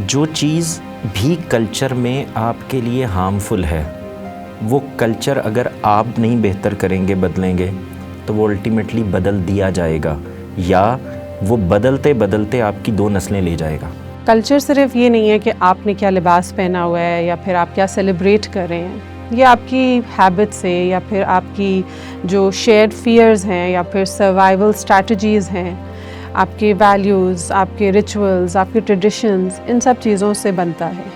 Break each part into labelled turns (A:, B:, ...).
A: جو چیز بھی کلچر میں آپ کے لیے ہارمفل ہے وہ کلچر اگر آپ نہیں بہتر کریں گے، بدلیں گے، تو وہ الٹیمیٹلی بدل دیا جائے گا یا وہ بدلتے بدلتے آپ کی 2 نسلیں لے جائے گا۔
B: کلچر صرف یہ نہیں ہے کہ آپ نے کیا لباس پہنا ہوا ہے یا پھر آپ کیا سیلیبریٹ کر رہے ہیں، یہ آپ کی ہیبٹس ہے یا پھر آپ کی جو شیئرڈ فیئرز ہیں یا پھر سروائیول اسٹریٹجیز ہیں، آپ کے ویلیوز، آپ کے ریچولز، آپ کے ٹریڈیشنز، ان سب چیزوں سے بنتا ہے۔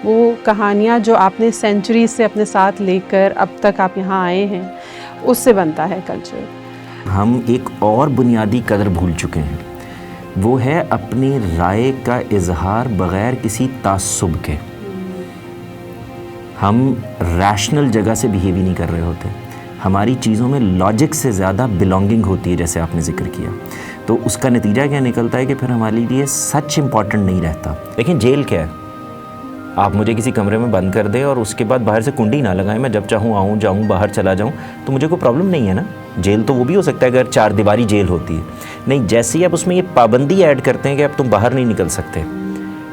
B: وہ کہانیاں جو آپ نے سینچریز سے اپنے ساتھ لے کر اب تک آپ یہاں آئے ہیں، اس سے بنتا ہے کلچر۔
A: ہم ایک اور بنیادی قدر بھول چکے ہیں، وہ ہے اپنی رائے کا اظہار بغیر کسی تعصب کے۔ ہم ریشنل جگہ سے بیہیو ہی نہیں کر رہے ہوتے، ہماری چیزوں میں لاجک سے زیادہ بلانگنگ ہوتی ہے، جیسے آپ نے ذکر کیا۔ تو اس کا نتیجہ کیا نکلتا ہے کہ پھر ہمارے لیے سچ امپورٹنٹ نہیں رہتا۔ لیکن جیل کیا ہے؟ آپ مجھے کسی کمرے میں بند کر دیں اور اس کے بعد باہر سے کنڈی نہ لگائیں، میں جب چاہوں آؤں جاؤں باہر چلا جاؤں، تو مجھے کوئی پرابلم نہیں ہے نا۔ جیل تو وہ بھی ہو سکتا ہے اگر 4 دیواری جیل ہوتی ہے، نہیں، جیسے ہی آپ اس میں یہ پابندی ایڈ کرتے ہیں کہ اب تم باہر نہیں نکل سکتے،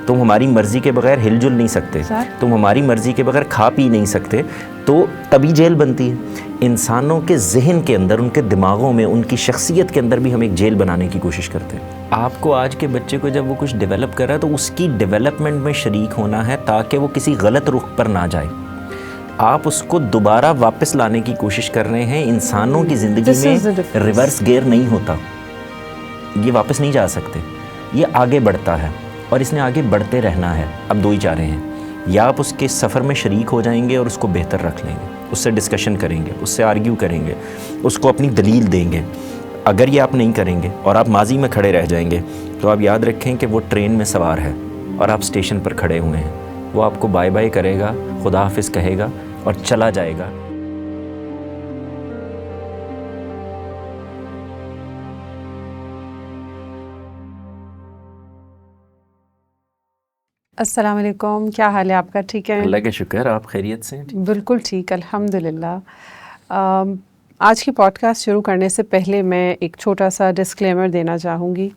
A: تم ہماری مرضی کے بغیر ہل جل نہیں سکتے، تم ہماری مرضی کے بغیر کھا پی نہیں سکتے، تو تبھی جیل بنتی ہے۔ انسانوں کے ذہن کے اندر، ان کے دماغوں میں، ان کی شخصیت کے اندر بھی ہم ایک جیل بنانے کی کوشش کرتے ہیں۔ آپ کو آج کے بچے کو جب وہ کچھ ڈیولپ کر رہا ہے تو اس کی ڈیولپمنٹ میں شریک ہونا ہے تاکہ وہ کسی غلط رخ پر نہ جائے۔ آپ اس کو دوبارہ واپس لانے کی کوشش کر رہے ہیں۔ انسانوں کی زندگی میں ریورس گیئر نہیں ہوتا، یہ واپس نہیں جا سکتے، یہ آگے بڑھتا ہے اور اس نے آگے بڑھتے رہنا ہے۔ اب 2 ہی چارے ہیں، یا آپ اس کے سفر میں شریک ہو جائیں گے اور اس کو بہتر رکھ لیں گے، اس سے ڈسکشن کریں گے، اس سے آرگیو کریں گے، اس کو اپنی دلیل دیں گے۔ اگر یہ آپ نہیں کریں گے اور آپ ماضی میں کھڑے رہ جائیں گے تو آپ یاد رکھیں کہ وہ ٹرین میں سوار ہے اور آپ اسٹیشن پر کھڑے ہوئے ہیں، وہ آپ کو بائے بائے کرے گا، خدا حافظ کہے گا اور چلا جائے گا۔
B: السلام علیکم، کیا حال ہے آپ کا؟ ٹھیک ہے؟
A: اللہ کا شکر، آپ خیریت سے ہیں؟
B: بالکل ٹھیک، الحمدللہ۔ آج کی پوڈ کاسٹ شروع کرنے سے پہلے میں ایک چھوٹا سا ڈسکلیمر دینا چاہوں گی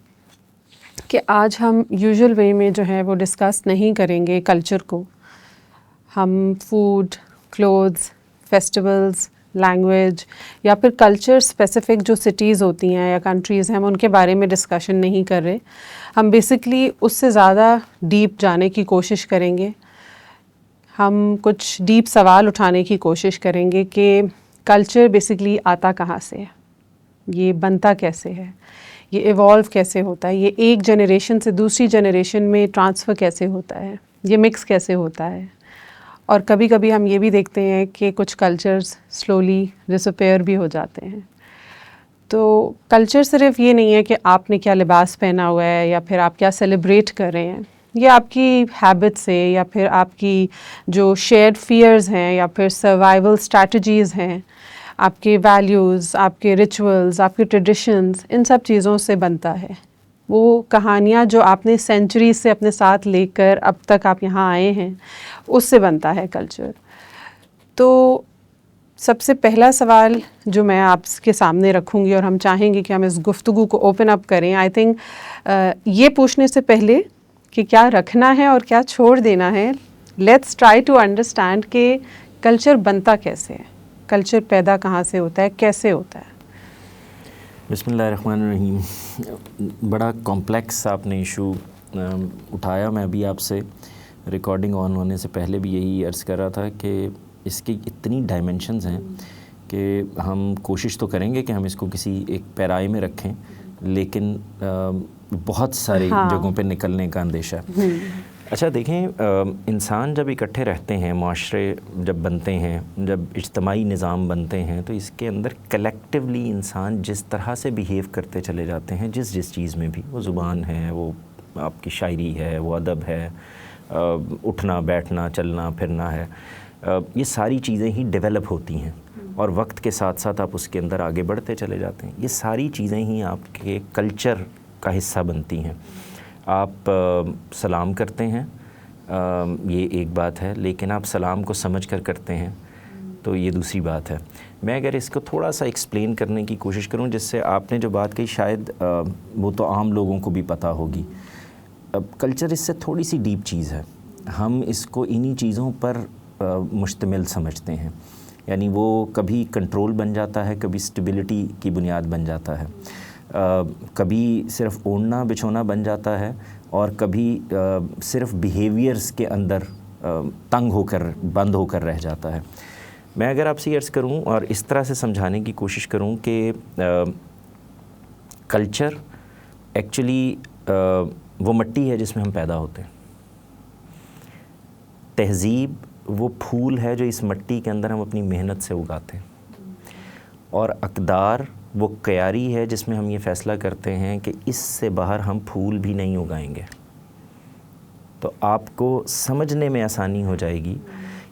B: کہ آج ہم یوزول وے میں جو ہے وہ ڈسکس نہیں کریں گے کلچر کو۔ ہم فوڈ، کلوتھز، فیسٹیولز، لینگویج یا پھر کلچر اسپیسیفک جو سٹیز ہوتی ہیں یا کنٹریز ہیں، ہم ان کے بارے میں ڈسکشن نہیں کر رہے۔ ہم بیسکلی اس سے زیادہ ڈیپ جانے کی کوشش کریں گے۔ ہم کچھ ڈیپ سوال اٹھانے کی کوشش کریں گے کہ کلچر بیسکلی آتا کہاں سے ہے، یہ بنتا کیسے ہے، یہ ایوالو کیسے ہوتا ہے، یہ ایک جنریشن سے دوسری جنریشن میں ٹرانسفر کیسے ہوتا ہے، یہ مکس کیسے ہوتا ہے۔ اور کبھی کبھی ہم یہ بھی دیکھتے ہیں کہ کچھ کلچرز سلولی ڈسپیئر بھی ہو جاتے ہیں۔ تو کلچر صرف یہ نہیں ہے کہ آپ نے کیا لباس پہنا ہوا ہے یا پھر آپ کیا سیلیبریٹ کر رہے ہیں، یہ آپ کی ہیبٹس ہے یا پھر آپ کی جو شیئرڈ فیئرز ہیں یا پھر سروائیول اسٹریٹجیز ہیں، آپ کے ویلیوز، آپ کے ریچولز، آپ کے ٹریڈیشنز، ان سب چیزوں سے بنتا ہے۔ وہ کہانیاں جو آپ نے سینچریز سے اپنے ساتھ لے کر اب تک آپ یہاں آئے ہیں، اس سے بنتا ہے کلچر۔ تو سب سے پہلا سوال جو میں آپ کے سامنے رکھوں گی اور ہم چاہیں گے کہ ہم اس گفتگو کو اوپن اپ کریں، آئی تھنک یہ پوچھنے سے پہلے کہ کیا رکھنا ہے اور کیا چھوڑ دینا ہے، لیٹس ٹرائی ٹو انڈرسٹینڈ کہ کلچر بنتا کیسے ہے، کلچر پیدا کہاں سے ہوتا ہے، کیسے ہوتا ہے۔
A: بسم اللہ الرحمن الرحیم۔ بڑا کمپلیکس آپ نے ایشو اٹھایا۔ میں ابھی آپ سے ریکارڈنگ آن ہونے سے پہلے بھی یہی عرض کر رہا تھا کہ اس کی اتنی ڈائمنشنز ہیں کہ ہم کوشش تو کریں گے کہ ہم اس کو کسی ایک پیرائے میں رکھیں، لیکن بہت ساری جگہوں پہ نکلنے کا اندیشہ ہے۔ اچھا دیکھیں، انسان جب اکٹھے رہتے ہیں، معاشرے جب بنتے ہیں، جب اجتماعی نظام بنتے ہیں، تو اس کے اندر کلیکٹیولی انسان جس طرح سے بیہیو کرتے چلے جاتے ہیں، جس چیز میں بھی، وہ زبان ہے، وہ آپ کی شاعری ہے، وہ ادب ہے، اٹھنا بیٹھنا چلنا پھرنا ہے، یہ ساری چیزیں ہی ڈیولپ ہوتی ہیں اور وقت کے ساتھ ساتھ آپ اس کے اندر آگے بڑھتے چلے جاتے ہیں۔ یہ ساری چیزیں ہی آپ کے کلچر کا حصہ بنتی ہیں۔ آپ سلام کرتے ہیں، یہ ایک بات ہے، لیکن آپ سلام کو سمجھ کر کرتے ہیں تو یہ دوسری بات ہے۔ میں اگر اس کو تھوڑا سا ایکسپلین کرنے کی کوشش کروں، جس سے آپ نے جو بات کہی شاید وہ تو عام لوگوں کو بھی پتہ ہوگی۔ کلچر اس سے تھوڑی سی ڈیپ چیز ہے. ہم اس کو انہی چیزوں پر مشتمل سمجھتے ہیں. یعنی وہ کبھی کنٹرول بن جاتا ہے, کبھی اسٹیبلٹی کی بنیاد بن جاتا ہے, کبھی صرف اوڑھنا بچھونا بن جاتا ہے, اور کبھی صرف بیہیویئرز کے اندر تنگ ہو کر بند ہو کر رہ جاتا ہے. میں اگر آپ سے عرض کروں اور اس طرح سے سمجھانے کی کوشش کروں کہ کلچر ایکچولی وہ مٹی ہے جس میں ہم پیدا ہوتے ہیں. تہذیب وہ پھول ہے جو اس مٹی کے اندر ہم اپنی محنت سے اگاتے ہیں. اور اقدار وہ کیاری ہے جس میں ہم یہ فیصلہ کرتے ہیں کہ اس سے باہر ہم پھول بھی نہیں اگائیں گے. تو آپ کو سمجھنے میں آسانی ہو جائے گی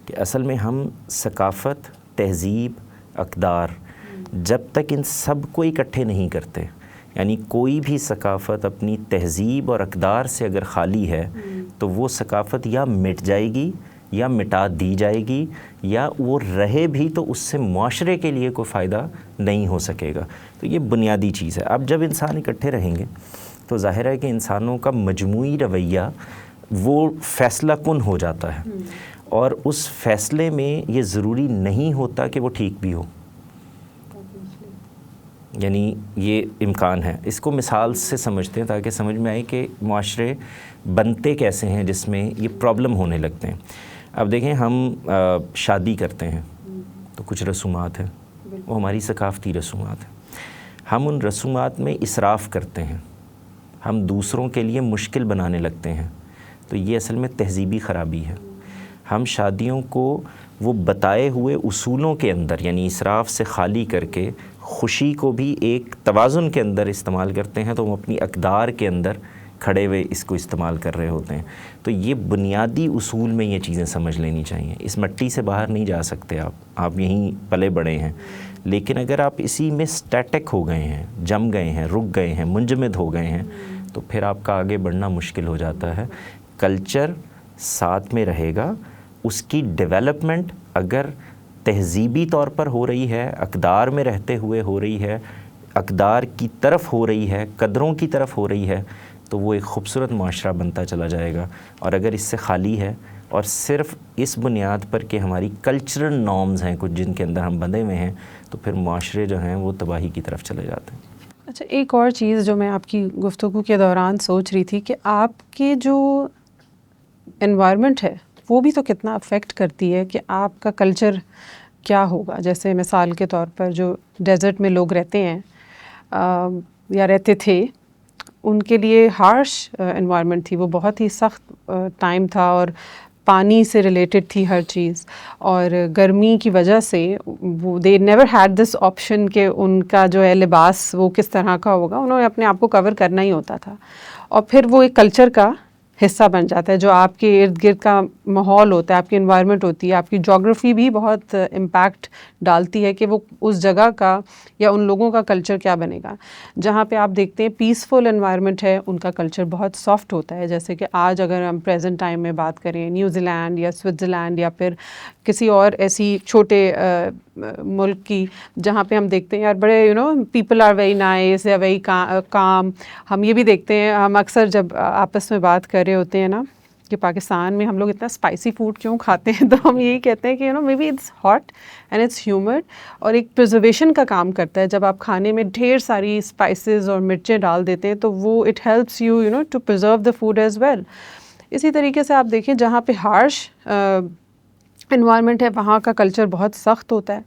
A: کہ اصل میں ہم ثقافت, تہذیب, اقدار جب تک ان سب کو اکٹھے نہیں کرتے, یعنی کوئی بھی ثقافت اپنی تہذیب اور اقدار سے اگر خالی ہے تو وہ ثقافت یا مٹ جائے گی یا مٹا دی جائے گی, یا وہ رہے بھی تو اس سے معاشرے کے لیے کوئی فائدہ نہیں ہو سکے گا. تو یہ بنیادی چیز ہے. اب جب انسان اکٹھے رہیں گے تو ظاہر ہے کہ انسانوں کا مجموعی رویہ وہ فیصلہ کن ہو جاتا ہے, اور اس فیصلے میں یہ ضروری نہیں ہوتا کہ وہ ٹھیک بھی ہو. یعنی یہ امکان ہے. اس کو مثال سے سمجھتے ہیں تاکہ سمجھ میں آئے کہ معاشرے بنتے کیسے ہیں جس میں یہ پرابلم ہونے لگتے ہیں. اب دیکھیں, ہم شادی کرتے ہیں تو کچھ رسومات ہیں, وہ ہماری ثقافتی رسومات ہیں. ہم ان رسومات میں اسراف کرتے ہیں, ہم دوسروں کے لیے مشکل بنانے لگتے ہیں, تو یہ اصل میں تہذیبی خرابی ہے. ہم شادیوں کو وہ بتائے ہوئے اصولوں کے اندر, یعنی اسراف سے خالی کر کے خوشی کو بھی ایک توازن کے اندر استعمال کرتے ہیں, تو ہم اپنی اقدار کے اندر کھڑے ہوئے اس کو استعمال کر رہے ہوتے ہیں. تو یہ بنیادی اصول میں یہ چیزیں سمجھ لینی چاہیے. اس مٹی سے باہر نہیں جا سکتے آپ یہیں پلے بڑے ہیں. لیکن اگر آپ اسی میں اسٹیٹک ہو گئے ہیں, جم گئے ہیں, رک گئے ہیں, منجمد ہو گئے ہیں, تو پھر آپ کا آگے بڑھنا مشکل ہو جاتا ہے. کلچر ساتھ میں رہے گا, اس کی ڈیولپمنٹ اگر تہذیبی طور پر ہو رہی ہے, اقدار میں رہتے ہوئے ہو رہی ہے, اقدار کی طرف ہو رہی ہے, قدروں کی طرف ہو رہی ہے, تو وہ ایک خوبصورت معاشرہ بنتا چلا جائے گا. اور اگر اس سے خالی ہے اور صرف اس بنیاد پر کہ ہماری کلچرل نارمز ہیں کچھ جن کے اندر ہم بندھے ہوئے ہیں, تو پھر معاشرے جو ہیں وہ تباہی کی طرف چلے جاتے ہیں.
B: اچھا, ایک اور چیز جو میں آپ کی گفتگو کے دوران سوچ رہی تھی کہ آپ کے جو انوائرمنٹ ہے وہ بھی تو کتنا افیکٹ کرتی ہے کہ آپ کا کلچر کیا ہوگا. جیسے مثال کے طور پر جو ڈیزرٹ میں لوگ رہتے ہیں یا رہتے تھے, ان کے لیے ہارش انوائرمنٹ تھی, وہ بہت ہی سخت ٹائم تھا, اور پانی سے ریلیٹڈ تھی ہر چیز, اور گرمی کی وجہ سے وہ they never had this option کہ ان کا جو ہے لباس وہ کس طرح کا ہوگا, انہوں نے اپنے آپ کو کور کرنا ہی ہوتا تھا. اور پھر وہ ایک کلچر کا حصہ بن جاتا ہے, جو آپ کے ارد گرد کا ماحول ہوتا ہے, آپ کی انوائرمنٹ ہوتی ہے, آپ کی جغرافی بھی بہت امپیکٹ ڈالتی ہے کہ وہ اس جگہ کا یا ان لوگوں کا کلچر کیا بنے گا. جہاں پہ آپ دیکھتے ہیں پیسفل انوائرمنٹ ہے, ان کا کلچر بہت سافٹ ہوتا ہے. جیسے کہ آج اگر ہم پریزنٹ ٹائم میں بات کریں نیوزی لینڈ یا سوئٹزرلینڈ یا پھر کسی اور ایسی چھوٹے ملک کی, جہاں پہ ہم دیکھتے ہیں یار بڑے پیپل آر ویری نائس یا ویری کام. ہم یہ بھی دیکھتے ہیں, ہم اکثر جب آپس میں بات کر رہے ہوتے ہیں نا کہ پاکستان میں ہم لوگ اتنا اسپائسی فوڈ کیوں کھاتے ہیں, تو ہم یہی کہتے ہیں کہ may be it's hot and it's humid, اور ایک پرزرویشن کا کام کرتا ہے. جب آپ کھانے میں ڈھیر ساری اسپائسز اور مرچیں ڈال دیتے ہیں تو وہ it helps you to preserve the food as well. اسی طریقے سے آپ دیکھیں جہاں پہ ہارش انوائرمنٹ ہے وہاں کا کلچر بہت سخت ہوتا ہے.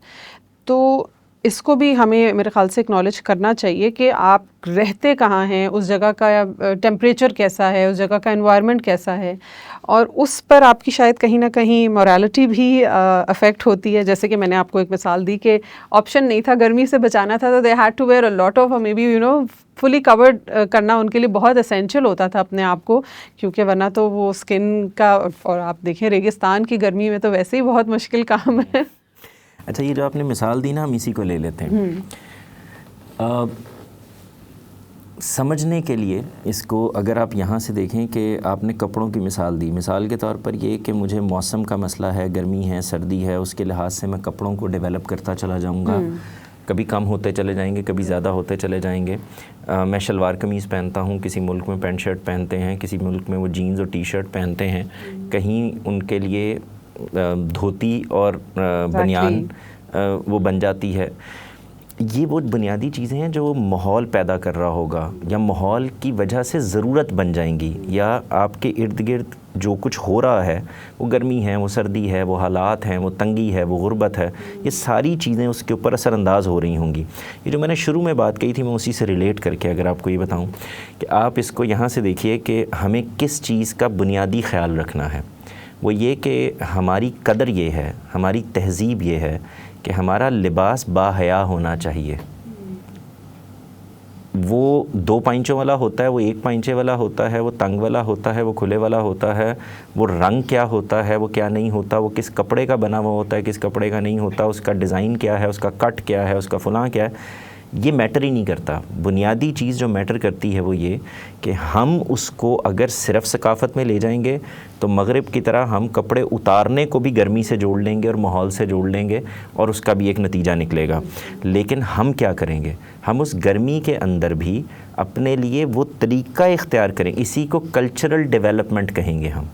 B: تو اس کو بھی ہمیں میرے خیال سے اکنالج کرنا چاہیے کہ آپ رہتے کہاں ہیں, اس جگہ کا ٹیمپریچر کیسا ہے, اس جگہ کا انوائرمنٹ کیسا ہے, اور اس پر آپ کی شاید کہیں نہ کہیں مورالٹی بھی افیکٹ ہوتی ہے. جیسے کہ میں نے آپ کو ایک مثال دی کہ آپشن نہیں تھا, گرمی سے بچانا تھا, تو the head to wear a lot of may be fully covered کرنا ان کے لیے بہت اسینشیل ہوتا تھا اپنے آپ کو, کیونکہ ورنہ تو وہ اسکن کا, اور آپ دیکھیں ریگستان کی گرمی میں تو ویسے ہی بہت مشکل کام ہے.
A: اچھا, یہ جو آپ نے مثال دی نا, ہم اسی کو لے لیتے ہیں. سمجھنے کے لیے اس کو اگر آپ یہاں سے دیکھیں کہ آپ نے کپڑوں کی مثال دی, مثال کے طور پر یہ کہ مجھے موسم کا مسئلہ ہے, گرمی ہے, سردی ہے, اس کے لحاظ سے میں کپڑوں کو ڈیولپ کرتا چلا جاؤں گا, کبھی کم ہوتے چلے جائیں گے، کبھی زیادہ ہوتے چلے جائیں گے. میں شلوار قمیض پہنتا ہوں، کسی ملک میں پینٹ شرٹ پہنتے ہیں، کسی ملک میں وہ جینز اور ٹی شرٹ پہنتے ہیں، کہیں ان کے لیے دھوتی اور بنیان وہ بن جاتی ہے. یہ وہ بنیادی چیزیں ہیں جو ماحول پیدا کر رہا ہوگا یا ماحول کی وجہ سے ضرورت بن جائیں گی، یا آپ کے ارد گرد جو کچھ ہو رہا ہے، وہ گرمی ہے، وہ سردی ہے، وہ حالات ہیں، وہ تنگی ہے، وہ غربت ہے، یہ ساری چیزیں اس کے اوپر اثر انداز ہو رہی ہوں گی. یہ جو میں نے شروع میں بات کہی تھی، میں اسی سے ریلیٹ کر کے اگر آپ کو یہ بتاؤں کہ آپ اس کو یہاں سے دیکھیے کہ ہمیں کس چیز کا بنیادی خیال رکھنا ہے. وہ یہ کہ ہماری قدر یہ ہے، ہماری تہذیب یہ ہے کہ ہمارا لباس باحیا ہونا چاہیے. وہ 2 پائنچوں والا ہوتا ہے، وہ 1 پائنچے والا ہوتا ہے، وہ تنگ والا ہوتا ہے، وہ کھلے والا ہوتا ہے، وہ رنگ کیا ہوتا ہے، وہ کیا نہیں ہوتا، وہ کس کپڑے کا بنا ہوا ہوتا ہے، کس کپڑے کا نہیں ہوتا، اس کا ڈیزائن کیا ہے، اس کا کٹ کیا ہے، اس کا فلاں کیا ہے، یہ میٹر ہی نہیں کرتا. بنیادی چیز جو میٹر کرتی ہے وہ یہ کہ ہم اس کو اگر صرف ثقافت میں لے جائیں گے تو مغرب کی طرح ہم کپڑے اتارنے کو بھی گرمی سے جوڑ لیں گے اور ماحول سے جوڑ لیں گے، اور اس کا بھی ایک نتیجہ نکلے گا. لیکن ہم کیا کریں گے؟ ہم اس گرمی کے اندر بھی اپنے لیے وہ طریقہ اختیار کریں. اسی کو کلچرل ڈیولپمنٹ کہیں گے ہم،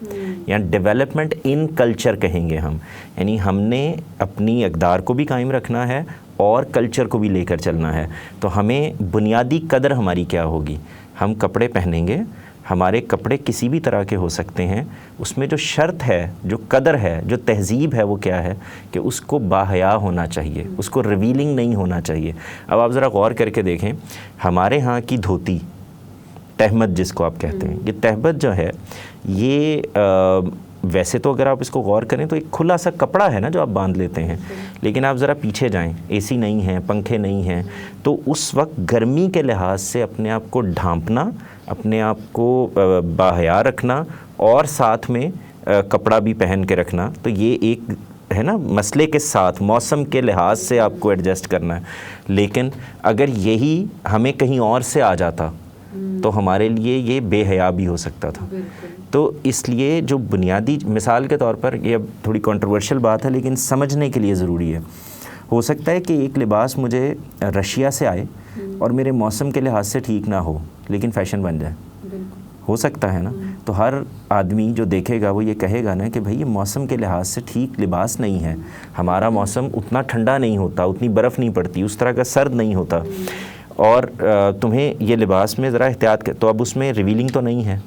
A: یا ڈیولپمنٹ ان کلچر کہیں گے ہم. یعنی ہم نے اپنی اقدار کو بھی قائم رکھنا ہے اور کلچر کو بھی لے کر چلنا ہے. تو ہمیں بنیادی قدر ہماری کیا ہوگی؟ ہم کپڑے پہنیں گے، ہمارے کپڑے کسی بھی طرح کے ہو سکتے ہیں، اس میں جو شرط ہے، جو قدر ہے، جو تہذیب ہے، وہ کیا ہے کہ اس کو باحیا ہونا چاہیے، اس کو ریویلنگ نہیں ہونا چاہیے. اب آپ ذرا غور کر کے دیکھیں، ہمارے ہاں کی دھوتی، تہمت جس کو آپ کہتے ہیں، یہ تہمت جو ہے یہ ویسے تو اگر آپ اس کو غور کریں تو ایک کھلا سا کپڑا ہے نا جو آپ باندھ لیتے ہیں، لیکن آپ ذرا پیچھے جائیں، اے سی نہیں ہے، پنکھے نہیں ہیں، تو اس وقت گرمی کے لحاظ سے اپنے آپ کو ڈھانپنا، اپنے آپ کو باحیا رکھنا اور ساتھ میں کپڑا بھی پہن کے رکھنا، تو یہ ایک ہے نا مسئلے کے ساتھ موسم کے لحاظ سے آپ کو ایڈجسٹ کرنا ہے. لیکن اگر یہی ہمیں کہیں اور سے آ جاتا تو ہمارے لیے یہ بے حیا بھی ہو سکتا تھا. تو اس لیے جو بنیادی مثال کے طور پر، یہ اب تھوڑی کنٹروورشل بات ہے لیکن سمجھنے کے لیے ضروری ہے، ہو سکتا ہے کہ ایک لباس مجھے رشیا سے آئے اور میرے موسم کے لحاظ سے ٹھیک نہ ہو لیکن فیشن بن جائے. ہو سکتا ہے نا. تو ہر آدمی جو دیکھے گا وہ یہ کہے گا نا کہ بھئی یہ موسم کے لحاظ سے ٹھیک لباس نہیں ہے، ہمارا موسم اتنا ٹھنڈا نہیں ہوتا، اتنی برف نہیں پڑتی، اس طرح کا سرد نہیں ہوتا، اور تمہیں یہ لباس میں ذرا احتیاط کر. تو اب اس میں ریویلنگ تو نہیں ہے،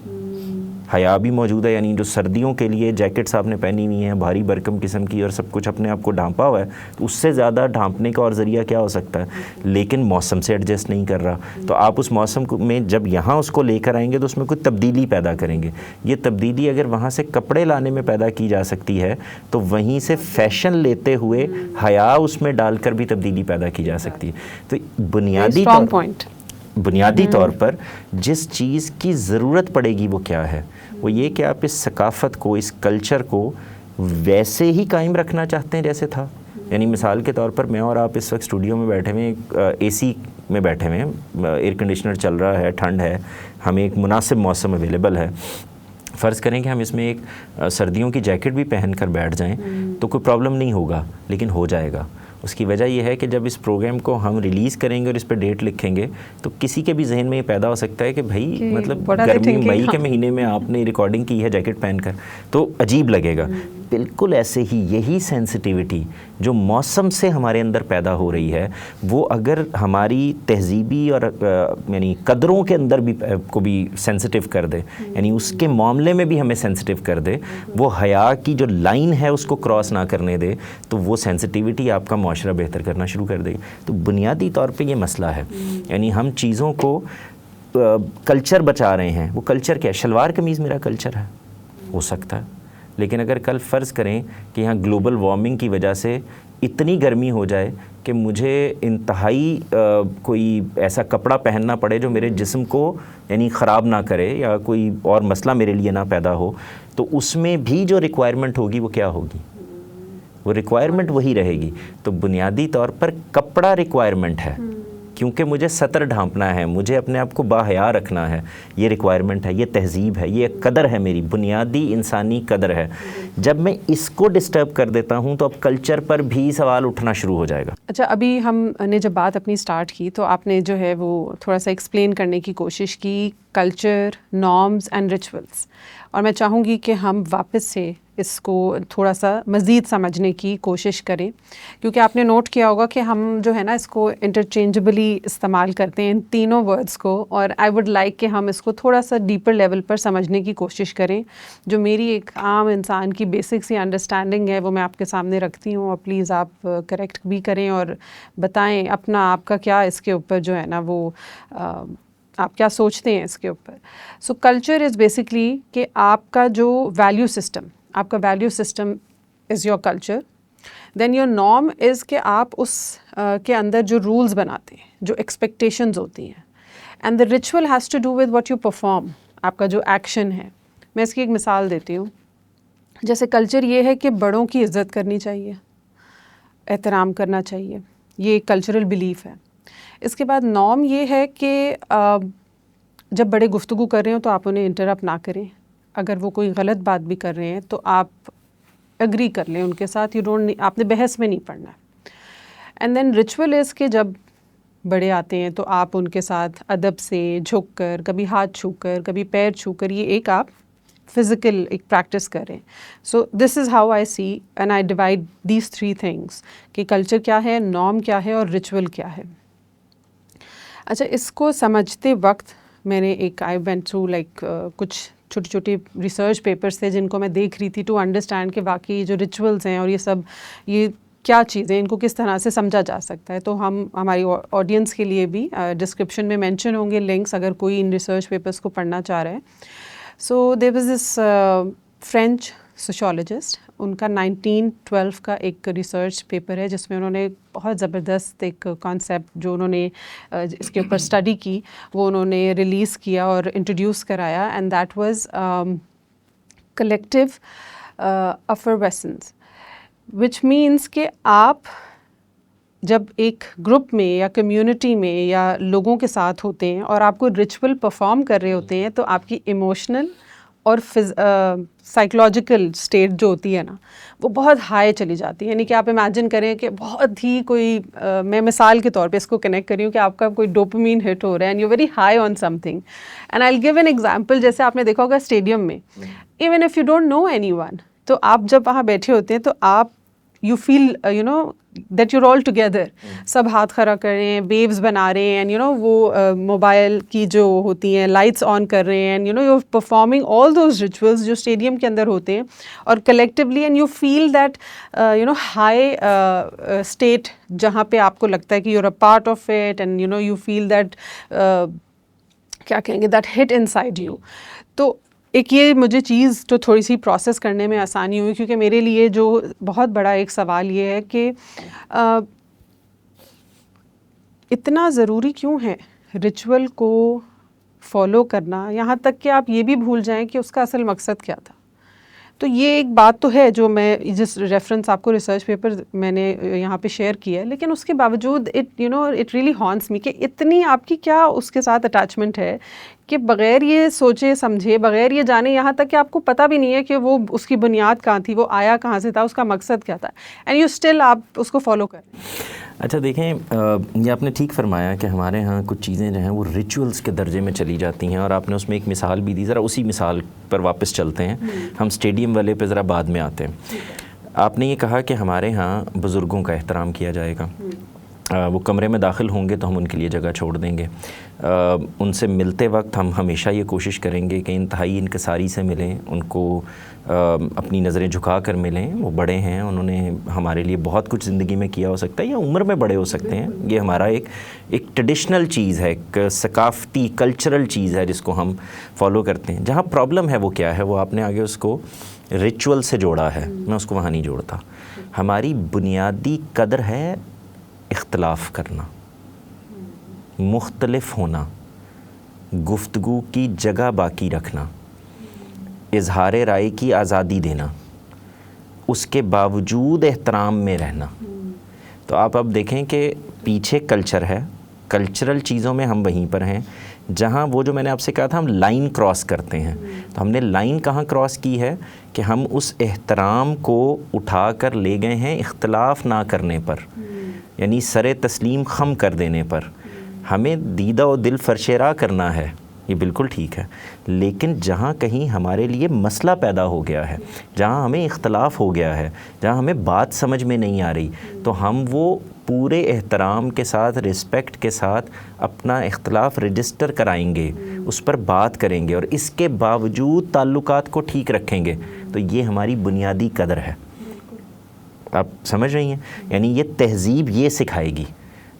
A: حیا بھی موجود ہے. یعنی جو سردیوں کے لیے جیکٹس آپ نے پہنی ہوئی ہیں بھاری بھرکم قسم کی اور سب کچھ اپنے آپ کو ڈھانپا ہوا ہے، تو اس سے زیادہ ڈھانپنے کا اور ذریعہ کیا ہو سکتا ہے؟ لیکن موسم سے ایڈجسٹ نہیں کر رہا. تو آپ اس موسم میں جب یہاں اس کو لے کر آئیں گے تو اس میں کوئی تبدیلی پیدا کریں گے. یہ تبدیلی اگر وہاں سے کپڑے لانے میں پیدا کی جا سکتی ہے تو وہیں سے فیشن لیتے ہوئے حیا اس میں ڈال کر بھی تبدیلی پیدا کی جا سکتی ہے. تو بنیادی طور پر جس چیز کی ضرورت پڑے گی وہ کیا ہے؟ وہ یہ کہ آپ اس ثقافت کو، اس کلچر کو ویسے ہی قائم رکھنا چاہتے ہیں جیسے تھا. یعنی مثال کے طور پر میں اور آپ اس وقت اسٹوڈیو میں بیٹھے ہوئے ہیں، اے سی میں بیٹھے ہوئے ہیں، ایئر کنڈیشنر چل رہا ہے، ٹھنڈ ہے، ہمیں ایک مناسب موسم اویلیبل ہے. فرض کریں کہ ہم اس میں ایک سردیوں کی جیکٹ بھی پہن کر بیٹھ جائیں تو کوئی پرابلم نہیں ہوگا، لیکن ہو جائے گا. اس کی وجہ یہ ہے کہ جب اس پروگرام کو ہم ریلیز کریں گے اور اس پہ ڈیٹ لکھیں گے تو کسی کے بھی ذہن میں یہ پیدا ہو سکتا ہے کہ بھائی مطلب گرمی مئی کے مہینے میں آپ نے ریکارڈنگ کی ہے جیکٹ پہن کر، تو عجیب لگے گا. بالکل ایسے ہی یہی سینسٹیوٹی جو موسم سے ہمارے اندر پیدا ہو رہی ہے، وہ اگر ہماری تہذیبی اور یعنی قدروں کے اندر بھی کو بھی سینسٹیو کر دے، یعنی اس کے معاملے میں بھی ہمیں سینسٹیو کر دے، وہ حیا کی جو لائن ہے اس کو کراس نہ کرنے دے، تو وہ سینسٹیوٹی آپ کا معاشرہ بہتر کرنا شروع کر دے گی. تو بنیادی طور پہ یہ مسئلہ ہے. یعنی ہم چیزوں کو کلچر بچا رہے ہیں. وہ کلچر کیا ہے؟ شلوار قمیض میرا کلچر ہے، ہو سکتا ہے، لیکن اگر کل فرض کریں کہ یہاں گلوبل وارمنگ کی وجہ سے اتنی گرمی ہو جائے کہ مجھے انتہائی کوئی ایسا کپڑا پہننا پڑے جو میرے جسم کو یعنی خراب نہ کرے یا کوئی اور مسئلہ میرے لیے نہ پیدا ہو، تو اس میں بھی جو ریکوائرمنٹ ہوگی وہ کیا ہوگی؟ وہ ریکوائرمنٹ وہی رہے گی. تو بنیادی طور پر کپڑا ریکوائرمنٹ ہے، کیونکہ مجھے سطر ڈھانپنا ہے, مجھے اپنے آپ کو باحیا رکھنا ہے, یہ ریکوائرمنٹ ہے, یہ تہذیب ہے, یہ قدر ہے, میری بنیادی انسانی قدر ہے. جب میں اس کو ڈسٹرب کر دیتا ہوں تو اب کلچر پر بھی سوال اٹھنا شروع ہو جائے گا.
B: اچھا, ابھی ہم نے جب بات اپنی سٹارٹ کی تو آپ نے جو ہے وہ تھوڑا سا ایکسپلین کرنے کی کوشش کی کلچر, نارمز اینڈ ریچولس, اور میں چاہوں گی کہ ہم واپس سے اس کو تھوڑا سا مزید سمجھنے کی کوشش کریں, کیونکہ آپ نے نوٹ کیا ہوگا کہ ہم جو ہے نا اس کو انٹرچینجبلی استعمال کرتے ہیں ان تینوں ورڈز کو, اور آئی ووڈ لائک کہ ہم اس کو تھوڑا سا ڈیپر لیول پر سمجھنے کی کوشش کریں. جو میری ایک عام انسان کی بیسک سی انڈرسٹینڈنگ ہے وہ میں آپ کے سامنے رکھتی ہوں, اور پلیز آپ کریکٹ بھی کریں اور بتائیں اپنا آپ کا کیا اس کے اوپر جو ہے نا وہ آپ کیا سوچتے ہیں اس کے اوپر. سو کلچر از بیسکلی کہ آپ کا جو ویلیو سسٹم, آپ کا value system is your culture. Then your norm is کہ آپ اس کے اندر جو رولز بناتے ہیں, جو ایکسپیکٹیشنز ہوتی ہیں. And the ritual has to do with what you perform, آپ کا جو ایکشن ہے. میں اس کی ایک مثال دیتی ہوں. جیسے کلچر یہ ہے کہ بڑوں کی عزت کرنی چاہیے, احترام کرنا چاہیے, یہ ایک کلچرل بلیف ہے. اس کے بعد نارم یہ ہے کہ جب بڑے گفتگو کر رہے ہوں تو آپ انہیں انٹرپٹ نہ کریں. اگر وہ کوئی غلط بات بھی کر رہے ہیں تو آپ اگری کر لیں ان کے ساتھ, آپ نے بحث میں نہیں پڑھنا. اینڈ دین ریچول از کہ جب بڑے آتے ہیں تو آپ ان کے ساتھ ادب سے جھک کر, کبھی ہاتھ چھو کر, کبھی پیر چھو کر, یہ ایک آپ فزیکل ایک پریکٹس کریں. So this is how I see and I divide these 3 things کہ کلچر کیا ہے, نارم کیا ہے, اور ریچول کیا ہے. اچھا, اس کو سمجھتے وقت میں نے ایک آئی وینٹ تھرو لائک کچھ چھوٹی چھوٹی ریسرچ پیپرس تھے جن کو میں دیکھ رہی تھی ٹو انڈرسٹینڈ کہ واقعی جو ریچولس ہیں اور یہ سب یہ کیا چیزیں, ان کو کس طرح سے سمجھا جا سکتا ہے. تو ہم ہماری آڈینس کے لیے بھی ڈسکرپشن میں مینشن ہوں گے لنکس اگر کوئی ان ریسرچ پیپرس کو پڑھنا چاہ رہا ہے. So there was this French sociologist, ان کا 1912 کا ایک ریسرچ پیپر ہے جس میں انہوں نے بہت زبردست ایک کانسیپٹ جو انہوں نے اس کے اوپر اسٹڈی کی وہ انہوں نے ریلیز کیا اور انٹروڈیوس کرایا, and that was collective effervescence, which means کہ آپ جب ایک گروپ میں یا کمیونٹی میں یا لوگوں کے ساتھ ہوتے ہیں اور آپ کو ریچول پرفارم کر رہے ہوتے ہیں تو آپ کی ایموشنل اور سائیکلوجیکل اسٹیٹ جو ہوتی ہے نا وہ بہت ہائی چلی جاتی ہے. یعنی کہ آپ امیجن کریں کہ بہت ہی کوئی میں مثال کے طور پہ اس کو کنیکٹ کری ہوں کہ آپ کا کوئی ڈوپامین ہٹ ہو رہا ہے and you very high on something. And I will give an example. جیسے آپ نے دیکھا ہوگا اسٹیڈیم میں, even if you don't know anyone, تو آپ جب وہاں بیٹھے ہوتے ہیں تو آپ you feel you know that you're all together, سب ہاتھ کھڑا کر رہے ہیں, ویوز بنا رہے ہیں, اینڈ یو نو وہ موبائل کی جو ہوتی ہیں لائٹس آن کر رہے ہیں, and you know you performing all those rituals جو اسٹیڈیم کے اندر ہوتے ہیں اور collectively, and you feel that you know high state جہاں پہ آپ کو لگتا ہے کہ you are a part of it, and you know you feel that کیا کہیں گے that hit inside you. تو ایک یہ مجھے چیز تو تھوڑی سی پروسیس کرنے میں آسانی ہوئی, کیونکہ میرے لیے جو بہت بڑا ایک سوال یہ ہے کہ اتنا ضروری کیوں ہے ریچول کو فالو کرنا, یہاں تک کہ آپ یہ بھی بھول جائیں کہ اس کا اصل مقصد کیا تھا. تو یہ ایک بات تو ہے جو میں جس ریفرنس آپ کو ریسرچ پیپر میں نے یہاں پہ شیئر کیا ہے, لیکن اس کے باوجود it you know it really haunts me کہ اتنی آپ کی کیا اس کے ساتھ اٹیچمنٹ ہے کہ بغیر یہ سوچے سمجھے, بغیر یہ جانے, یہاں تک کہ آپ کو پتہ بھی نہیں ہے کہ وہ اس کی بنیاد کہاں تھی, وہ آیا کہاں سے تھا, اس کا مقصد کیا تھا, اینڈ یو اسٹل آپ اس کو فالو کر رہے ہیں.
A: اچھا دیکھیں, یہ آپ نے ٹھیک فرمایا کہ ہمارے ہاں کچھ چیزیں جو ہیں وہ ریچولس کے درجے میں چلی جاتی ہیں, اور آپ نے اس میں ایک مثال بھی دی. ذرا اسی مثال پر واپس چلتے ہیں, ہم اسٹیڈیم والے پہ ذرا بعد میں آتے ہیں. آپ نے یہ کہا کہ ہمارے ہاں بزرگوں کا احترام کیا جائے گا, وہ کمرے میں داخل ہوں گے تو ہم ان کے لیے جگہ چھوڑ دیں گے, ان سے ملتے وقت ہم ہمیشہ یہ کوشش کریں گے کہ انتہائی انکساری سے ملیں, ان کو اپنی نظریں جھکا کر ملیں. وہ بڑے ہیں, انہوں نے ہمارے لیے بہت کچھ زندگی میں کیا ہو سکتا ہے, یا عمر میں بڑے ہو سکتے ہیں. یہ ہمارا ایک ٹریڈیشنل چیز ہے, ایک ثقافتی کلچرل چیز ہے جس کو ہم فالو کرتے ہیں. جہاں پرابلم ہے وہ کیا ہے, وہ آپ نے آگے اس کو ریچول سے جوڑا ہے, میں اس کو وہاں نہیں جوڑتا. ہماری بنیادی قدر ہے اختلاف کرنا, مختلف ہونا, گفتگو کی جگہ باقی رکھنا, اظہار رائے کی آزادی دینا, اس کے باوجود احترام میں رہنا. تو آپ اب دیکھیں کہ پیچھے کلچر ہے, کلچرل چیزوں میں ہم وہیں پر ہیں جہاں وہ جو میں نے آپ سے کہا تھا ہم لائن کراس کرتے ہیں. تو ہم نے لائن کہاں کراس کی ہے کہ ہم اس احترام کو اٹھا کر لے گئے ہیں اختلاف نہ کرنے پر, یعنی سر تسلیم خم کر دینے پر. ہمیں دیدہ و دل فرشیرا کرنا ہے, یہ بالکل ٹھیک ہے, لیکن جہاں کہیں ہمارے لیے مسئلہ پیدا ہو گیا ہے, جہاں ہمیں اختلاف ہو گیا ہے, جہاں ہمیں بات سمجھ میں نہیں آ رہی, تو ہم وہ پورے احترام کے ساتھ, رسپیکٹ کے ساتھ اپنا اختلاف رجسٹر کرائیں گے, اس پر بات کریں گے, اور اس کے باوجود تعلقات کو ٹھیک رکھیں گے. تو یہ ہماری بنیادی قدر ہے. آپ سمجھ رہی ہیں؟ یعنی یہ تہذیب یہ سکھائے گی,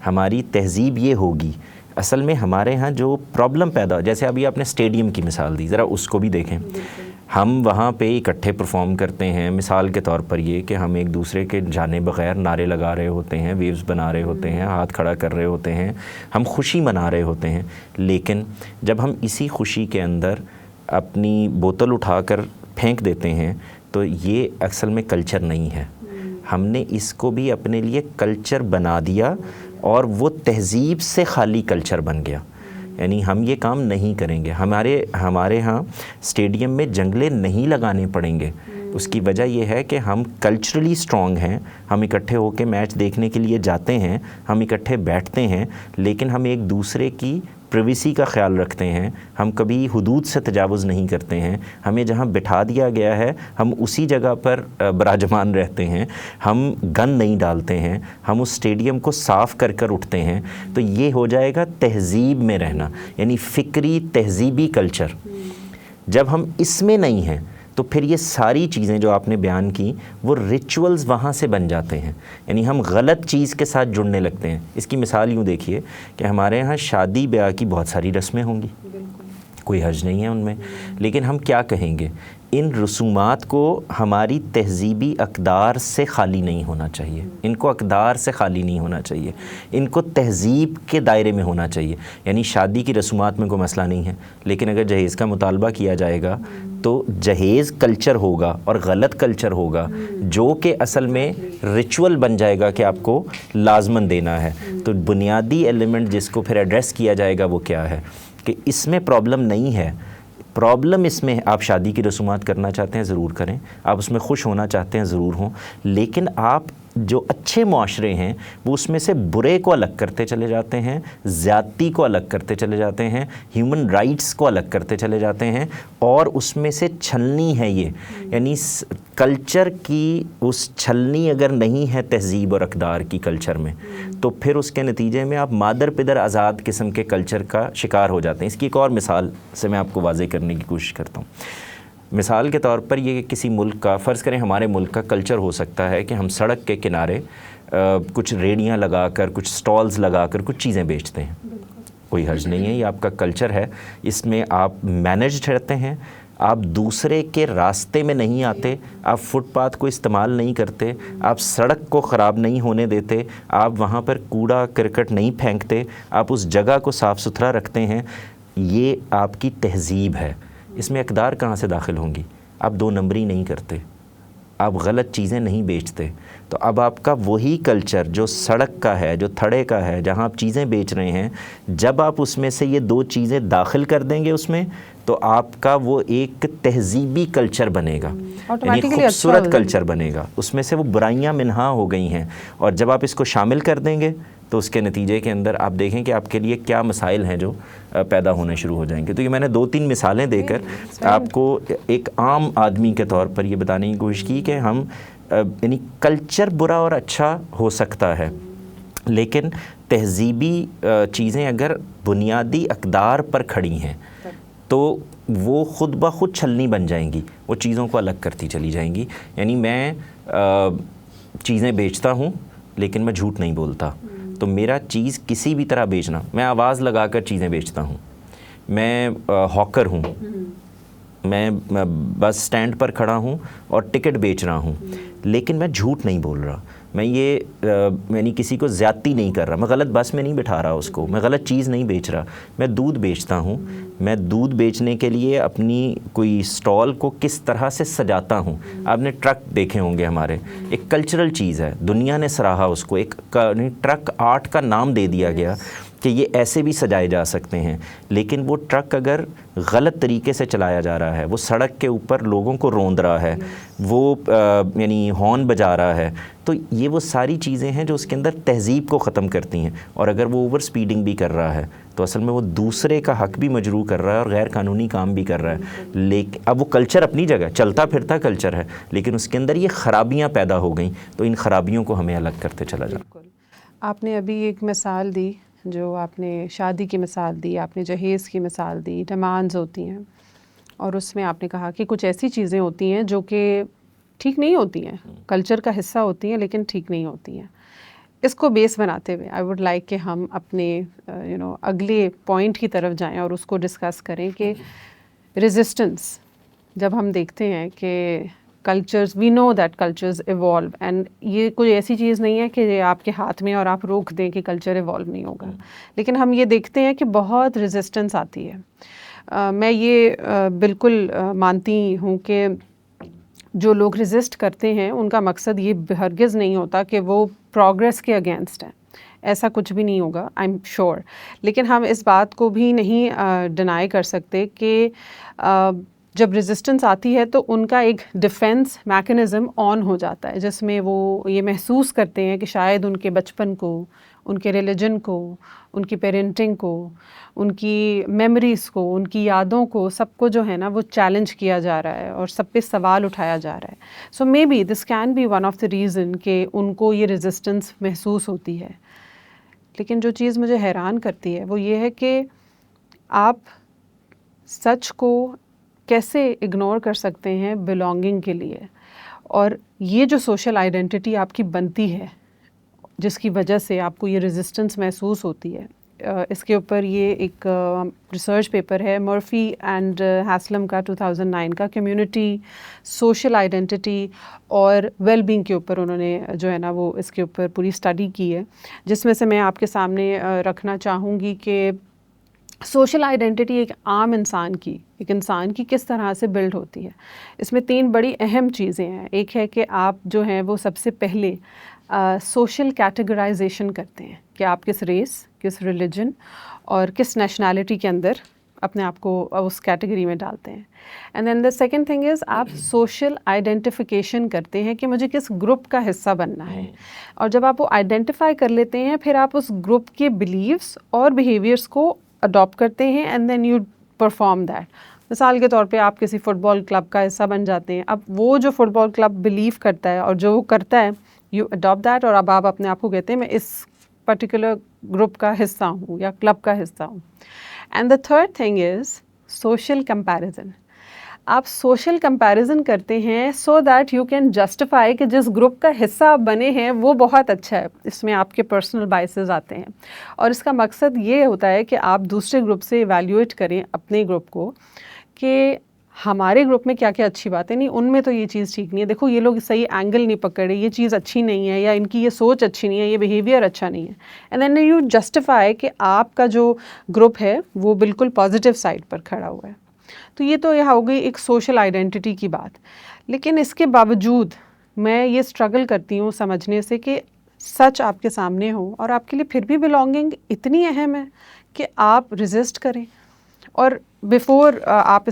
A: ہماری تہذیب یہ ہوگی. اصل میں ہمارے ہاں جو پرابلم پیدا ہو, جیسے ابھی آپ نے اسٹیڈیم کی مثال دی, ذرا اس کو بھی دیکھیں. ہم وہاں پہ اکٹھے پرفارم کرتے ہیں, مثال کے طور پر یہ کہ ہم ایک دوسرے کے جانے بغیر نعرے لگا رہے ہوتے ہیں, ویوز بنا رہے ہوتے ہیں, ہاتھ کھڑا کر رہے ہوتے ہیں, ہم خوشی منا رہے ہوتے ہیں. لیکن جب ہم اسی خوشی کے اندر اپنی بوتل اٹھا کر پھینک دیتے ہیں تو یہ اصل میں کلچر نہیں ہے. ہم نے اس کو بھی اپنے لیے کلچر بنا دیا اور وہ تہذیب سے خالی کلچر بن گیا. یعنی ہم یہ کام نہیں کریں گے. ہمارے ہاں اسٹیڈیم میں جنگلے نہیں لگانے پڑیں گے. اس کی وجہ یہ ہے کہ ہم کلچرلی سٹرونگ ہیں, ہم اکٹھے ہو کے میچ دیکھنے کے لیے جاتے ہیں, ہم اکٹھے بیٹھتے ہیں, لیکن ہم ایک دوسرے کی پریویسی کا خیال رکھتے ہیں, ہم کبھی حدود سے تجاوز نہیں کرتے ہیں, ہمیں جہاں بٹھا دیا گیا ہے ہم اسی جگہ پر براجمان رہتے ہیں, ہم گن نہیں ڈالتے ہیں, ہم اس اسٹیڈیم کو صاف کر کر اٹھتے ہیں. تو یہ ہو جائے گا تہذیب میں رہنا, یعنی فکری تہذیبی کلچر. جب ہم اس میں نہیں ہیں تو پھر یہ ساری چیزیں جو آپ نے بیان کی وہ ریچولز وہاں سے بن جاتے ہیں, یعنی ہم غلط چیز کے ساتھ جڑنے لگتے ہیں. اس کی مثال یوں دیکھیے کہ ہمارے ہاں شادی بیاہ کی بہت ساری رسمیں ہوں گی, کوئی حرج نہیں ہے ان میں, لیکن ہم کیا کہیں گے, ان رسومات کو ہماری تہذیبی اقدار سے خالی نہیں ہونا چاہیے, ان کو اقدار سے خالی نہیں ہونا چاہیے, ان کو تہذیب کے دائرے میں ہونا چاہیے. یعنی شادی کی رسومات میں کوئی مسئلہ نہیں ہے, لیکن اگر جہیز کا مطالبہ کیا جائے گا تو جہیز کلچر ہوگا اور غلط کلچر ہوگا, جو کہ اصل میں ریچول بن جائے گا کہ آپ کو لازماً دینا ہے. تو بنیادی ایلیمنٹ جس کو پھر ایڈریس کیا جائے گا وہ کیا ہے کہ اس میں پرابلم نہیں ہے. پرابلم اس میں, آپ شادی کی رسومات کرنا چاہتے ہیں ضرور کریں, آپ اس میں خوش ہونا چاہتے ہیں ضرور ہوں, لیکن آپ جو اچھے معاشرے ہیں وہ اس میں سے برے کو الگ کرتے چلے جاتے ہیں, زیادتی کو الگ کرتے چلے جاتے ہیں, ہیومن رائٹس کو الگ کرتے چلے جاتے ہیں, اور اس میں سے چھلنی ہے یہ. یعنی کلچر کی اس چھلنی اگر نہیں ہے تہذیب اور اقدار کی کلچر میں, تو پھر اس کے نتیجے میں آپ مادر پدر آزاد قسم کے کلچر کا شکار ہو جاتے ہیں. اس کی ایک اور مثال سے میں آپ کو واضح کرنے کی کوشش کرتا ہوں. مثال کے طور پر یہ کسی ملک کا, فرض کریں ہمارے ملک کا کلچر ہو سکتا ہے کہ ہم سڑک کے کنارے کچھ ریڑیاں لگا کر, کچھ سٹالز لگا کر کچھ چیزیں بیچتے ہیں. کوئی حرج نہیں ہے, یہ آپ کا کلچر ہے, اس میں آپ مینجڈ رہتے ہیں, آپ دوسرے کے راستے میں نہیں آتے, آپ فٹ پاتھ کو استعمال نہیں کرتے, آپ سڑک کو خراب نہیں ہونے دیتے, آپ وہاں پر کوڑا کرکٹ نہیں پھینکتے, آپ اس جگہ کو صاف ستھرا رکھتے ہیں. یہ آپ کی تہذیب ہے. اس میں اقدار کہاں سے داخل ہوں گی؟ آپ دو نمبری نہیں کرتے, آپ غلط چیزیں نہیں بیچتے. تو اب آپ کا وہی کلچر جو سڑک کا ہے, جو تھڑے کا ہے, جہاں آپ چیزیں بیچ رہے ہیں, جب آپ اس میں سے یہ دو چیزیں داخل کر دیں گے اس میں, تو آپ کا وہ ایک تہذیبی کلچر بنے گا, یعنی خوبصورت کلچر بنے گا. اس میں سے وہ برائیاں منہا ہو گئی ہیں, اور جب آپ اس کو شامل کر دیں گے تو اس کے نتیجے کے اندر آپ دیکھیں کہ آپ کے لیے کیا مسائل ہیں جو پیدا ہونے شروع ہو جائیں گے. تو یہ میں نے 2-3 مثالیں دے کر آپ کو ایک عام آدمی کے طور پر یہ بتانے کی کوشش کی کہ ہم یعنی کلچر برا اور اچھا ہو سکتا ہے, لیکن تہذیبی چیزیں اگر بنیادی اقدار پر کھڑی ہیں تو وہ خود بخود چھلنی بن جائیں گی, وہ چیزوں کو الگ کرتی چلی جائیں گی. یعنی میں چیزیں بیچتا ہوں لیکن میں جھوٹ نہیں بولتا, تو میرا چیز کسی بھی طرح بیچنا, میں آواز لگا کر چیزیں بیچتا ہوں, میں ہاکر ہوں, میں بس سٹینڈ پر کھڑا ہوں اور ٹکٹ بیچ رہا ہوں, لیکن میں جھوٹ نہیں بول رہا, میں یہ یعنی کسی کو زیادتی نہیں کر رہا, میں غلط بس میں نہیں بٹھا رہا اس کو, میں غلط چیز نہیں بیچ رہا, میں دودھ بیچتا ہوں, میں دودھ بیچنے کے لیے اپنی کوئی سٹال کو کس طرح سے سجاتا ہوں. آپ نے ٹرک دیکھے ہوں گے, ہمارے ایک کلچرل چیز ہے, دنیا نے سراہا اس کو, ایک ٹرک آرٹ کا نام دے دیا گیا کہ یہ ایسے بھی سجائے جا سکتے ہیں، لیکن وہ ٹرک اگر غلط طریقے سے چلایا جا رہا ہے، وہ سڑک کے اوپر لوگوں کو روند رہا ہے، وہ یعنی ہارن بجا رہا ہے، تو یہ وہ ساری چیزیں ہیں جو اس کے اندر تہذیب کو ختم کرتی ہیں. اور اگر وہ اوور سپیڈنگ بھی کر رہا ہے تو اصل میں وہ دوسرے کا حق بھی مجروح کر رہا ہے اور غیر قانونی کام بھی کر رہا ہے. لیکن اب وہ کلچر اپنی جگہ چلتا پھرتا کلچر ہے، لیکن اس کے اندر یہ خرابیاں پیدا ہو گئیں، تو ان خرابیوں کو ہمیں الگ کرتے چلا جانا.
B: بالکل. آپ نے ابھی ایک مثال دی، جو آپ نے شادی کی مثال دی، آپ نے جہیز کی مثال دی، ڈیمانڈز ہوتی ہیں، اور اس میں آپ نے کہا کہ کچھ ایسی چیزیں ہوتی ہیں جو کہ ٹھیک نہیں ہوتی ہیں، کلچر کا حصہ ہوتی ہیں لیکن ٹھیک نہیں ہوتی ہیں. اس کو بیس بناتے ہوئے آئی ووڈ لائک کہ ہم اپنے اگلے پوائنٹ کی طرف جائیں اور اس کو ڈسکس کریں کہ ریزسٹنس. جب ہم دیکھتے ہیں کہ cultures, we know that cultures evolve, and یہ کوئی ایسی چیز نہیں ہے کہ یہ آپ کے ہاتھ میں اور آپ روک دیں کہ کلچر ایوالو نہیں ہوگا، لیکن ہم یہ دیکھتے ہیں کہ بہت ریزسٹنس آتی ہے. میں یہ بالکل مانتی ہوں کہ جو لوگ ریزسٹ کرتے ہیں ان کا مقصد یہ ہرگز نہیں ہوتا کہ وہ پروگریس کے اگینسٹ ہیں، ایسا کچھ بھی نہیں ہوگا، آئی ایم شیور. لیکن ہم اس بات کو بھی نہیں ڈینائی کر سکتے کہ جب ریزسٹنس آتی ہے تو ان کا ایک ڈیفینس میکنزم آن ہو جاتا ہے، جس میں وہ یہ محسوس کرتے ہیں کہ شاید ان کے بچپن کو، ان کے ریلیجن کو، ان کی پیرنٹنگ کو، ان کی میموریز کو، ان کی یادوں کو، سب کو جو ہے نا وہ چیلنج کیا جا رہا ہے اور سب پہ سوال اٹھایا جا رہا ہے. So may be this can be one of the reason کہ ان کو یہ ریزسٹنس محسوس ہوتی ہے. لیکن جو چیز مجھے حیران کرتی ہے وہ یہ ہے کہ آپ سچ کو کیسے اگنور کر سکتے ہیں بلانگنگ کے لیے، اور یہ جو سوشل آئیڈینٹی آپ کی بنتی ہے جس کی وجہ سے آپ کو یہ ریزسٹنس محسوس ہوتی ہے. اس کے اوپر یہ ایک ریسرچ پیپر ہے مرفی اینڈ ہیسلم کا 2009 کا، کمیونٹی، سوشل آئیڈینٹی اور ویل بینگ کے اوپر انہوں نے جو ہے نا وہ اس کے اوپر پوری اسٹڈی کی ہے، جس میں سے میں آپ کے سامنے رکھنا چاہوں گی کہ سوشل آئیڈینٹی ایک عام انسان کی، ایک انسان کی کس طرح سے بلڈ ہوتی ہے. اس میں 3 بڑی اہم چیزیں ہیں. ایک ہے کہ آپ جو ہیں وہ سب سے پہلے سوشل کیٹیگرائزیشن کرتے ہیں کہ آپ کس ریس، کس ریلیجن اور کس نیشنلٹی کے اندر اپنے آپ کو اس کیٹیگری میں ڈالتے ہیں. And then the second thing is آپ سوشل آئیڈینٹیفیکیشن کرتے ہیں کہ مجھے کس گروپ کا حصہ بننا ہے، اور جب آپ وہ آئیڈینٹیفائی کر لیتے ہیں پھر آپ اس گروپ کے بلیفس اور بیہیویئرس کو اڈاپٹ کرتے ہیں and then you perform that. مثال کے طور پہ آپ کسی فٹ بال کلب کا حصہ بن جاتے ہیں. اب وہ جو فٹ بال کلب بلیو کرتا ہے اور جو وہ کرتا ہے یو اڈاپٹ دیٹ، اور اب آپ اپنے آپ کو کہتے ہیں میں اس پرٹیکولر گروپ کا حصہ ہوں یا کلب کا حصہ ہوں. And the third thing is social comparison. آپ سوشل کمپیریزن کرتے ہیں so that you can justify کہ جس گروپ کا حصہ آپ بنے ہیں وہ بہت اچھا ہے. اس میں آپ کے پرسنل بائسز آتے ہیں، اور اس کا مقصد یہ ہوتا ہے کہ آپ دوسرے گروپ سے ایویلیویٹ کریں اپنے گروپ کو کہ ہمارے گروپ میں کیا کیا اچھی باتیں، نہیں ان میں تو یہ چیز ٹھیک نہیں ہے، دیکھو یہ لوگ صحیح اینگل نہیں پکڑے، یہ چیز اچھی نہیں ہے، یا ان کی یہ سوچ اچھی نہیں ہے، یہ بیہیویئر اچھا نہیں ہے. اینڈ دین یو جسٹیفائی کہ آپ کا جو گروپ ہے وہ بالکل پازیٹیو سائڈ پر کھڑا ہوا ہے. تو یہ تو یہ ہو گئی ایک سوشل آئیڈینٹی کی بات. لیکن اس کے باوجود میں یہ اسٹرگل کرتی ہوں سمجھنے سے کہ سچ آپ کے سامنے ہو اور آپ کے لیے پھر بھی بلانگنگ اتنی اہم ہے کہ آپ ریزسٹ کریں. اور بیفور آپ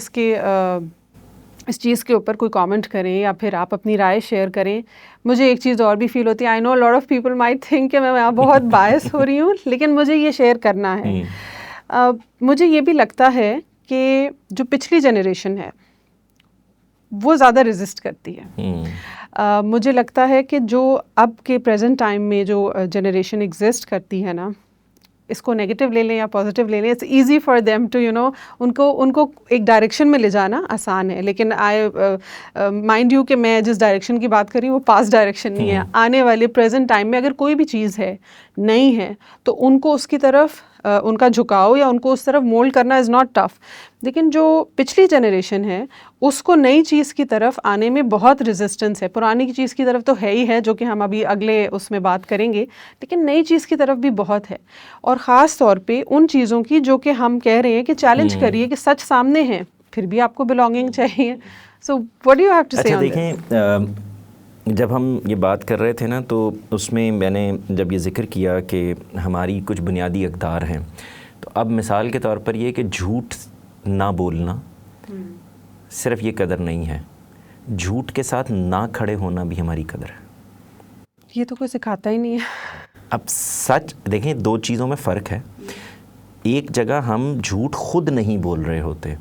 B: اس چیز کے اوپر کوئی کامنٹ کریں یا پھر آپ اپنی رائے شیئر کریں، مجھے ایک چیز اور بھی فیل ہوتی ہے. I know lot of people might think کہ میں بہت باعث ہو رہی ہوں، لیکن مجھے یہ شیئر کرنا ہے. مجھے یہ بھی لگتا ہے کہ جو پچھلی جنریشن ہے وہ زیادہ ریزسٹ کرتی ہے. مجھے لگتا ہے کہ جو اب کے پریزنٹ ٹائم میں جو جنریشن ایگزسٹ کرتی ہے نا، اس کو نیگیٹو لے لیں یا پازیٹیو لے لیں، it's easy for them to ان کو ایک ڈائریکشن میں لے جانا آسان ہے. لیکن مائنڈ یو کہ میں جس ڈائریکشن کی بات کر رہی ہوں وہ پاس ڈائریکشن نہیں ہے. آنے والے پریزنٹ ٹائم میں اگر کوئی بھی چیز ہے نئی ہے تو ان کو اس کی طرف ان کا جھکاؤ یا ان کو اس طرف مولڈ کرنا از ناٹ ٹف. لیکن جو پچھلی جنریشن ہے اس کو نئی چیز کی طرف آنے میں بہت ریزسٹنس ہے. پرانی چیز کی طرف تو ہے ہی ہے، جو کہ ہم ابھی اگلے اس میں بات کریں گے، لیکن نئی چیز کی طرف بھی بہت ہے. اور خاص طور پہ ان چیزوں کی جو کہ ہم کہہ رہے ہیں کہ چیلنج کریے کہ سچ سامنے ہے، پھر بھی آپ کو بلانگنگ چاہیے. So what do you have to say on دس؟
A: دیکھیں جب ہم یہ بات کر رہے تھے نا تو اس میں میں نے جب یہ ذکر کیا کہ ہماری کچھ بنیادی اقدار ہیں، تو اب مثال کے طور پر یہ کہ جھوٹ نہ بولنا صرف یہ قدر نہیں ہے، جھوٹ کے ساتھ نہ کھڑے ہونا بھی ہماری قدر ہے۔
B: یہ تو کوئی سکھاتا ہی نہیں ہے۔
A: اب سچ دیکھیں، دو چیزوں میں فرق ہے۔ ایک جگہ ہم جھوٹ خود نہیں بول رہے ہوتے،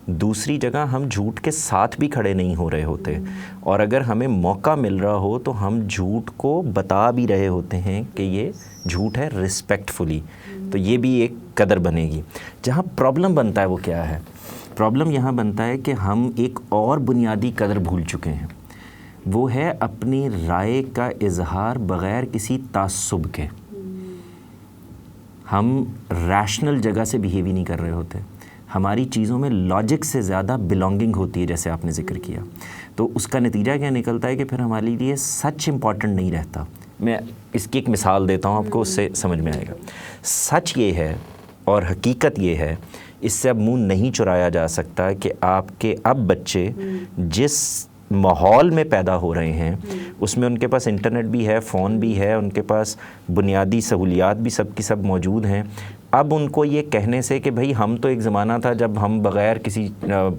A: دوسری جگہ ہم جھوٹ کے ساتھ بھی کھڑے نہیں ہو رہے ہوتے، اور اگر ہمیں موقع مل رہا ہو تو ہم جھوٹ کو بتا بھی رہے ہوتے ہیں کہ یہ جھوٹ ہے ریسپیکٹفلی، تو یہ بھی ایک قدر بنے گی۔ جہاں پرابلم بنتا ہے وہ کیا ہے؟ پرابلم یہاں بنتا ہے کہ ہم ایک اور بنیادی قدر بھول چکے ہیں، وہ ہے اپنی رائے کا اظہار بغیر کسی تعصب کے۔ ہم ریشنل جگہ سے بیہیو ہی نہیں کر رہے ہوتے، ہماری چیزوں میں لاجک سے زیادہ بلانگنگ ہوتی ہے، جیسے آپ نے ذکر کیا۔ تو اس کا نتیجہ کیا نکلتا ہے کہ پھر ہمارے لیے سچ امپورٹنٹ نہیں رہتا۔ میں اس کی ایک مثال دیتا ہوں آپ کو، اس سے سمجھ میں آئے گا۔ سچ یہ ہے اور حقیقت یہ ہے، اس سے اب منہ نہیں چرایا جا سکتا کہ آپ کے اب بچے جس ماحول میں پیدا ہو رہے ہیں اس میں ان کے پاس انٹرنیٹ بھی ہے، فون بھی ہے، ان کے پاس بنیادی سہولیات بھی سب کی سب موجود ہیں۔ اب ان کو یہ کہنے سے کہ بھئی ہم تو ایک زمانہ تھا جب ہم بغیر کسی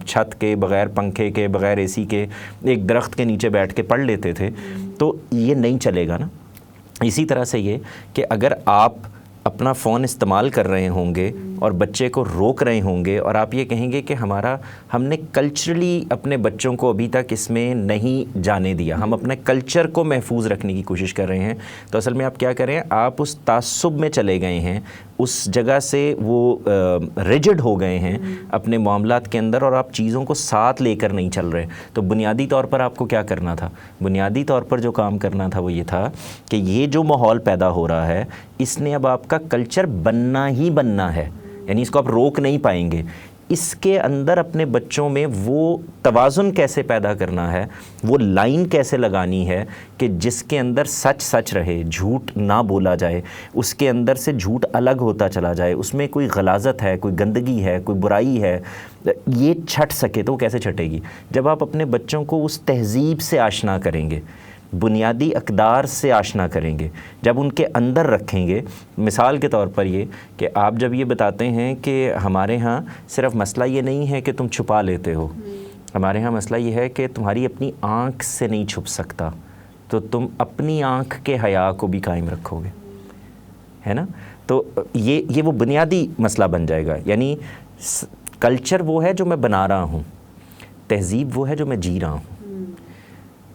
A: چھت کے، بغیر پنکھے کے، بغیر اے سی کے ایک درخت کے نیچے بیٹھ کے پڑھ لیتے تھے، تو یہ نہیں چلے گا نا۔ اسی طرح سے یہ کہ اگر آپ اپنا فون استعمال کر رہے ہوں گے اور بچے کو روک رہے ہوں گے اور آپ یہ کہیں گے کہ ہم نے کلچرلی اپنے بچوں کو ابھی تک اس میں نہیں جانے دیا، ہم اپنے کلچر کو محفوظ رکھنے کی کوشش کر رہے ہیں، تو اصل میں آپ کیا کریں، آپ اس تعصب میں چلے گئے ہیں، اس جگہ سے وہ ریجڈ ہو گئے ہیں اپنے معاملات کے اندر، اور آپ چیزوں کو ساتھ لے کر نہیں چل رہے۔ تو بنیادی طور پر آپ کو کیا کرنا تھا؟ بنیادی طور پر جو کام کرنا تھا وہ یہ تھا کہ یہ جو ماحول پیدا ہو رہا ہے اس نے اب آپ کا کلچر بننا ہی بننا ہے، یعنی اس کو آپ روک نہیں پائیں گے۔ اس کے اندر اپنے بچوں میں وہ توازن کیسے پیدا کرنا ہے، وہ لائن کیسے لگانی ہے کہ جس کے اندر سچ سچ رہے، جھوٹ نہ بولا جائے، اس کے اندر سے جھوٹ الگ ہوتا چلا جائے، اس میں کوئی غلاظت ہے، کوئی گندگی ہے، کوئی برائی ہے، یہ چھٹ سکے تو وہ کیسے چھٹے گی؟ جب آپ اپنے بچوں کو اس تہذیب سے آشنا کریں گے، بنیادی اقدار سے آشنا کریں گے، جب ان کے اندر رکھیں گے۔ مثال کے طور پر یہ کہ آپ جب یہ بتاتے ہیں کہ ہمارے ہاں صرف مسئلہ یہ نہیں ہے کہ تم چھپا لیتے ہو، ہمارے ہاں مسئلہ یہ ہے کہ تمہاری اپنی آنکھ سے نہیں چھپ سکتا، تو تم اپنی آنکھ کے حیا کو بھی قائم رکھو گے، ہے نا؟ تو یہ وہ بنیادی مسئلہ بن جائے گا۔ یعنی کلچر وہ ہے جو میں بنا رہا ہوں، تہذیب وہ ہے جو میں جی رہا ہوں۔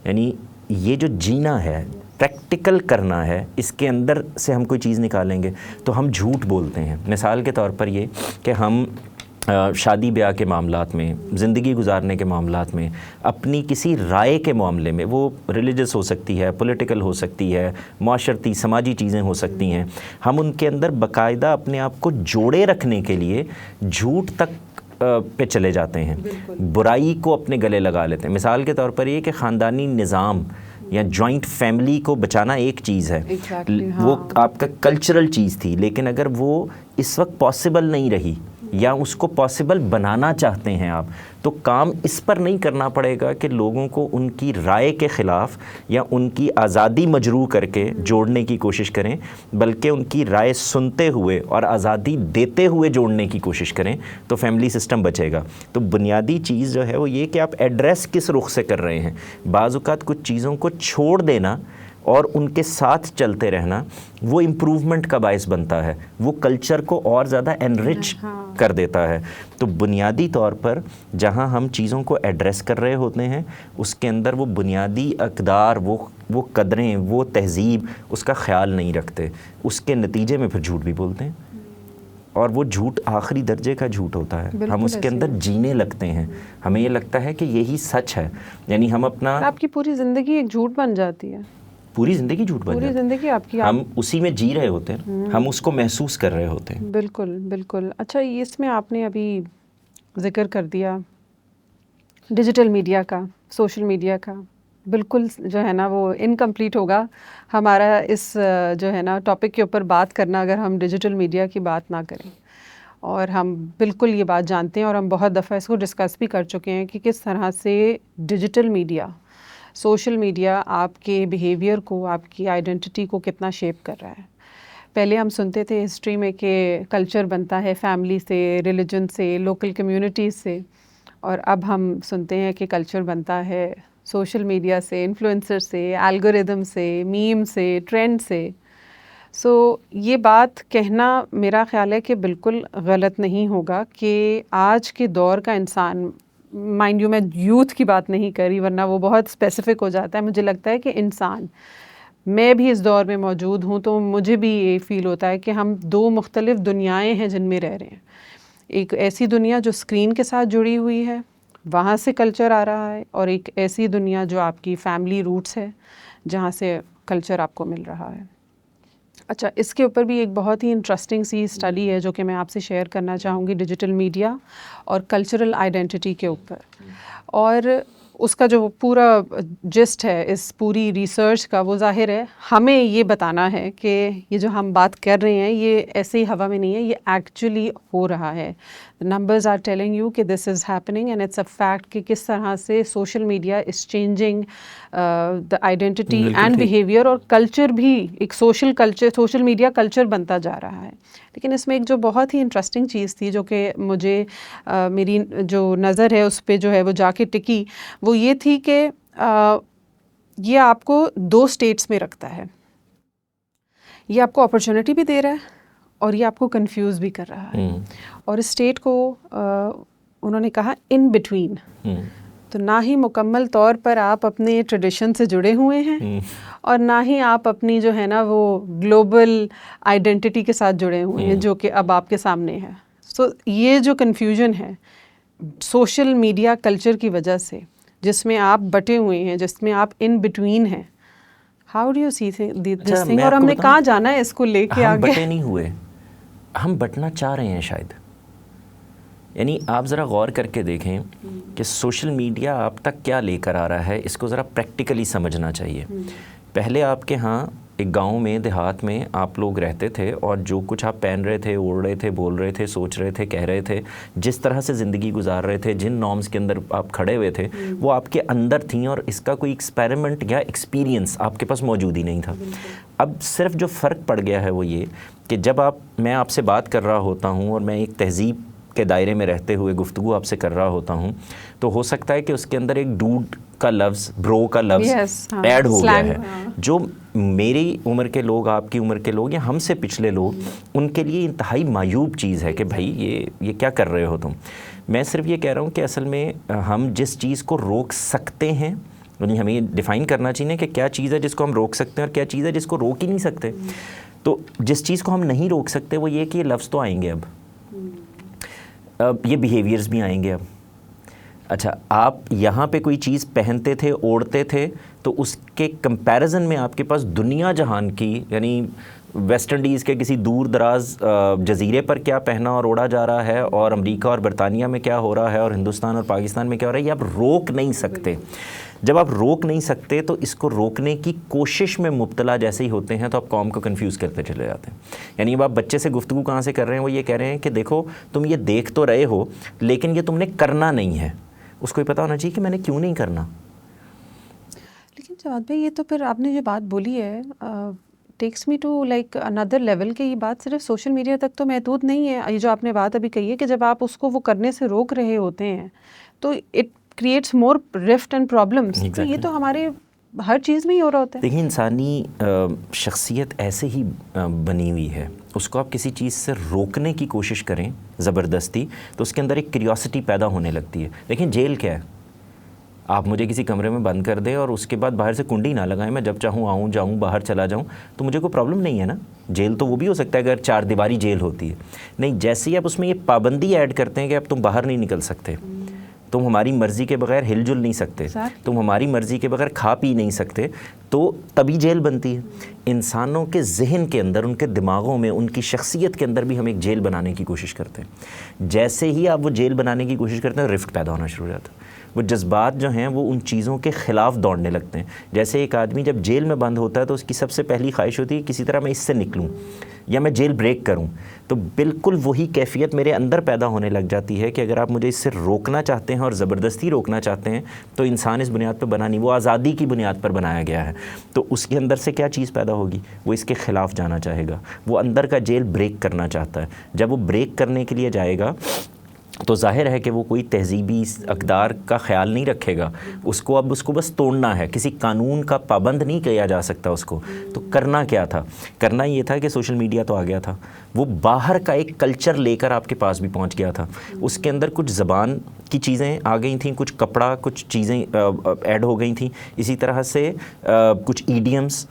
A: یعنی یہ جو جینا ہے، پریکٹیکل کرنا ہے، اس کے اندر سے ہم کوئی چیز نکالیں گے تو ہم جھوٹ بولتے ہیں۔ مثال کے طور پر یہ کہ ہم شادی بیاہ کے معاملات میں، زندگی گزارنے کے معاملات میں، اپنی کسی رائے کے معاملے میں، وہ ریلیجس ہو سکتی ہے، پولیٹیکل ہو سکتی ہے، معاشرتی سماجی چیزیں ہو سکتی ہیں، ہم ان کے اندر باقاعدہ اپنے آپ کو جوڑے رکھنے کے لیے جھوٹ تک پہ چلے جاتے ہیں، برائی کو اپنے گلے لگا لیتے ہیں۔ مثال کے طور پر یہ کہ خاندانی نظام یا جوائنٹ فیملی کو بچانا ایک چیز ہے، وہ آپ کا کلچرل چیز تھی، لیکن اگر وہ اس وقت پاسبل نہیں رہی یا اس کو پاسبل بنانا چاہتے ہیں آپ، تو کام اس پر نہیں کرنا پڑے گا کہ لوگوں کو ان کی رائے کے خلاف یا ان کی آزادی مجروح کر کے جوڑنے کی کوشش کریں، بلکہ ان کی رائے سنتے ہوئے اور آزادی دیتے ہوئے جوڑنے کی کوشش کریں، تو فیملی سسٹم بچے گا۔ تو بنیادی چیز جو ہے وہ یہ کہ آپ ایڈریس کس رخ سے کر رہے ہیں۔ بعض اوقات کچھ چیزوں کو چھوڑ دینا اور ان کے ساتھ چلتے رہنا وہ امپروومنٹ کا باعث بنتا ہے، وہ کلچر کو اور زیادہ انرچ کر دیتا ہے۔ تو بنیادی طور پر جہاں ہم چیزوں کو ایڈریس کر رہے ہوتے ہیں اس کے اندر وہ بنیادی اقدار، وہ قدریں، وہ تہذیب، اس کا خیال نہیں رکھتے، اس کے نتیجے میں پھر جھوٹ بھی بولتے ہیں، اور وہ جھوٹ آخری درجے کا جھوٹ ہوتا ہے۔ ہم اس کے اندر جینے لگتے ہیں، ہمیں یہ لگتا ہے کہ یہی سچ ہے، یعنی ہم اپنا،
B: آپ کی پوری زندگی ایک جھوٹ بن جاتی ہے،
A: پوری زندگی جھوٹ بن جاتی ہے،
B: پوری زندگی آپ کی،
A: ہم اسی میں جی رہے ہوتے ہیں، ہم اس کو محسوس کر رہے ہوتے ہیں۔
B: بالکل بالکل۔ اچھا، اس میں آپ نے ابھی ذکر کر دیا ڈیجیٹل میڈیا کا، سوشل میڈیا کا، بالکل جو ہے نا وہ انکمپلیٹ ہوگا ہمارا اس جو ہے نا ٹاپک کے اوپر بات کرنا اگر ہم ڈیجیٹل میڈیا کی بات نہ کریں۔ اور ہم بالکل یہ بات جانتے ہیں اور ہم بہت دفعہ اس کو ڈسکس بھی کر چکے ہیں کہ کس طرح سے ڈیجیٹل میڈیا سوشل میڈیا آپ کے بیہیویئر کو, آپ کی آئیڈینٹی کو کتنا شیپ کر رہا ہے. پہلے ہم سنتے تھے ہسٹری میں کہ کلچر بنتا ہے فیملی سے, ریلیجن سے, لوکل کمیونٹیز سے, اور اب ہم سنتے ہیں کہ کلچر بنتا ہے سوشل میڈیا سے, انفلوئنسر سے, الگوریدم سے, میم سے, ٹرینڈ سے. سو یہ بات کہنا میرا خیال ہے کہ بالکل غلط نہیں ہوگا کہ آج کے دور کا انسان, مائنڈ یو میں یوتھ کی بات نہیں کر رہی ورنہ وہ بہت اسپیسیفک ہو جاتا ہے, مجھے لگتا ہے کہ انسان, میں بھی اس دور میں موجود ہوں تو مجھے بھی یہ فیل ہوتا ہے کہ ہم دو مختلف دنیائیں ہیں جن میں رہ رہے ہیں. ایک ایسی دنیا جو اسکرین کے ساتھ جڑی ہوئی ہے, وہاں سے کلچر آ رہا ہے, اور ایک ایسی دنیا جو آپ کی فیملی روٹس ہے جہاں سے کلچر آپ کو مل رہا ہے. اچھا, اس کے اوپر بھی ایک بہت ہی انٹرسٹنگ سی اسٹڈی ہے جو کہ میں آپ سے شیئر کرنا چاہوں گی, ڈیجیٹل میڈیا اور کلچرل آئیڈینٹی کے اوپر. اور اس کا جو پورا جسٹ ہے اس پوری ریسرچ کا, وہ ظاہر ہے ہمیں یہ بتانا ہے کہ یہ جو ہم بات کر رہے ہیں یہ ایسے ہی ہوا میں نہیں ہے, یہ ایکچولی ہو رہا ہے. نمبرز آر ٹیلنگ یو کہ this is happening and it's a fact کہ کس طرح سے social media is changing the identity and behaviour, اور کلچر بھی ایک social culture, social media culture بنتا جا رہا ہے. لیکن اس میں ایک جو بہت ہی انٹرسٹنگ چیز تھی جو کہ مجھے میری جو نظر ہے اس پہ جو ہے وہ جا کے ٹکی, وہ یہ تھی کہ یہ آپ کو دو اسٹیٹس میں رکھتا ہے. یہ آپ کو اپرچونٹی بھی دے رہا ہے اور یہ آپ کو کنفیوز بھی کر رہا ہے. اور اس اسٹیٹ کو انہوں نے کہا ان بٹوین. تو نہ ہی مکمل طور پر آپ اپنے ٹریڈیشن سے جڑے ہوئے ہیں اور نہ ہی آپ اپنی جو ہے نا وہ گلوبل آئیڈینٹی کے ساتھ جڑے ہوئے ہیں جو کہ اب آپ کے سامنے ہے. سو یہ جو کنفیوژن ہے سوشل میڈیا کلچر کی وجہ سے, جس میں آپ بٹے ہوئے ہیں, جس میں آپ ان بٹوین ہیں, how do you see this thing, اور ہم نے کہاں جانا ہے اس کو لے کے آگے؟
A: ہم بٹے نہیں ہوئے, ہم بٹنا چاہ رہے ہیں شاید. یعنی آپ ذرا غور کر کے دیکھیں کہ سوشل میڈیا آپ تک کیا لے کر آ رہا ہے, اس کو ذرا پریکٹیکلی سمجھنا چاہیے. پہلے آپ کے ہاں ایک گاؤں میں, دیہات میں آپ لوگ رہتے تھے, اور جو کچھ آپ پہن رہے تھے, اوڑھ رہے تھے, بول رہے تھے, سوچ رہے تھے, کہہ رہے تھے, جس طرح سے زندگی گزار رہے تھے, جن نارمز کے اندر آپ کھڑے ہوئے تھے, وہ آپ کے اندر تھیں, اور اس کا کوئی ایکسپیریمنٹ یا ایکسپیرینس آپ کے پاس موجود ہی نہیں تھا. اب صرف جو فرق پڑ گیا ہے وہ یہ کہ جب میں آپ سے بات کر رہا ہوتا ہوں اور میں ایک تہذیب کے دائرے میں رہتے ہوئے گفتگو آپ سے کر رہا ہوتا ہوں, تو ہو سکتا ہے کہ اس کے اندر ایک ڈوڈ کا لفظ, برو کا لفظ ایڈ ہو گیا ہے, جو میری عمر کے لوگ, آپ کی عمر کے لوگ, یا ہم سے پچھلے لوگ, ان کے لیے انتہائی معیوب چیز ہے کہ بھائی یہ کیا کر رہے ہو تم. میں صرف یہ کہہ رہا ہوں کہ اصل میں ہم جس چیز کو روک سکتے ہیں, یعنی ہمیں یہ ڈیفائن کرنا چاہیے کہ کیا چیز ہے جس کو ہم روک سکتے ہیں اور کیا چیز ہے جس کو روک ہی نہیں سکتے. تو جس چیز کو ہم نہیں روک سکتے وہ یہ کہ یہ لفظ تو آئیں گے, اب یہ بیہیویئرز بھی آئیں گے. اب اچھا, آپ یہاں پہ کوئی چیز پہنتے تھے, اوڑھتے تھے, تو اس کے کمپیریزن میں آپ کے پاس دنیا جہان کی, یعنی ویسٹ انڈیز کے کسی دور دراز جزیرے پر کیا پہنا اور اوڑھا جا رہا ہے, اور امریکہ اور برطانیہ میں کیا ہو رہا ہے, اور ہندوستان اور پاکستان میں کیا ہو رہا ہے, یہ آپ روک نہیں سکتے. جب آپ روک نہیں سکتے تو اس کو روکنے کی کوشش میں مبتلا جیسے ہی ہوتے ہیں تو آپ قوم کو کنفیوز کرتے چلے جاتے ہیں. یعنی اب آپ بچے سے گفتگو کہاں سے کر رہے ہیں, وہ یہ کہہ رہے ہیں کہ دیکھو تم یہ دیکھ تو رہے ہو لیکن یہ تم نے کرنا نہیں ہے. اس کو یہ پتہ ہونا چاہیے کہ میں نے کیوں نہیں کرنا.
B: لیکن جواد بھائی, یہ تو پھر آپ نے جو بات بولی ہے ٹیکس می ٹو لائک اندر لیول, کہ یہ بات صرف سوشل میڈیا تک تو محدود نہیں ہے. یہ جو آپ نے بات ابھی کہی ہے کہ جب آپ اس کو وہ کرنے سے روک رہے ہوتے ہیں تو it creates more rift and problems. تو یہ تو ہمارے ہر چیز میں ہی ہو رہا ہوتا ہے.
A: دیکھیں, انسانی شخصیت ایسے ہی بنی ہوئی ہے, اس کو آپ کسی چیز سے روکنے کی کوشش کریں زبردستی تو اس کے اندر ایک کیوریوسٹی پیدا ہونے لگتی ہے. دیکھیں جیل کیا ہے, آپ مجھے کسی کمرے میں بند کر دیں اور اس کے بعد باہر سے کنڈی نہ لگائیں, میں جب چاہوں آؤں جاؤں باہر چلا جاؤں, تو مجھے کوئی پرابلم نہیں ہے نا. جیل تو وہ بھی ہو سکتا ہے اگر 4 دیواری جیل ہوتی ہے. نہیں, جیسے ہی آپ اس میں یہ پابندی ایڈ کرتے ہیں کہ اب تم باہر نہیں نکل سکتے, تم ہماری مرضی کے بغیر ہل جل نہیں سکتے, تم ہماری مرضی کے بغیر کھا پی نہیں سکتے, تو تبھی جیل بنتی ہے. انسانوں کے ذہن کے اندر, ان کے دماغوں میں, ان کی شخصیت کے اندر بھی ہم ایک جیل بنانے کی کوشش کرتے ہیں. جیسے ہی آپ وہ جیل بنانے کی کوشش کرتے ہیں رفٹ پیدا ہونا شروع ہو جاتا ہے. وہ جذبات جو ہیں وہ ان چیزوں کے خلاف دوڑنے لگتے ہیں. جیسے ایک آدمی جب جیل میں بند ہوتا ہے تو اس کی سب سے پہلی خواہش ہوتی ہے کسی طرح میں اس سے نکلوں یا میں جیل بریک کروں. تو بالکل وہی کیفیت میرے اندر پیدا ہونے لگ جاتی ہے کہ اگر آپ مجھے اس سے روکنا چاہتے ہیں اور زبردستی روکنا چاہتے ہیں تو انسان اس بنیاد پہ بنا نہیں, وہ آزادی کی بنیاد پر بنایا گیا ہے. تو اس کے اندر سے کیا چیز پیدا ہوگی, وہ اس کے خلاف جانا چاہے گا, وہ اندر کا جیل بریک کرنا چاہتا ہے. جب وہ بریک کرنے کے لیے جائے گا تو ظاہر ہے کہ وہ کوئی تہذیبی اقدار کا خیال نہیں رکھے گا, اس کو اب اس کو بس توڑنا ہے, کسی قانون کا پابند نہیں کیا جا سکتا اس کو. تو کرنا کیا تھا, کرنا یہ تھا کہ سوشل میڈیا تو آ گیا تھا, وہ باہر کا ایک کلچر لے کر آپ کے پاس بھی پہنچ گیا تھا. اس کے اندر کچھ زبان کی چیزیں آ گئی تھیں, کچھ کپڑا, کچھ چیزیں ایڈ ہو گئی تھیں, اسی طرح سے کچھ ایڈیمز,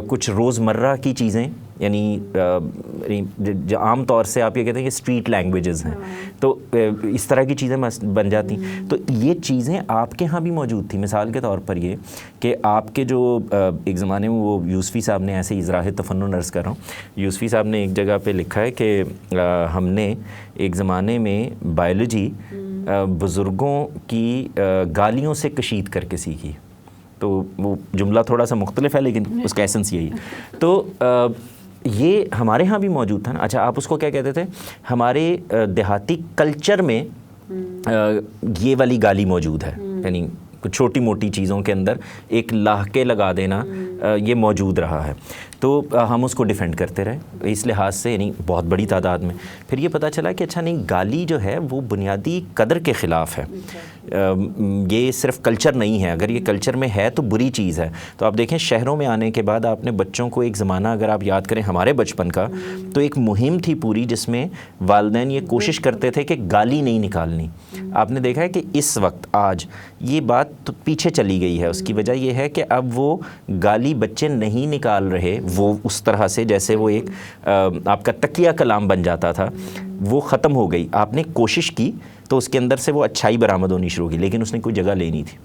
A: کچھ روزمرہ کی چیزیں, یعنی جو عام طور سے آپ یہ کہتے ہیں کہ اسٹریٹ لینگویجز ہیں, تو اس طرح کی چیزیں بن جاتی. تو یہ چیزیں آپ کے ہاں بھی موجود تھیں. مثال کے طور پر یہ کہ آپ کے جو ایک زمانے میں وہ یوسفی صاحب نے, ایسے اظراء تفنن عرض کر رہا ہوں, یوسفی صاحب نے ایک جگہ پہ لکھا ہے کہ ہم نے ایک زمانے میں بایولوجی بزرگوں کی گالیوں سے کشید کر کے سیکھی. تو وہ جملہ تھوڑا سا مختلف ہے لیکن اس کا ایسنس یہی ہے. تو یہ ہمارے ہاں بھی موجود تھا نا. اچھا, آپ اس کو کیا کہتے تھے, ہمارے دیہاتی کلچر میں یہ والی گالی موجود ہے, یعنی کچھ چھوٹی موٹی چیزوں کے اندر ایک لاحقے لگا دینا یہ موجود رہا ہے. تو ہم اس کو ڈیفینڈ کرتے رہے اس لحاظ سے, یعنی بہت بڑی تعداد میں. پھر یہ پتہ چلا کہ اچھا نہیں, گالی جو ہے وہ بنیادی قدر کے خلاف ہے, یہ صرف کلچر نہیں ہے. اگر یہ کلچر میں ہے تو بری چیز ہے. تو آپ دیکھیں شہروں میں آنے کے بعد آپ نے بچوں کو, ایک زمانہ اگر آپ یاد کریں ہمارے بچپن کا, تو ایک مہم تھی پوری جس میں والدین یہ کوشش کرتے تھے کہ گالی نہیں نکالنی. آپ نے دیکھا ہے کہ اس وقت آج یہ بات تو پیچھے چلی گئی ہے. اس کی وجہ یہ ہے کہ اب وہ گالی بچے نہیں نکال رہے وہ اس طرح سے جیسے وہ ایک آپ کا تکیہ کلام بن جاتا تھا, وہ ختم ہو گئی. آپ نے کوشش کی تو اس کے اندر سے وہ اچھائی برآمد ہونی شروع کی, لیکن اس نے کوئی جگہ لینی تھی.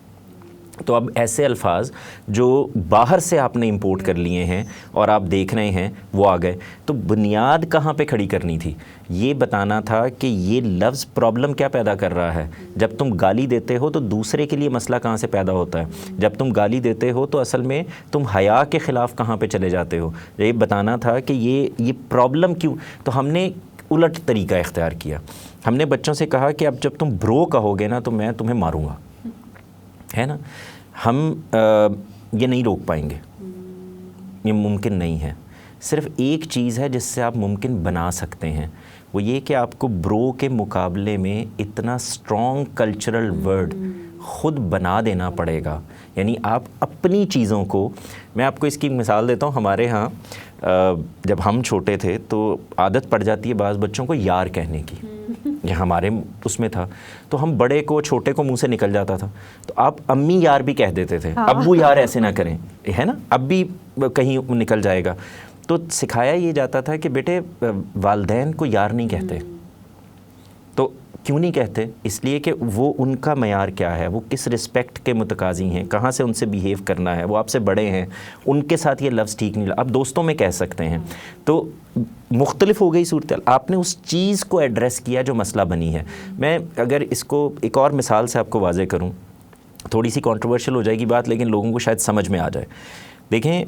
A: تو اب ایسے الفاظ جو باہر سے آپ نے امپورٹ کر لیے ہیں اور آپ دیکھ رہے ہیں وہ آ گئے. تو بنیاد کہاں پہ کھڑی کرنی تھی, یہ بتانا تھا کہ یہ لفظ پرابلم کیا پیدا کر رہا ہے. جب تم گالی دیتے ہو تو دوسرے کے لیے مسئلہ کہاں سے پیدا ہوتا ہے. جب تم گالی دیتے ہو تو اصل میں تم حیا کے خلاف کہاں پہ چلے جاتے ہو. یہ بتانا تھا کہ یہ پرابلم کیوں. تو ہم نے الٹ طریقہ اختیار کیا. ہم نے بچوں سے کہا کہ اب جب تم برو کہو گے نا تو میں تمہیں ماروں گا, ہے نا. ہم یہ نہیں روک پائیں گے, یہ ممکن نہیں ہے. صرف ایک چیز ہے جس سے آپ ممکن بنا سکتے ہیں, وہ یہ کہ آپ کو برو کے مقابلے میں اتنا اسٹرانگ کلچرل ورڈ خود بنا دینا پڑے گا. یعنی آپ اپنی چیزوں کو, میں آپ کو اس کی مثال دیتا ہوں. ہمارے ہاں جب ہم چھوٹے تھے تو عادت پڑ جاتی ہے بعض بچوں کو یار کہنے کی, یہ ہمارے اس میں تھا. تو ہم بڑے کو چھوٹے کو منہ سے نکل جاتا تھا تو آپ امی یار بھی کہہ دیتے تھے, ابو یار ایسے نہ کریں, ہے نا, اب بھی کہیں نکل جائے گا. تو سکھایا یہ جاتا تھا کہ بیٹے والدین کو یار نہیں کہتے. تو کیوں نہیں کہتے؟ اس لیے کہ وہ ان کا معیار کیا ہے, وہ کس رسپیکٹ کے متقاضی ہیں, کہاں سے ان سے بیہیو کرنا ہے, وہ آپ سے بڑے ہیں, ان کے ساتھ یہ لفظ ٹھیک نہیں. آپ دوستوں میں کہہ سکتے ہیں. تو مختلف ہو گئی صورتحال. آپ نے اس چیز کو ایڈریس کیا جو مسئلہ بنی ہے. میں اگر اس کو ایک اور مثال سے آپ کو واضح کروں, تھوڑی سی کنٹروورشل ہو جائے گی بات لیکن لوگوں کو شاید سمجھ میں آ جائے. دیکھیں,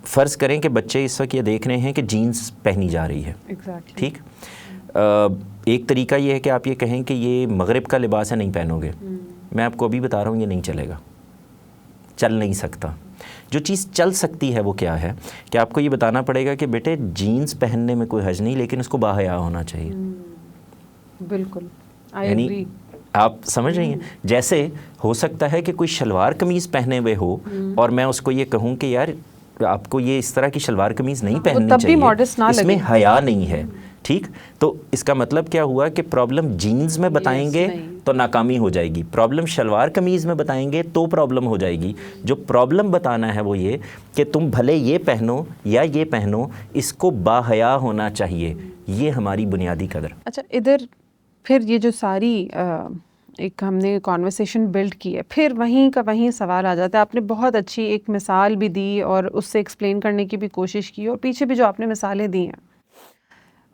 A: فرض کریں کہ بچے اس وقت یہ دیکھ رہے ہیں کہ جینس پہنی جا رہی ہے, ٹھیک. ایک طریقہ یہ ہے کہ آپ یہ کہیں کہ یہ مغرب کا لباس ہے, نہیں پہنو گے. میں آپ کو ابھی بتا رہا ہوں یہ نہیں چلے گا, چل نہیں سکتا. جو چیز چل سکتی ہے وہ کیا ہے کہ آپ کو یہ بتانا پڑے گا کہ بیٹے جینس پہننے میں کوئی حرج نہیں, لیکن اس کو باحیا ہونا چاہیے.
B: بالکل,
A: یعنی آپ سمجھ رہی ہیں. جیسے ہو سکتا ہے کہ کوئی شلوار قمیض پہنے ہوئے ہو اور میں اس کو یہ کہوں کہ یار آپ کو یہ اس طرح کی شلوار قمیض نہیں پہننی چاہیے, اس میں حیا نہیں ہے, ٹھیک. تو اس کا مطلب کیا ہوا کہ پرابلم جینز میں بتائیں گے تو ناکامی ہو جائے گی, پرابلم شلوار قمیض میں بتائیں گے تو پرابلم ہو جائے گی. جو پرابلم بتانا ہے وہ یہ کہ تم بھلے یہ پہنو یا یہ پہنو, اس کو باحیا ہونا چاہیے. یہ ہماری بنیادی قدر.
B: اچھا, ادھر پھر یہ جو ساری ایک ہم نے کانورسیشن بلڈ کی ہے, پھر وہیں کا وہیں سوال آ جاتا ہے. آپ نے بہت اچھی ایک مثال بھی دی اور اس سے ایکسپلین کرنے کی بھی کوشش کی, اور پیچھے بھی جو آپ نے مثالیں دی ہیں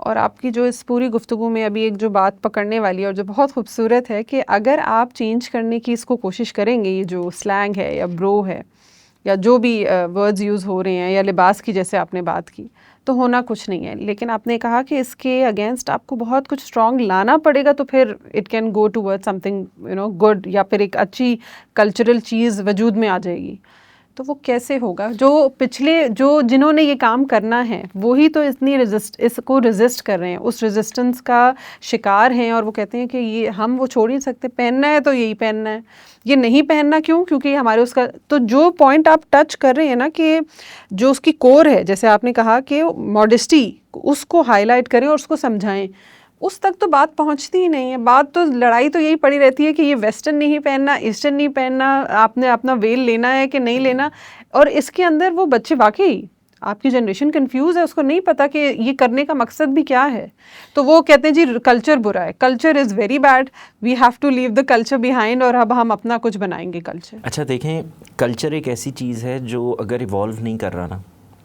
B: اور آپ کی جو اس پوری گفتگو میں ابھی ایک جو بات پکڑنے والی ہے اور جو بہت خوبصورت ہے کہ اگر آپ چینج کرنے کی اس کو کوشش کریں گے، یہ جو سلینگ ہے یا برو ہے یا جو بھی ورڈز یوز ہو رہے ہیں یا لباس کی جیسے آپ نے بات کی، تو ہونا کچھ نہیں ہے. لیکن آپ نے کہا کہ اس کے اگینسٹ آپ کو بہت کچھ اسٹرانگ لانا پڑے گا، تو پھر it can go towards something good, یا پھر ایک اچھی کلچرل چیز وجود میں آ جائے گی. تو وہ کیسے ہوگا؟ جو پچھلے جنہوں نے یہ کام کرنا ہے وہی تو اس کو ریزسٹ کر رہے ہیں، اس ریزسٹنس کا شکار ہیں، اور وہ کہتے ہیں کہ یہ ہم وہ چھوڑ نہیں سکتے، پہننا ہے تو یہی پہننا ہے، یہ نہیں پہننا کیوں؟ کیونکہ یہ ہمارے اس کا. تو جو پوائنٹ آپ ٹچ کر رہے ہیں نا کہ جو اس کی کور ہے، جیسے آپ نے کہا کہ ماڈسٹی، اس کو ہائی لائٹ کریں اور اس کو سمجھائیں، اس تک تو بات پہنچتی ہی نہیں ہے. بات تو لڑائی تو یہی پڑی رہتی ہے کہ یہ ویسٹرن نہیں پہننا، ایسٹرن نہیں پہننا، آپ نے اپنا ویل لینا ہے کہ نہیں لینا. اور اس کے اندر وہ بچے واقعی آپ کی جنریشن کنفیوز ہے، اس کو نہیں پتا کہ یہ کرنے کا مقصد بھی کیا ہے. تو وہ کہتے ہیں جی کلچر برا ہے، culture is very bad, we have to leave the culture behind, اور اب ہم اپنا کچھ بنائیں گے کلچر.
A: اچھا دیکھیں، کلچر ایک ایسی چیز ہے جو اگر ایوالو نہیں کر رہا نا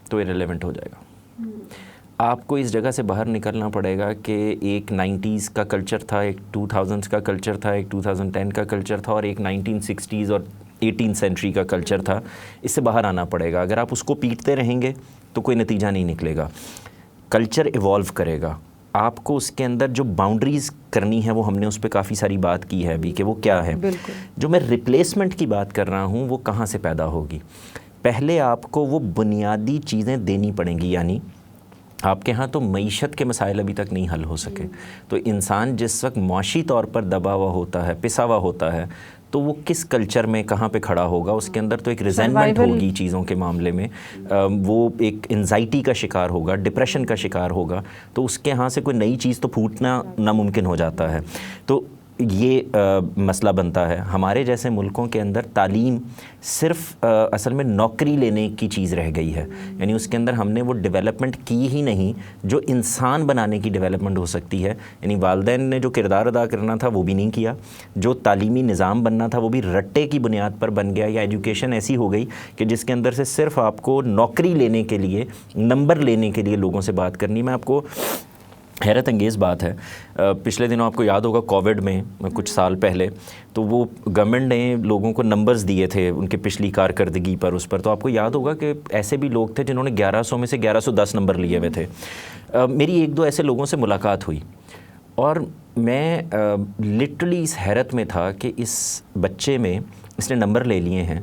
A: تو ارریلیونٹ ہو جائے گا. آپ کو اس جگہ سے باہر نکلنا پڑے گا کہ ایک 90s کا کلچر تھا، ایک 2000s کا کلچر تھا، ایک 2010 کا کلچر تھا، اور ایک 1960s اور 18th سینچری کا کلچر تھا. اس سے باہر آنا پڑے گا. اگر آپ اس کو پیٹتے رہیں گے تو کوئی نتیجہ نہیں نکلے گا. کلچر ایوالو کرے گا. آپ کو اس کے اندر جو باؤنڈریز کرنی ہے وہ ہم نے اس پہ کافی ساری بات کی ہے ابھی کہ وہ کیا ہے. جو میں ریپلیسمنٹ کی بات کر رہا ہوں وہ کہاں سے پیدا ہوگی؟ پہلے آپ کو وہ بنیادی چیزیں دینی پڑیں گی. یعنی آپ کے ہاں تو معیشت کے مسائل ابھی تک نہیں حل ہو سکے، تو انسان جس وقت معاشی طور پر دبا ہوا ہوتا ہے، پسا ہوا ہوتا ہے، تو وہ کس کلچر میں کہاں پہ کھڑا ہوگا؟ اس کے اندر تو ایک ریزینمنٹ ہوگی چیزوں کے معاملے میں، وہ ایک انزائٹی کا شکار ہوگا، ڈپریشن کا شکار ہوگا. تو اس کے ہاں سے کوئی نئی چیز تو پھوٹنا ناممکن ہو جاتا ہے. تو یہ مسئلہ بنتا ہے. ہمارے جیسے ملکوں کے اندر تعلیم صرف اصل میں نوکری لینے کی چیز رہ گئی ہے. یعنی اس کے اندر ہم نے وہ ڈیولپمنٹ کی ہی نہیں جو انسان بنانے کی ڈیولپمنٹ ہو سکتی ہے. یعنی والدین نے جو کردار ادا کرنا تھا وہ بھی نہیں کیا. جو تعلیمی نظام بننا تھا وہ بھی رٹے کی بنیاد پر بن گیا، یا ایجوکیشن ایسی ہو گئی کہ جس کے اندر سے صرف آپ کو نوکری لینے کے لیے، نمبر لینے کے لیے لوگوں سے بات کرنی. میں آپ کو حیرت انگیز بات ہے، پچھلے دنوں آپ کو یاد ہوگا کووڈ میں کچھ سال پہلے تو وہ گورنمنٹ نے لوگوں کو نمبرز دیے تھے ان کے پچھلی کارکردگی پر، اس پر. تو آپ کو یاد ہوگا کہ ایسے بھی لوگ تھے جنہوں نے 1100 میں سے 1110 نمبر لیے ہوئے تھے. میری ایک دو ایسے لوگوں سے ملاقات ہوئی اور میں لٹرلی اس حیرت میں تھا کہ اس بچے میں اس نے نمبر لے لیے ہیں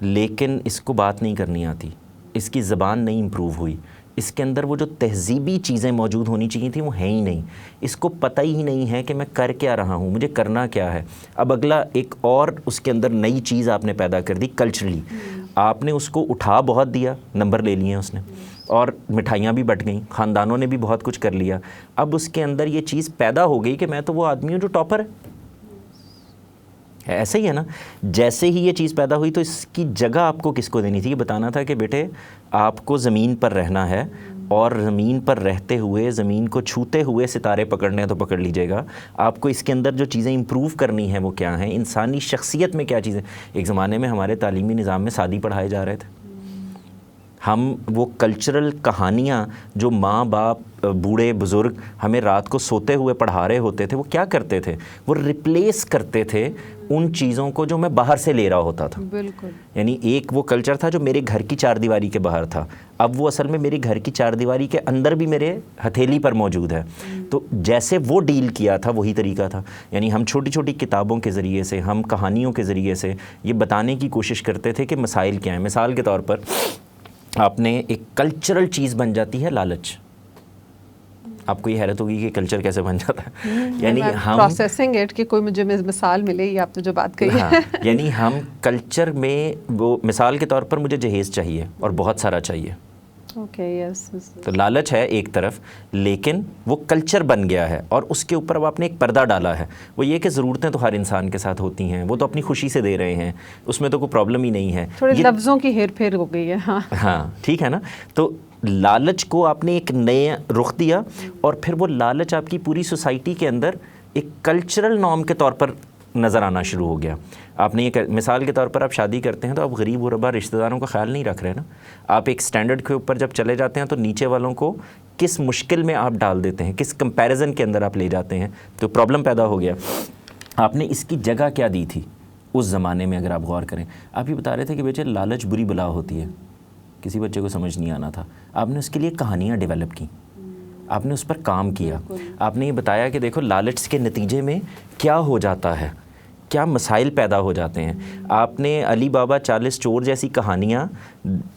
A: لیکن اس کو بات نہیں کرنی آتی، اس کی زبان نہیں امپروو ہوئی، اس کے اندر وہ جو تہذیبی چیزیں موجود ہونی چاہیے تھیں وہ ہیں ہی نہیں. اس کو پتہ ہی نہیں ہے کہ میں کر کیا رہا ہوں، مجھے کرنا کیا ہے. اب اگلا ایک اور اس کے اندر نئی چیز آپ نے پیدا کر دی کلچرلی. آپ نے اس کو اٹھا بہت دیا، نمبر لے لیے اس نے، اور مٹھائیاں بھی بٹ گئیں، خاندانوں نے بھی بہت کچھ کر لیا. اب اس کے اندر یہ چیز پیدا ہو گئی کہ میں تو وہ آدمی ہوں جو ٹاپر ہے. ایسا ہی ہے نا. جیسے ہی یہ چیز پیدا ہوئی تو اس کی جگہ آپ کو کس کو دینی تھی؟ یہ بتانا تھا کہ بیٹے آپ کو زمین پر رہنا ہے، اور زمین پر رہتے ہوئے، زمین کو چھوتے ہوئے ستارے پکڑنے ہیں تو پکڑ لیجئے گا. آپ کو اس کے اندر جو چیزیں امپروو کرنی ہیں وہ کیا ہیں؟ انسانی شخصیت میں کیا چیزیں؟ ایک زمانے میں ہمارے تعلیمی نظام میں سادی پڑھائے جا رہے تھے. ہم وہ کلچرل کہانیاں جو ماں باپ، بوڑھے بزرگ ہمیں رات کو سوتے ہوئے پڑھا رہے ہوتے تھے، وہ کیا کرتے تھے؟ وہ ریپلیس کرتے تھے ان چیزوں کو جو میں باہر سے لے رہا ہوتا تھا.
B: بالکل.
A: یعنی ایک وہ کلچر تھا جو میرے گھر کی چار دیواری کے باہر تھا، اب وہ اصل میں میرے گھر کی چار دیواری کے اندر بھی میرے ہتھیلی پر موجود ہے. تو جیسے وہ ڈیل کیا تھا وہی طریقہ تھا. یعنی ہم چھوٹی چھوٹی کتابوں کے ذریعے سے، ہم کہانیوں کے ذریعے سے یہ بتانے کی کوشش کرتے تھے کہ مسائل کیا ہیں. مثال کے طور پر آپ نے ایک کلچرل چیز بن جاتی ہے لالچ. آپ کو یہ حیرت ہوگی کہ کلچر کیسے بن جاتا ہے. یعنی ہم
B: پروسیسنگ اٹ کہ کوئی مجھے مثال ملے، یہ آپ نے جو بات کہی ہے.
A: یعنی ہم کلچر میں وہ مثال کے طور پر مجھے جہیز چاہیے اور بہت سارا چاہیے. تو لالچ ہے ایک طرف، لیکن وہ کلچر بن گیا ہے اور اس کے اوپر اب آپ نے ایک پردہ ڈالا ہے. وہ یہ کہ ضرورتیں تو ہر انسان کے ساتھ ہوتی ہیں، وہ تو اپنی خوشی سے دے رہے ہیں، اس میں تو کوئی پرابلم ہی نہیں ہے.
B: تھوڑے لفظوں کی ہیر پھیر ہو گئی ہے.
A: ہاں ٹھیک ہے نا. تو لالچ کو آپ نے ایک نئے رخ دیا، اور پھر وہ لالچ آپ کی پوری سوسائٹی کے اندر ایک کلچرل نارم کے طور پر نظر آنا شروع ہو گیا. آپ نے یہ مثال کے طور پر آپ شادی کرتے ہیں تو آپ غریب غربا رشتہ داروں کا خیال نہیں رکھ رہے نا. آپ ایک سٹینڈرڈ کے اوپر جب چلے جاتے ہیں تو نیچے والوں کو کس مشکل میں آپ ڈال دیتے ہیں, کس کمپیریزن کے اندر آپ لے جاتے ہیں, تو پرابلم پیدا ہو گیا. آپ نے اس کی جگہ کیا دی تھی اس زمانے میں؟ اگر آپ غور کریں, آپ یہ بتا رہے تھے کہ بیٹے لالچ بری بلا ہوتی ہے, کسی بچے کو سمجھ نہیں آنا تھا. آپ نے اس کے لیے کہانیاں ڈیولپ کی, آپ نے اس پر کام کیا. آپ نے یہ بتایا کہ دیکھو لالچ کے نتیجے میں کیا ہو جاتا ہے, کیا مسائل پیدا ہو جاتے ہیں. آپ نے علی بابا 40 چور جیسی کہانیاں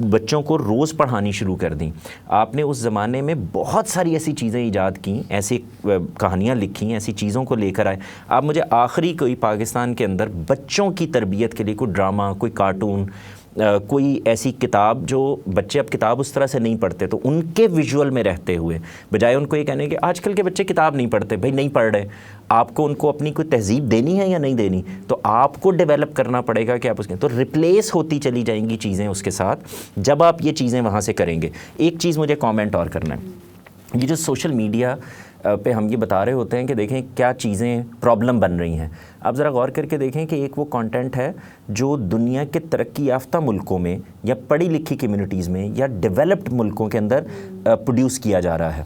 A: بچوں کو روز پڑھانی شروع کر دیں. آپ نے اس زمانے میں بہت ساری ایسی چیزیں ایجاد کیں, ایسی کہانیاں لکھیں, ایسی چیزوں کو لے کر آئے. آپ مجھے آخری کوئی پاکستان کے اندر بچوں کی تربیت کے لیے کوئی ڈرامہ, کوئی کارٹون, کوئی ایسی کتاب جو بچے اب کتاب اس طرح سے نہیں پڑھتے, تو ان کے ویژول میں رہتے ہوئے بجائے ان کو یہ کہنے کہ آج کل کے بچے کتاب نہیں پڑھتے, بھائی نہیں پڑھ رہے, آپ کو ان کو اپنی کوئی تہذیب دینی ہے یا نہیں دینی, تو آپ کو ڈیولپ کرنا پڑے گا کہ آپ اس کے, تو ریپلیس ہوتی چلی جائیں گی چیزیں اس کے ساتھ جب آپ یہ چیزیں وہاں سے کریں گے. ایک چیز مجھے کامنٹ اور کرنا ہے, یہ جو سوشل میڈیا پہ ہم یہ بتا رہے ہوتے ہیں کہ دیکھیں کیا چیزیں پرابلم بن رہی ہیں, آپ ذرا غور کر کے دیکھیں کہ ایک وہ کانٹینٹ ہے جو دنیا کے ترقی یافتہ ملکوں میں یا پڑھی لکھی کمیونٹیز میں یا ڈیولپڈ ملکوں کے اندر پروڈیوس کیا جا رہا ہے,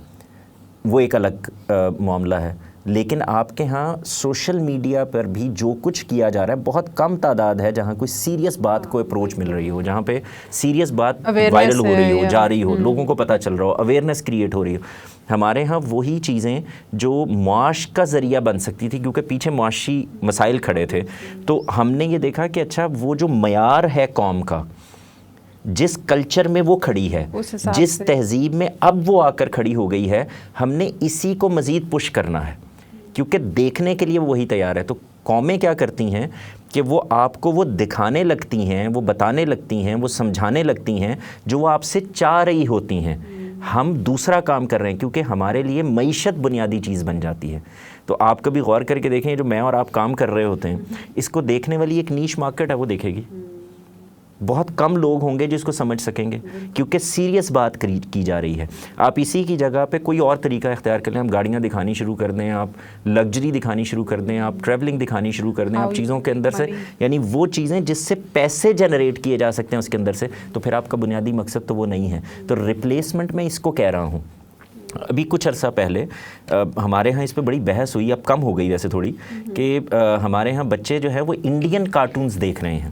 A: وہ ایک الگ معاملہ ہے. لیکن آپ کے ہاں سوشل میڈیا پر بھی جو کچھ کیا جا رہا ہے بہت کم تعداد ہے جہاں کوئی سیریس بات کو اپروچ مل رہی ہو, جہاں پہ سیریس بات وائرل ہو رہی ہو, جا رہی ہو, لوگوں کو پتہ چل رہا ہو, اویئرنیس کریٹ ہو رہی ہو. ہمارے ہاں وہی چیزیں جو معاش کا ذریعہ بن سکتی تھی, کیونکہ پیچھے معاشی مسائل کھڑے تھے, تو ہم نے یہ دیکھا کہ اچھا وہ جو معیار ہے قوم کا, جس کلچر میں وہ کھڑی ہے, جس تہذیب میں اب وہ آ کر کھڑی ہو گئی ہے, ہم نے اسی کو مزید پش کرنا ہے, کیونکہ دیکھنے کے لیے وہی تیار ہے. تو قومیں کیا کرتی ہیں کہ وہ آپ کو وہ دکھانے لگتی ہیں, وہ بتانے لگتی ہیں, وہ سمجھانے لگتی ہیں جو وہ آپ سے چاہ رہی ہوتی ہیں. ہم دوسرا کام کر رہے ہیں کیونکہ ہمارے لیے معیشت بنیادی چیز بن جاتی ہے. تو آپ کبھی غور کر کے دیکھیں, جو میں اور آپ کام کر رہے ہوتے ہیں, اس کو دیکھنے والی ایک نیش مارکیٹ ہے, وہ دیکھے گی. بہت کم لوگ ہوں گے جس کو سمجھ سکیں گے, کیونکہ سیریس بات کی جا رہی ہے. آپ اسی کی جگہ پہ کوئی اور طریقہ اختیار کر لیں, آپ گاڑیاں دکھانی شروع کر دیں, آپ لگژری دکھانی شروع کر دیں, آپ ٹریولنگ دکھانی شروع کر دیں, آپ چیزوں کے اندر سے, یعنی وہ چیزیں جس سے پیسے جنریٹ کیے جا سکتے ہیں اس کے اندر سے, تو پھر آپ کا بنیادی مقصد تو وہ نہیں ہے. تو ریپلیسمنٹ میں اس کو کہہ رہا ہوں. ابھی کچھ عرصہ پہلے ہمارے ہاں اس پہ بڑی بحث ہوئی, اب کم ہو گئی ویسے تھوڑی, کہ ہمارے ہاں بچے جو ہے وہ انڈین کارٹونز دیکھ رہے ہیں.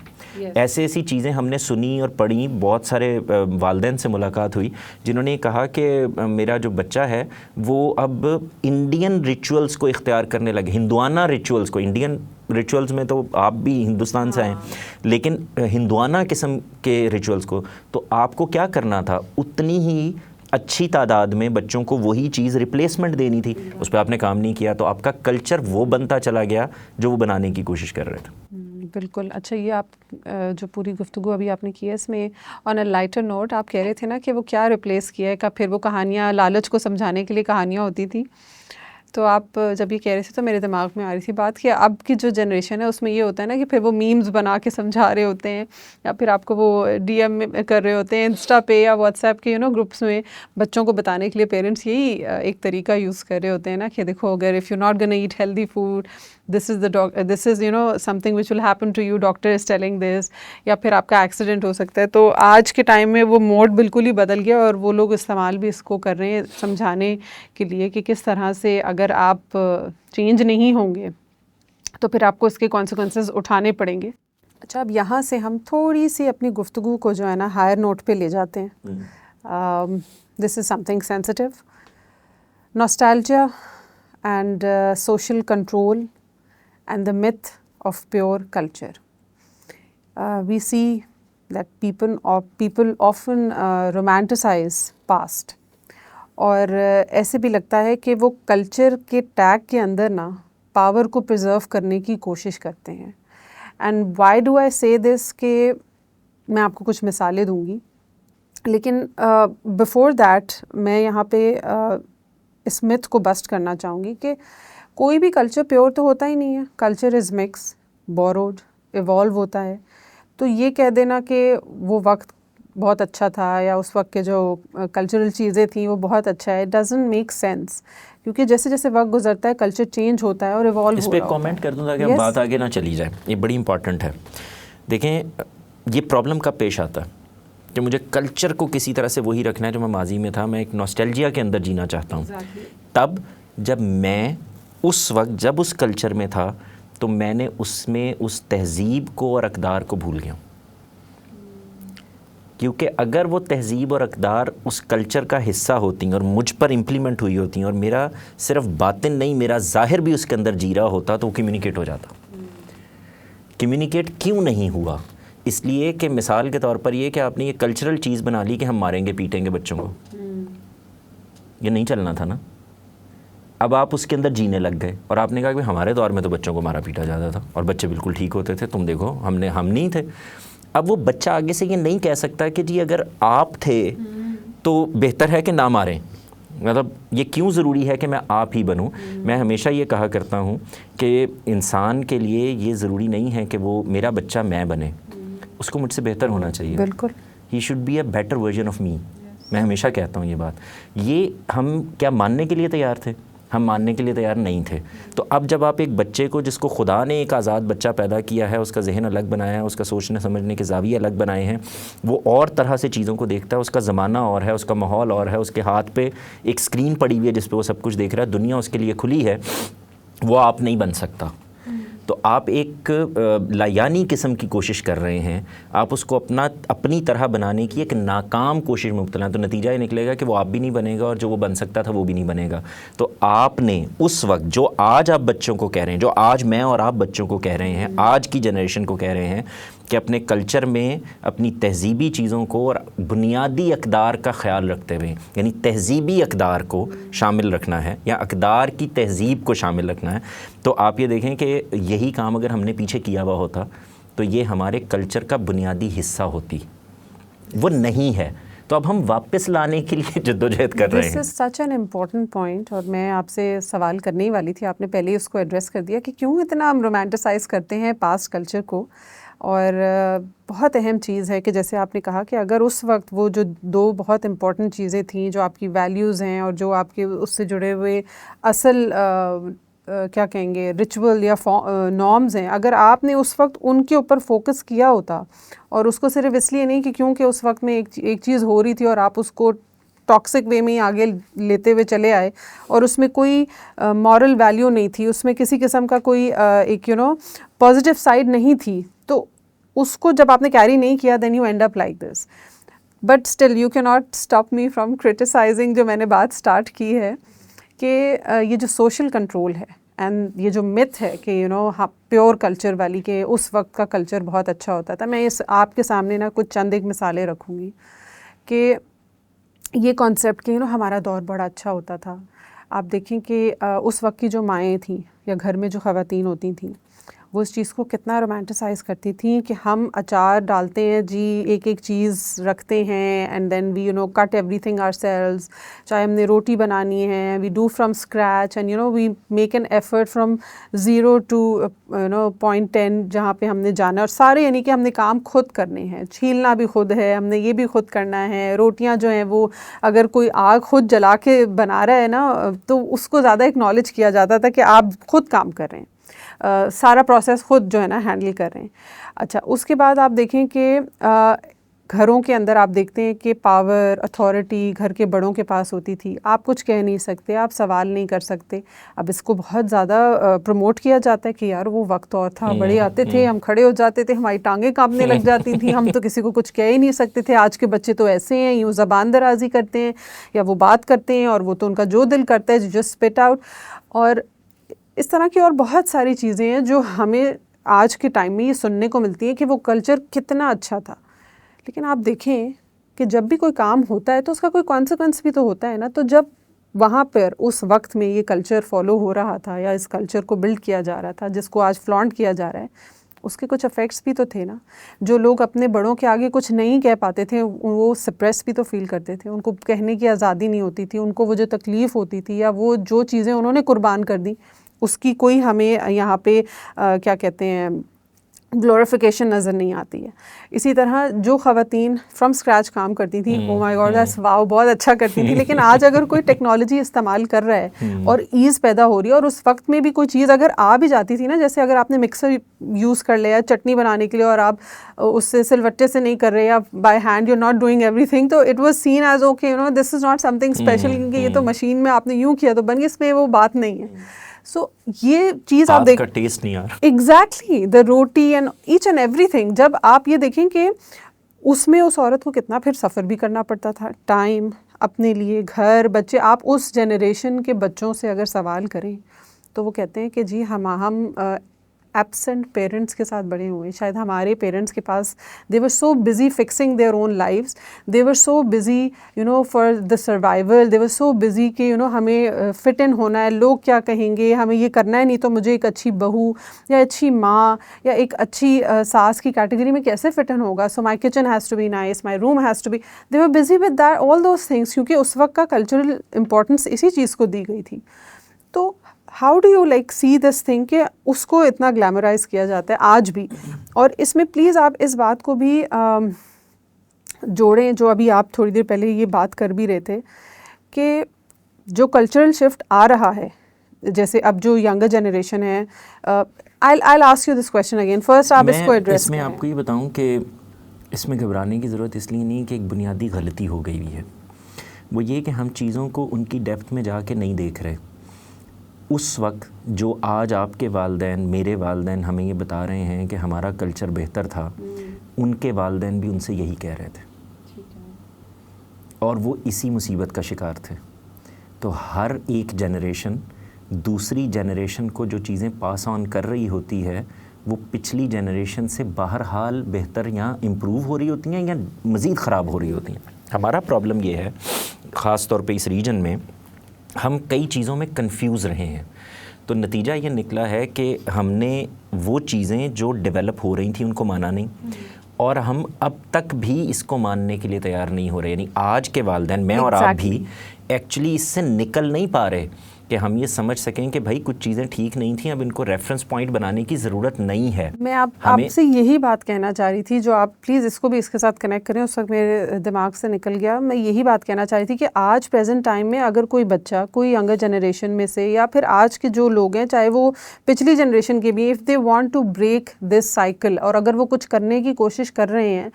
A: ایسی چیزیں ہم نے سنی اور پڑھی. بہت سارے والدین سے ملاقات ہوئی جنہوں نے کہا کہ میرا جو بچہ ہے وہ اب انڈین ریچولز کو اختیار کرنے لگے, ہندوانہ ریچولز کو. انڈین ریچولز میں تو آپ بھی ہندوستان سے آئیں, لیکن ہندوانہ قسم کے ریچولز کو, تو آپ کو کیا کرنا تھا, اتنی ہی اچھی تعداد میں بچوں کو وہی چیز ریپلیسمنٹ دینی تھی. اس پہ آپ نے کام نہیں کیا, تو آپ کا کلچر وہ بنتا چلا گیا جو وہ بنانے کی کوشش کر رہے تھے.
B: بالکل. اچھا, یہ آپ جو پوری گفتگو ابھی آپ نے کی ہے, اس میں آن اے لائٹر نوٹ آپ کہہ رہے تھے نا کہ وہ کیا ریپلیس کیا ہے, پھر وہ کہانیاں لالچ کو سمجھانے کے لیے کہانیاں ہوتی تھیں. تو آپ جب یہ کہہ رہے تھے تو میرے دماغ میں آ رہی تھی بات کہ اب کی جو جنریشن ہے اس میں یہ ہوتا ہے نا کہ پھر وہ میمز بنا کے سمجھا رہے ہوتے ہیں, یا پھر آپ کو وہ ڈی ایم کر رہے ہوتے ہیں انسٹا پہ یا واٹس ایپ کے گروپس میں. بچوں کو بتانے کے لیے پیرنٹس یہی ایک طریقہ یوز کر رہے ہوتے ہیں نا کہ دیکھو, اگر if you not gonna eat healthy food, this is something which will happen to you, doctor is telling this, یا پھر آپ کا ایکسیڈنٹ ہو سکتا ہے. تو آج کے ٹائم میں وہ موڈ بالکل ہی بدل گیا, اور وہ لوگ استعمال بھی اس کو کر رہے ہیں سمجھانے کے لیے کہ کس طرح سے اگر آپ چینج نہیں ہوں گے تو پھر آپ کو اس کے کانسیکوینسز اٹھانے پڑیں گے. اچھا, اب یہاں سے ہم تھوڑی سی اپنی گفتگو کو جو ہے نا ہائر نوٹ پہ لے جاتے ہیں. This is something sensitive. Nostalgia and social control and the myth of pure culture. We see that people often romanticize past, اور ایسے بھی لگتا ہے کہ وہ کلچر کے ٹیگ کے اندر نا پاور کو پرزرو کرنے کی کوشش کرتے ہیں. اینڈ وائی ڈو آئی سے دس, کہ میں آپ کو کچھ مثالیں دوں گی, لیکن بفور دیٹ میں یہاں پہ اس myth کو بسٹ کرنا چاہوں گی کہ کوئی بھی کلچر پیور تو ہوتا ہی نہیں ہے. کلچر از مکس, بوروڈ, ایوالو ہوتا ہے. تو یہ کہہ دینا کہ وہ وقت بہت اچھا تھا یا اس وقت کے جو کلچرل چیزیں تھیں وہ بہت اچھا ہے, اٹ ڈزنٹ میک سینس. کیونکہ جیسے جیسے وقت گزرتا ہے کلچر چینج ہوتا ہے اور ایوالو
A: اس
B: ہو
A: پہ
B: رہا ہوتا ہے.
A: کامنٹ کر دوں تاکہ بات آگے نہ چلی جائے, یہ بڑی امپورٹنٹ ہے. دیکھیں یہ پرابلم کب پیش آتا ہے کہ مجھے کلچر کو کسی طرح سے وہی رکھنا ہے جو میں ماضی میں تھا, میں ایک نوسٹیلجیا کے اندر جینا چاہتا ہوں. تب جب میں اس وقت جب اس کلچر میں تھا تو میں نے اس میں اس تہذیب کو اور اقدار کو بھول گیا ہوں. کیونکہ اگر وہ تہذیب اور اقدار اس کلچر کا حصہ ہوتی ہیں اور مجھ پر امپلیمنٹ ہوئی ہوتی ہیں اور میرا صرف باطن نہیں میرا ظاہر بھی اس کے اندر جی رہا ہوتا تو وہ کمیونیکیٹ ہو جاتا. کمیونیکیٹ کیوں نہیں ہوا؟ اس لیے کہ مثال کے طور پر یہ کہ آپ نے یہ کلچرل چیز بنا لی کہ ہم ماریں گے پیٹیں گے بچوں کو. یہ نہیں چلنا تھا نا. اب آپ اس کے اندر جینے لگ گئے اور آپ نے کہا کہ ہمارے دور میں تو بچوں کو مارا پیٹا جاتا تھا اور بچے بالکل ٹھیک ہوتے تھے, تم دیکھو ہم نہیں تھے. اب وہ بچہ آگے سے یہ نہیں کہہ سکتا کہ جی اگر آپ تھے تو بہتر ہے کہ نہ ماریں. مطلب یہ کیوں ضروری ہے کہ میں آپ ہی بنوں؟ میں ہمیشہ یہ کہا کرتا ہوں کہ انسان کے لیے یہ ضروری نہیں ہے کہ وہ میرا بچہ میں بنے, اس کو مجھ سے بہتر ہونا چاہیے.
B: بالکل,
A: he should be a better version of me. میں ہمیشہ کہتا ہوں یہ بات. یہ ہم کیا ماننے کے لیے تیار تھے؟ ہم ماننے کے لیے تیار نہیں تھے. تو اب جب آپ ایک بچے کو جس کو خدا نے ایک آزاد بچہ پیدا کیا ہے, اس کا ذہن الگ بنایا ہے, اس کا سوچنے سمجھنے کے زاویے الگ بنائے ہیں, وہ اور طرح سے چیزوں کو دیکھتا ہے, اس کا زمانہ اور ہے, اس کا ماحول اور ہے, اس کے ہاتھ پہ ایک اسکرین پڑی ہوئی ہے جس پہ وہ سب کچھ دیکھ رہا ہے, دنیا اس کے لیے کھلی ہے, وہ آپ نہیں بن سکتا. تو آپ ایک لایانی قسم کی کوشش کر رہے ہیں, آپ اس کو اپنی طرح بنانے کی ایک ناکام کوشش میں مبتلا ہیں. تو نتیجہ یہ نکلے گا کہ وہ آپ بھی نہیں بنے گا اور جو وہ بن سکتا تھا وہ بھی نہیں بنے گا. تو آپ نے اس وقت جو آج آپ بچوں کو کہہ رہے ہیں, جو آج میں اور آپ بچوں کو کہہ رہے ہیں, آج کی جنریشن کو کہہ رہے ہیں کہ اپنے کلچر میں اپنی تہذیبی چیزوں کو اور بنیادی اقدار کا خیال رکھتے ہوئے, یعنی تہذیبی اقدار کو شامل رکھنا ہے یا اقدار کی تہذیب کو شامل رکھنا ہے. تو آپ یہ دیکھیں کہ یہی کام اگر ہم نے پیچھے کیا ہوا ہوتا تو یہ ہمارے کلچر کا بنیادی حصہ ہوتی. وہ نہیں ہے, تو اب ہم واپس لانے کے لیے جدوجہد کر رہے ہیں.
B: This is such an important point, اور میں آپ سے سوال کرنے ہی والی تھی, آپ نے پہلے ہی اس کو ایڈریس کر دیا کہ کیوں اتنا ہم رومانٹیسائز کرتے ہیں پاسٹ کلچر کو. اور بہت اہم چیز ہے کہ جیسے آپ نے کہا کہ اگر اس وقت وہ جو دو بہت امپورٹنٹ چیزیں تھیں جو آپ کی ویلیوز ہیں اور جو آپ کے اس سے جڑے ہوئے اصل کیا کہیں گے ریچول یا نارمز ہیں, اگر آپ نے اس وقت ان کے اوپر فوکس کیا ہوتا اور اس کو صرف اس لیے نہیں کہ کیونکہ اس وقت میں ایک چیز ہو رہی تھی اور آپ اس کو ٹاکسک وے میں ہی آگے لیتے ہوئے چلے آئے اور اس میں کوئی مورل ویلیو نہیں تھی, اس میں کسی قسم کا کوئی ایک پازیٹیو سائڈ نہیں تھی, تو اس کو جب آپ نے کیری نہیں کیا then you end up like this. But still you کی not stop me from criticising جو میں نے بات اسٹارٹ کی ہے کہ یہ جو سوشل کنٹرول ہے اینڈ یہ جو متھ ہے کہ پیور کلچر والی کہ اس وقت کا کلچر بہت اچھا ہوتا تھا. میں اس آپ کے سامنے نا کچھ چند ایک مثالیں رکھوں گی کہ یہ کانسیپٹ کہ ہمارا دور بڑا اچھا ہوتا تھا. آپ دیکھیں کہ اس وقت کی جو مائیں تھیں یا گھر میں جو خواتین ہوتی تھیں وہ اس چیز کو کتنا رومانٹیسائز کرتی تھیں کہ ہم اچار ڈالتے ہیں جی, ایک ایک چیز رکھتے ہیں and then we cut everything ourselves, چاہے ہم نے روٹی بنانی ہے we do from scratch and we make an effort from 0 to 0.10 جہاں پہ ہم نے جانا, اور سارے یعنی کہ ہم نے کام خود کرنے ہیں, چھیلنا بھی خود ہے, ہم نے یہ بھی خود کرنا ہے, روٹیاں جو ہیں وہ اگر کوئی آگ خود جلا کے بنا رہا ہے نا تو اس کو زیادہ ایکنالج کیا جاتا تھا کہ آپ خود کام کر رہے ہیں, سارا پروسیس خود جو ہے نا ہینڈل کر رہے ہیں. اچھا, اس کے بعد آپ دیکھیں کہ گھروں کے اندر آپ دیکھتے ہیں کہ پاور اتھارٹی گھر کے بڑوں کے پاس ہوتی تھی, آپ کچھ کہہ نہیں سکتے, آپ سوال نہیں کر سکتے. اب اس کو بہت زیادہ پروموٹ کیا جاتا ہے کہ یار وہ وقت اور تھا, بڑے آتے تھے, ہم کھڑے ہو جاتے تھے, ہماری ٹانگیں کانپنے لگ جاتی تھیں, ہم تو کسی کو کچھ کہہ ہی نہیں سکتے تھے. آج کے بچے تو ایسے ہیں, یوں زبان درازی کرتے ہیں یا وہ بات کرتے ہیں اور وہ تو ان کا جو دل کرتا ہے جسٹ اسپٹ آؤٹ. اور اس طرح کی اور بہت ساری چیزیں ہیں جو ہمیں آج کے ٹائم میں یہ سننے کو ملتی ہے کہ وہ کلچر کتنا اچھا تھا. لیکن آپ دیکھیں کہ جب بھی کوئی کام ہوتا ہے تو اس کا کوئی کانسیکوینس بھی تو ہوتا ہے نا. تو جب وہاں پر اس وقت میں یہ کلچر فالو ہو رہا تھا یا اس کلچر کو بلڈ کیا جا رہا تھا جس کو آج فلانٹ کیا جا رہا ہے, اس کے کچھ افیکٹس بھی تو تھے نا. جو لوگ اپنے بڑوں کے آگے کچھ نہیں کہہ پاتے تھے وہ سپریس بھی تو فیل کرتے تھے, ان کو کہنے کی آزادی نہیں ہوتی تھی, ان کو وہ جو تکلیف ہوتی تھی یا وہ جو چیزیں انہوں نے قربان کر دی اس کی کوئی ہمیں یہاں پہ کیا کہتے ہیں گلوریفیکیشن نظر نہیں آتی ہے. اسی طرح جو خواتین فرام اسکریچ کام کرتی تھیں, او مائی گاڈ دیٹس واو, بہت اچھا کرتی تھیں, لیکن آج اگر کوئی ٹیکنالوجی استعمال کر رہا ہے اور ایز پیدا ہو رہی ہے, اور اس وقت میں بھی کوئی چیز اگر آ بھی جاتی تھی نا, جیسے اگر آپ نے مکسر یوز کر لیا چٹنی بنانے کے لیے اور آپ اس سے سلوٹے سے نہیں کر رہے, یا by hand you not doing everything, تو it was seen as okay, you know this is not something special, کیونکہ یہ تو مشین میں آپ نے یوں کیا تو بن گیا, اس میں وہ بات نہیں ہے. سو یہ چیز آپ دیکھ,
A: ٹیسٹ نہیں آ رہا.
B: Exactly the roti and H and everything. جب آپ یہ دیکھیں کہ اس میں اس عورت کو کتنا پھر سفر بھی کرنا پڑتا تھا, ٹائم اپنے لیے, گھر, بچے. آپ اس جنریشن کے بچوں سے اگر سوال کریں تو وہ کہتے ہیں کہ جی ہم ایبسنٹ پیرنٹس کے ساتھ بڑے ہوئے. شاید ہمارے پیرنٹس کے پاس they were so busy fixing their own lives, they were so busy you know for the survival, they were so busy کہ یو نو ہمیں فٹ ان ہونا ہے, لوگ کیا کہیں گے, ہمیں یہ کرنا ہے, نہیں تو مجھے ایک اچھی بہو یا اچھی ماں یا ایک اچھی ساس کی کیٹیگری میں کیسے فٹ ان ہوگا. So my kitchen has to be nice, my room has to be, they were busy with that all those things, کیونکہ اس وقت کا کلچرل امپورٹنس اسی چیز کو دی گئی تھی. تو how do you like see this thing کہ اس کو اتنا گلیمرائز کیا جاتا ہے آج بھی. اور اس میں پلیز آپ اس بات کو بھی جوڑیں جو ابھی آپ تھوڑی دیر پہلے یہ بات کر بھی رہے تھے کہ جو کلچرل شفٹ آ رہا ہے, جیسے اب جو ینگر جنریشن ہے, I'll ask you this question again. First آپ اس کو ایڈریس
A: اس میں آپ کو یہ بتاؤں کہ اس میں گھبرانے کی ضرورت اس لیے نہیں کہ ایک بنیادی غلطی ہو گئی ہوئی ہے. وہ یہ کہ ہم چیزوں کو ان کی ڈیپتھ میں جا کے نہیں دیکھ رہے. اس وقت جو آج آپ کے والدین, میرے والدین ہمیں یہ بتا رہے ہیں کہ ہمارا کلچر بہتر تھا, ان کے والدین بھی ان سے یہی کہہ رہے تھے, اور وہ اسی مصیبت کا شکار تھے. تو ہر ایک جنریشن دوسری جنریشن کو جو چیزیں پاس آن کر رہی ہوتی ہے وہ پچھلی جنریشن سے بہرحال بہتر یا امپروو ہو رہی ہوتی ہیں یا مزید خراب ہو رہی ہوتی ہیں. ہمارا پرابلم یہ ہے خاص طور پہ اس ریجن میں, ہم کئی چیزوں میں کنفیوز رہے ہیں. تو نتیجہ یہ نکلا ہے کہ ہم نے وہ چیزیں جو ڈیولپ ہو رہی تھیں ان کو مانا نہیں, اور ہم اب تک بھی اس کو ماننے کے لیے تیار نہیں ہو رہے. یعنی آج کے والدین, میں اور آپ بھی ایکچولی اس سے نکل نہیں پا رہے کہ ہم یہ سمجھ سکیں کہ بھائی کچھ چیزیں ٹھیک نہیں تھیں, اب ان کو ریفرنس پوائنٹ بنانے کی ضرورت نہیں ہے.
B: میں آپ سے یہی بات کہنا چاہ رہی تھی, جو آپ پلیز اس کو بھی اس کے ساتھ کنیکٹ کریں, اس وقت میرے دماغ سے نکل گیا. میں یہی بات کہنا چاہ رہی تھی کہ آج پریزنٹ ٹائم میں اگر کوئی بچہ کوئی ینگر جنریشن میں سے, یا پھر آج کے جو لوگ ہیں چاہے وہ پچھلی جنریشن کے بھی, if they want to break this cycle, اور اگر وہ کچھ کرنے کی کوشش کر رہے ہیں,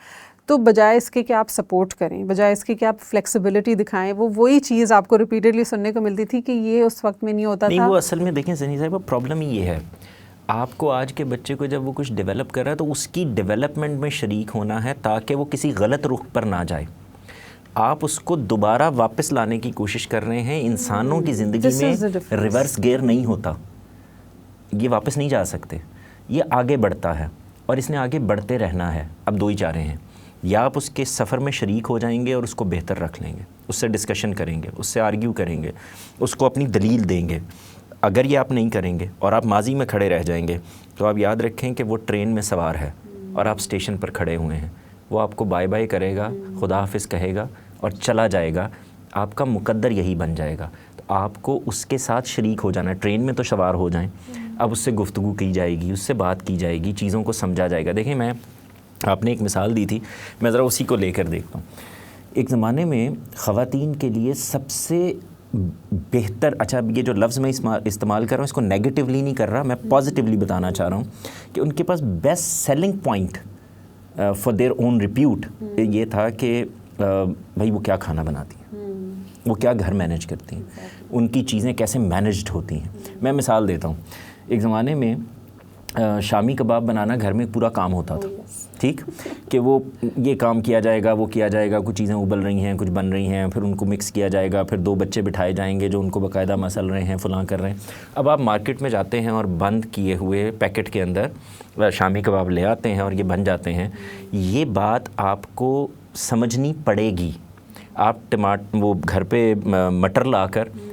B: تو بجائے اس کے کہ آپ سپورٹ کریں, بجائے اس کے کہ آپ فلیکسیبلٹی دکھائیں, وہ وہی چیز آپ کو ریپیٹڈلی سننے کو ملتی تھی کہ یہ اس وقت میں نہیں ہوتا تھا.
A: نہیں, وہ اصل میں دیکھیں سنی صاحب, پرابلم یہ ہے, آپ کو آج کے بچے کو جب وہ کچھ ڈیولپ کر رہا ہے تو اس کی ڈیولپمنٹ میں شریک ہونا ہے تاکہ وہ کسی غلط رخ پر نہ جائے. آپ اس کو دوبارہ واپس لانے کی کوشش کر رہے ہیں. انسانوں کی زندگی میں ریورس گیئر نہیں ہوتا, یہ واپس نہیں جا سکتے, یہ آگے بڑھتا ہے اور اس نے آگے بڑھتے رہنا ہے. اب دو ہی چارے ہیں, یا آپ اس کے سفر میں شریک ہو جائیں گے اور اس کو بہتر رکھ لیں گے, اس سے ڈسکشن کریں گے, اس سے آرگیو کریں گے, اس کو اپنی دلیل دیں گے. اگر یہ آپ نہیں کریں گے اور آپ ماضی میں کھڑے رہ جائیں گے تو آپ یاد رکھیں کہ وہ ٹرین میں سوار ہے اور آپ اسٹیشن پر کھڑے ہوئے ہیں. وہ آپ کو بائے بائے کرے گا, خدا حافظ کہے گا اور چلا جائے گا. آپ کا مقدر یہی بن جائے گا. تو آپ کو اس کے ساتھ شریک ہو جانا ہے. ٹرین میں تو سوار ہو جائیں, اب اس سے گفتگو کی جائے گی, اس سے بات کی جائے گی, چیزوں کو سمجھا جائے گا. دیکھیں, آپ نے ایک مثال دی تھی, میں ذرا اسی کو لے کر دیکھتا ہوں. ایک زمانے میں خواتین کے لیے سب سے بہتر, اچھا یہ جو لفظ میں استعمال کر رہا ہوں اس کو نیگیٹیولی نہیں کر رہا, میں پازیٹیولی بتانا چاہ رہا ہوں کہ ان کے پاس best selling point for their own repute یہ تھا کہ بھائی وہ کیا کھانا بناتی ہیں, وہ کیا گھر مینیج کرتی ہیں, ان کی چیزیں کیسے مینیجڈ ہوتی ہیں. میں مثال دیتا ہوں, ایک زمانے میں شامی کباب بنانا گھر میں پورا کام ہوتا تھا, ٹھیک, کہ وہ یہ کام کیا جائے گا, وہ کیا جائے گا, کچھ چیزیں ابل رہی ہیں, کچھ بن رہی ہیں, پھر ان کو مکس کیا جائے گا, پھر 2 بچے بٹھائے جائیں گے جو ان کو باقاعدہ مسل رہے ہیں, فلاں کر رہے ہیں. اب آپ مارکیٹ میں جاتے ہیں اور بند کیے ہوئے پیکٹ کے اندر شامی کباب لے آتے ہیں اور یہ بن جاتے ہیں. یہ بات آپ کو سمجھنی پڑے گی. آپ وہ گھر پہ مٹر لا کر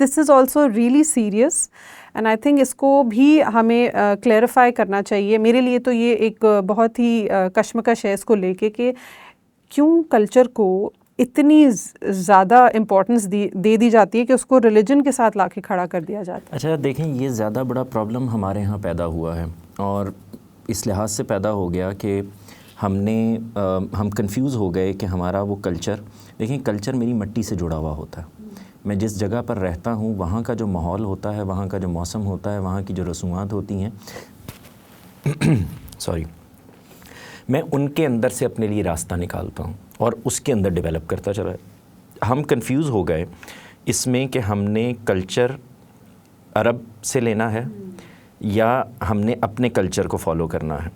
B: this is also really serious and I think اس کو بھی ہمیں کلیریفائی کرنا چاہیے. میرے لیے تو یہ ایک بہت ہی کشمکش ہے اس کو لے کے کہ کیوں کلچر کو اتنی زیادہ امپورٹنس دے دی جاتی ہے کہ اس کو ریلیجن کے ساتھ لا کے کھڑا کر دیا جاتا ہے.
A: اچھا دیکھیں, یہ زیادہ بڑا پرابلم ہمارے ہاں پیدا ہوا ہے, اور اس لحاظ سے پیدا ہو گیا کہ ہم کنفیوز ہو گئے کہ ہمارا وہ کلچر, دیکھیں کلچر میری مٹی سے جڑا ہوا ہوتا ہے. میں جس جگہ پر رہتا ہوں وہاں کا جو ماحول ہوتا ہے, وہاں کا جو موسم ہوتا ہے, وہاں کی جو رسومات ہوتی ہیں میں ان کے اندر سے اپنے لیے راستہ نکالتا ہوں اور اس کے اندر ڈیولپ کرتا چلا ہے. ہم کنفیوز ہو گئے اس میں کہ ہم نے کلچر عرب سے لینا ہے یا ہم نے اپنے کلچر کو فالو کرنا ہے.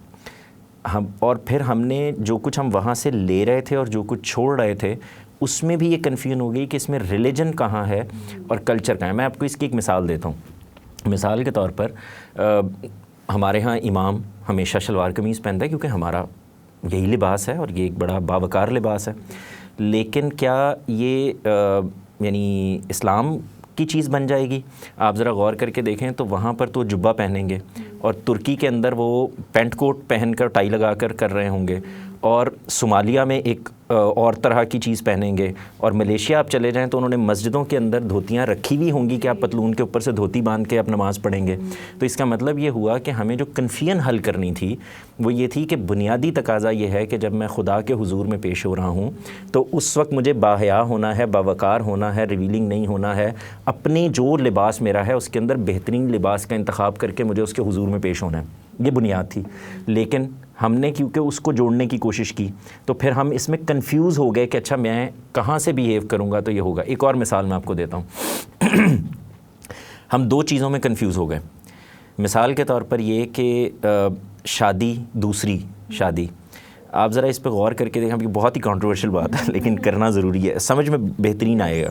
A: اور پھر ہم نے جو کچھ ہم وہاں سے لے رہے تھے اور جو کچھ چھوڑ رہے تھے اس میں بھی یہ کنفیوژن ہو گئی کہ اس میں ریلیجن کہاں ہے اور کلچر کہاں ہے. میں آپ کو اس کی ایک مثال دیتا ہوں. مثال کے طور پر ہمارے ہاں امام ہمیشہ شلوار قمیض پہنتا ہے کیونکہ ہمارا یہی لباس ہے اور یہ ایک بڑا باوقار لباس ہے. لیکن کیا یہ یعنی اسلام کی چیز بن جائے گی؟ آپ ذرا غور کر کے دیکھیں تو وہاں پر تو جبہ پہنیں گے, اور ترکی کے اندر وہ پینٹ کوٹ پہن کر ٹائی لگا کر رہے ہوں گے, اور صومالیہ میں ایک اور طرح کی چیز پہنیں گے, اور ملیشیا آپ چلے جائیں تو انہوں نے مسجدوں کے اندر دھوتیاں رکھی ہوئی ہوں گی کہ آپ پتلون کے اوپر سے دھوتی باندھ کے آپ نماز پڑھیں گے. تو اس کا مطلب یہ ہوا کہ ہمیں جو کنفیوژن حل کرنی تھی وہ یہ تھی کہ بنیادی تقاضا یہ ہے کہ جب میں خدا کے حضور میں پیش ہو رہا ہوں تو اس وقت مجھے باحیا ہونا ہے, باوقار ہونا ہے, ریویلنگ نہیں ہونا ہے. اپنی جو لباس میرا ہے اس کے اندر بہترین لباس کا انتخاب کر کے مجھے اس کے حضور میں پیش ہونا ہے. یہ بنیاد تھی. لیکن ہم نے کیونکہ اس کو جوڑنے کی کوشش کی تو پھر ہم اس میں کنفیوز ہو گئے کہ اچھا میں کہاں سے بیہیو کروں گا تو یہ ہوگا. ایک اور مثال میں آپ کو دیتا ہوں. ہم دو چیزوں میں کنفیوز ہو گئے. مثال کے طور پر یہ کہ شادی, دوسری شادی, آپ ذرا اس پہ غور کر کے دیکھیں. یہ بہت ہی کنٹروورشل بات ہے لیکن کرنا ضروری ہے, سمجھ میں بہترین آئے گا.